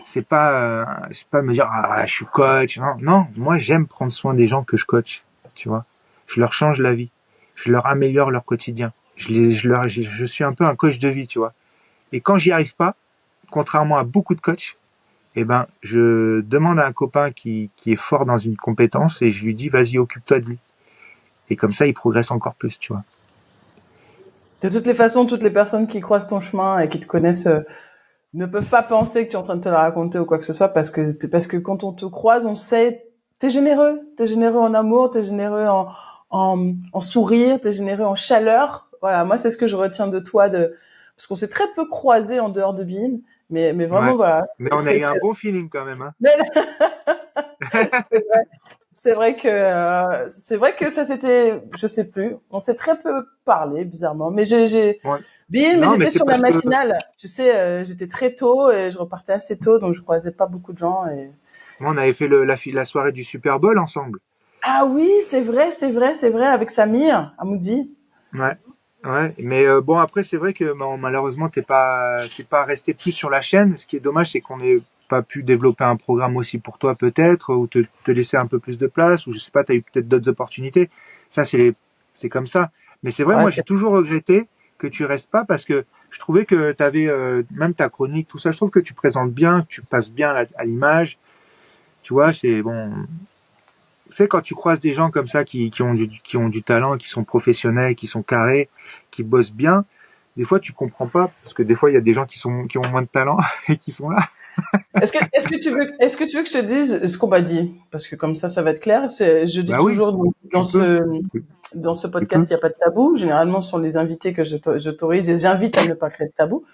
c'est pas me dire ah je suis coach. Non, non. Moi, j'aime prendre soin des gens que je coach. Tu vois. Je leur change la vie. Je leur améliore leur quotidien. Je suis un peu un coach de vie, tu vois. Et quand j'y arrive pas, contrairement à beaucoup de coachs, eh ben, je demande à un copain qui est fort dans une compétence et je lui dis, vas-y, occupe-toi de lui. Et comme ça, il progresse encore plus, tu vois. De toutes les façons, toutes les personnes qui croisent ton chemin et qui te connaissent ne peuvent pas penser que tu es en train de te la raconter ou quoi que ce soit parce que quand on te croise, on sait t'es généreux en amour, t'es généreux en sourire, t'es généreux en chaleur. Voilà, moi c'est ce que je retiens de toi parce qu'on s'est très peu croisés en dehors de Bean, mais Ouais. vraiment voilà, Mais on a eu un bon feeling quand même, hein. c'est vrai. C'est vrai que ça c'était, je sais plus, on s'est très peu parlé bizarrement, mais Ouais. Bill, mais Non, mais j'étais c'est sur la parce que, matinale. Tu sais, j'étais très tôt et je repartais assez tôt, donc je croisais pas beaucoup de gens. moi, on avait fait la soirée du Super Bowl ensemble. Ah oui, c'est vrai, avec Samir, à Moody. Ouais. Ouais. Mais bon, après, c'est vrai que bon, malheureusement, t'es pas resté plus sur la chaîne. Ce qui est dommage, c'est qu'on n'ait pas pu développer un programme aussi pour toi, peut-être, ou te laisser un peu plus de place, ou je sais pas, t'as eu peut-être d'autres opportunités. Ça, c'est comme ça. Mais c'est vrai, Ouais, moi, j'ai toujours regretté que tu restes pas parce que je trouvais que t'avais, même ta chronique, tout ça, je trouve que tu présentes bien, que tu passes bien à l'image. Tu vois, c'est bon. Tu sais, quand tu croises des gens comme ça qui ont du talent, qui sont professionnels, qui sont carrés, qui bossent bien, des fois tu comprends pas parce que des fois il y a des gens qui ont moins de talent et qui sont là. est-ce que tu veux que je te dise ce qu'on m'a dit? Parce que comme ça va être clair. Je dis Bah oui, toujours dans tu peux, ce, tu, dans ce tu peux. podcast, il n'y a pas de tabou. Généralement, ce sont les invités que j'autorise, je les invite à ne pas créer de tabou.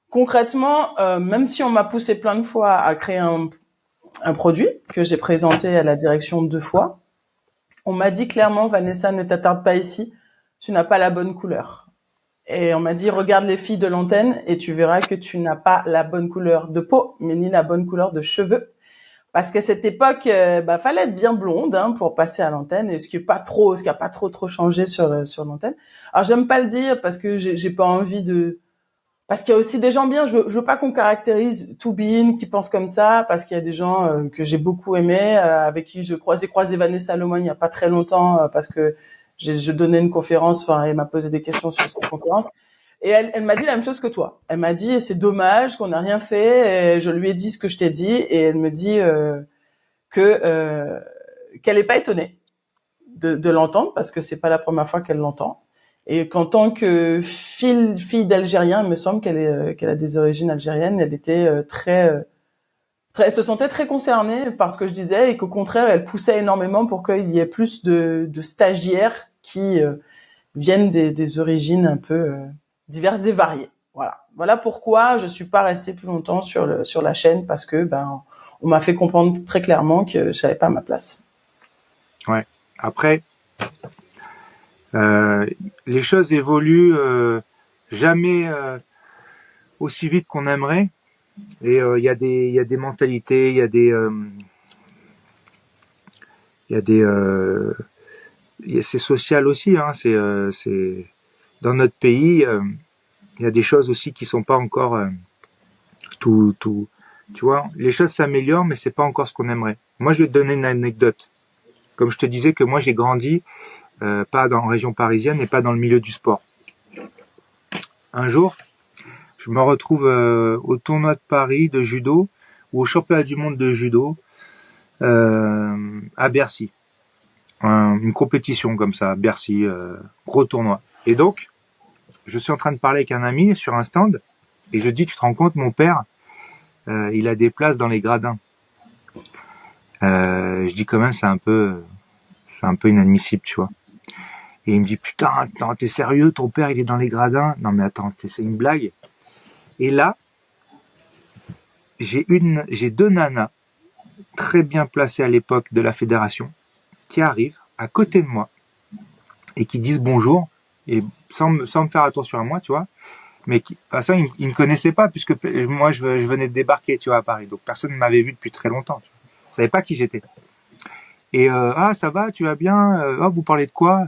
Concrètement, même si on m'a poussé plein de fois à créer un produit que j'ai présenté à la direction 2 fois, on m'a dit clairement, Vanessa, ne t'attarde pas ici, tu n'as pas la bonne couleur. Et on m'a dit, regarde les filles de l'antenne et tu verras que tu n'as pas la bonne couleur de peau, mais ni la bonne couleur de cheveux. Parce qu'à cette époque, fallait être bien blonde pour passer à l'antenne, et ce qui a pas trop changé sur l'antenne. Alors j'aime pas le dire parce que j'ai pas envie de, parce qu'il y a aussi des gens bien. Je veux pas qu'on caractérise tout Bein qui pense comme ça, parce qu'il y a des gens que j'ai beaucoup aimés, avec qui je croisé Vanessa Salomon il y a pas très longtemps, parce que je donnais une conférence, enfin elle m'a posé des questions sur cette conférence. Et elle m'a dit la même chose que toi. Elle m'a dit, c'est dommage qu'on n'a rien fait. Et je lui ai dit ce que je t'ai dit, et elle me dit qu'elle est pas étonnée de l'entendre, parce que c'est pas la première fois qu'elle l'entend, et qu'en tant que fille d'Algérien, il me semble qu'elle a des origines algériennes. Elle était elle se sentait très concernée par ce que je disais, et qu'au contraire, elle poussait énormément pour qu'il y ait plus de stagiaires qui viennent des origines un peu diverses et variées. Voilà pourquoi je suis pas restée plus longtemps sur la chaîne, parce que on m'a fait comprendre très clairement que je n'avais pas ma place. Ouais. Après, les choses évoluent jamais aussi vite qu'on aimerait, et il y a des mentalités, il y a des c'est social aussi, hein. C'est dans notre pays, il y a des choses aussi qui sont pas encore tout. Tu vois, les choses s'améliorent, mais c'est pas encore ce qu'on aimerait. Moi, je vais te donner une anecdote. Comme je te disais que moi, j'ai grandi pas en région parisienne et pas dans le milieu du sport. Un jour, je me retrouve au tournoi de Paris de judo, ou au championnat du monde de judo à Bercy. Une compétition comme ça, à Bercy, gros tournoi. Et donc, je suis en train de parler avec un ami sur un stand, et je dis, tu te rends compte, mon père, il a des places dans les gradins. Je dis quand même, c'est un peu inadmissible, tu vois. Et il me dit, putain, non, t'es sérieux, ton père, il est dans les gradins? Non, mais attends, c'est une blague. Et là, j'ai deux nanas très bien placées à l'époque de la fédération qui arrivent à côté de moi et qui disent bonjour, et sans me faire attention à moi, tu vois. Mais de toute façon, ils me connaissaient pas, puisque moi, je venais de débarquer, tu vois, à Paris. Donc, personne ne m'avait vu depuis très longtemps. Tu vois. Ils savaient pas qui j'étais. Et ah, ça va, tu vas bien? Ah, vous parlez de quoi?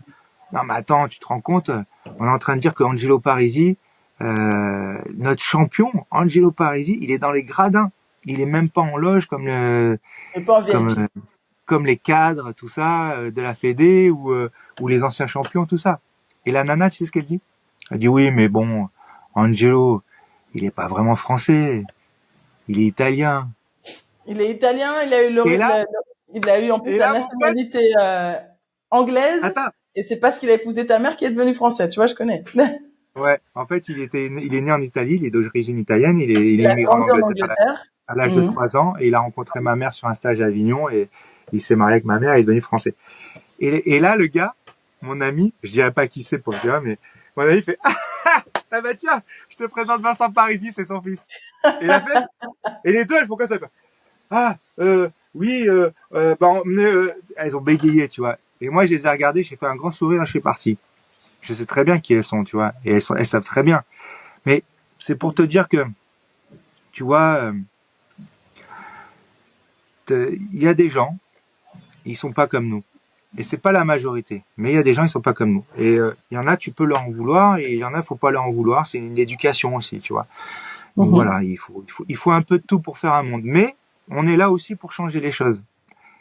Non, mais attends, tu te rends compte? On est en train de dire que Angelo Parisi, notre champion, Angelo Parisi, il est dans les gradins. Il est même pas en loge comme comme les cadres, tout ça, de la Fédé, ou les anciens champions, tout ça. Et la nana, tu sais ce qu'elle dit? Elle dit, oui, mais bon, Angelo, il est pas vraiment français. Il est italien. Il est italien, il a eu en plus la nationalité anglaise. Attends. Et c'est parce qu'il a épousé ta mère qui est devenu français, tu vois, je connais. Ouais, en fait, il est né en Italie, il est d'origine italienne, il est immigré en Angleterre à l'âge de 3 ans, et il a rencontré ma mère sur un stage à Avignon, et il s'est marié avec ma mère, et il est devenu français. Et là, le gars, mon ami, je dirais pas qui c'est pour le dire, mais mon ami fait, ah bah tiens, je te présente Vincent Parisi, c'est son fils. Et la fait, et les deux, elles font comme ça, ah, oui, elles ont bégayé, tu vois. Et moi, je les ai regardées, j'ai fait un grand sourire, et je suis parti. Je sais très bien qui elles sont, tu vois, et elles savent très bien. Mais c'est pour te dire que, tu vois, il y a des gens, ils sont pas comme nous. Et c'est pas la majorité. Mais il y a des gens, ils sont pas comme nous. Et il y en a, tu peux leur en vouloir, et il y en a, faut pas leur en vouloir. C'est une éducation aussi, tu vois. Donc voilà, il faut un peu de tout pour faire un monde. Mais on est là aussi pour changer les choses.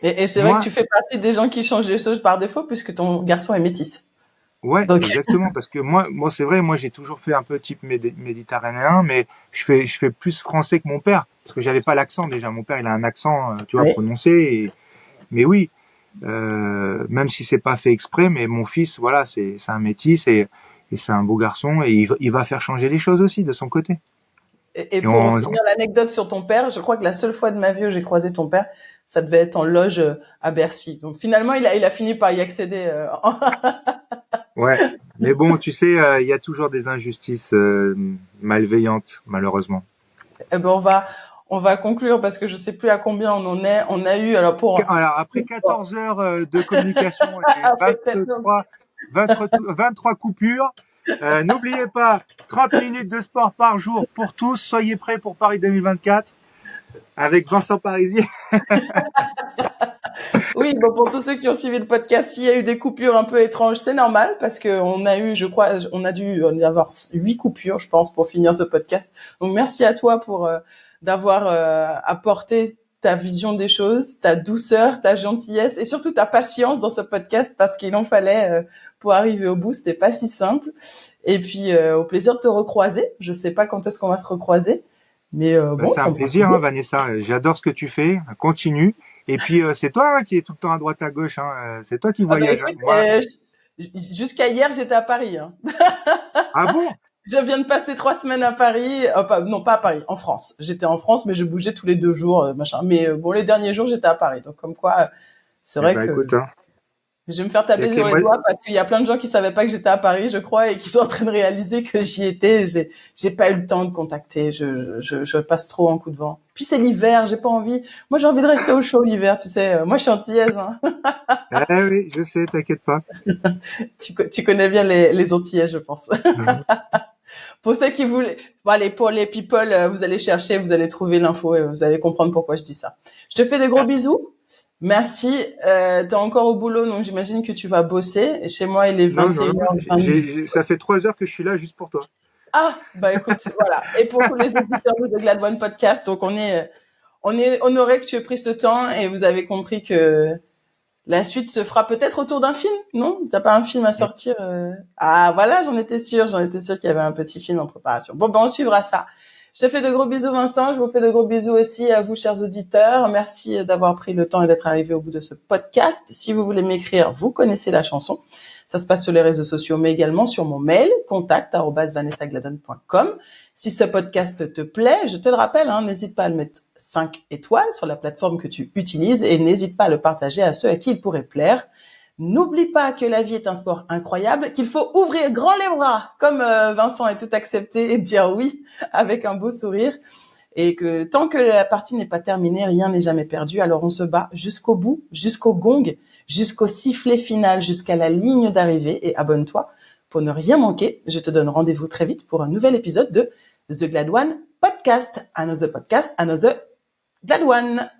Et c'est vrai que tu fais partie des gens qui changent les choses par défaut, puisque ton garçon est métis. Ouais, donc exactement, parce que moi c'est vrai, moi j'ai toujours fait un peu type méditerranéen, mais je fais plus français que mon père, parce que j'avais pas l'accent déjà. Mon père, il a un accent, tu vois, prononcé. Mais oui, même si c'est pas fait exprès, mais mon fils, voilà, c'est un métis, et c'est un beau garçon, et il va faire changer les choses aussi de son côté. Et pour finir l'anecdote sur ton père, je crois que la seule fois de ma vie où j'ai croisé ton père, ça devait être en loge à Bercy. Donc finalement, il a fini par y accéder. Ouais, mais bon, tu sais, il y a toujours des injustices malveillantes, malheureusement. Eh ben on va conclure, parce que je sais plus à combien on en est. On a eu alors après 14 heures de communication et 23 coupures. N'oubliez pas, 30 minutes de sport par jour pour tous. Soyez prêts pour Paris 2024. avec Vincent Parisi. Oui, bon, pour tous ceux qui ont suivi le podcast, il y a eu des coupures un peu étranges, c'est normal parce que on a eu, je crois, on a dû avoir 8 coupures, je pense, pour finir ce podcast. Donc merci à toi pour d'avoir apporté ta vision des choses, ta douceur, ta gentillesse et surtout ta patience dans ce podcast parce qu'il en fallait pour arriver au bout. C'était pas si simple. Et puis au plaisir de te recroiser. Je sais pas quand est-ce qu'on va se recroiser, mais Bah, bon, c'est ça un me fera plaisir, plaisir. hein, Vanessa. J'adore ce que tu fais. Continue. Et puis, c'est toi hein, qui es tout le temps à droite à gauche. Hein. C'est toi qui Ah bah voyage. Hein. écoute, Moi, jusqu'à hier, j'étais à Paris. Hein. ah bon? Je viens de passer 3 semaines à Paris, non pas à Paris, en France. J'étais en France, mais je bougeais tous les 2 jours, machin. Mais bon, les derniers jours, j'étais à Paris. Donc comme quoi, c'est Eh vrai ben, que écoute, hein. je vais me faire Et taper puis sur les moi, doigts parce qu'il y a plein de gens qui savaient pas que j'étais à Paris, je crois, et qui sont en train de réaliser que j'y étais. J'ai pas eu le temps de contacter. Je passe trop en coup de vent. Puis c'est l'hiver, j'ai pas envie. Moi, j'ai envie de rester au chaud l'hiver, tu sais. Moi, je suis antillaise. Hein. eh oui, je sais, t'inquiète pas. Tu connais bien les Antillais, je pense. Mhm. Pour ceux qui voulaient, bon, allez, pour les people, vous allez chercher, vous allez trouver l'info et vous allez comprendre pourquoi je dis ça. Je te fais des gros bisous. Merci. T'es encore au boulot, donc j'imagine que tu vas bosser. Et chez moi, il est Non, non, non. 21h20. Ça fait 3 heures que je suis là juste pour toi. Ah, bah écoute, voilà. Et pour tous les auditeurs de The Glad One Podcast, donc on est honoré que tu aies pris ce temps et vous avez compris que la suite se fera peut-être autour d'un film, non? T'as pas un film à sortir Ah voilà, j'en étais sûre qu'il y avait un petit film en préparation. Bon, ben on suivra ça. Je te fais de gros bisous, Vincent. Je vous fais de gros bisous aussi à vous, chers auditeurs. Merci d'avoir pris le temps et d'être arrivé au bout de ce podcast. Si vous voulez m'écrire, vous connaissez la chanson. Ça se passe sur les réseaux sociaux, mais également sur mon mail, contact@vanessagladon.com. Si ce podcast te plaît, je te le rappelle, hein, n'hésite pas à le mettre 5 étoiles sur la plateforme que tu utilises et n'hésite pas à le partager à ceux à qui il pourrait plaire. N'oublie pas que la vie est un sport incroyable, qu'il faut ouvrir grand les bras, comme Vincent est tout accepté, et dire oui avec un beau sourire. Et que tant que la partie n'est pas terminée, rien n'est jamais perdu. Alors on se bat jusqu'au bout, jusqu'au gong, jusqu'au sifflet final, jusqu'à la ligne d'arrivée. Et abonne-toi pour ne rien manquer. Je te donne rendez-vous très vite pour un nouvel épisode de The Glad One Podcast. Another podcast, another Glad One.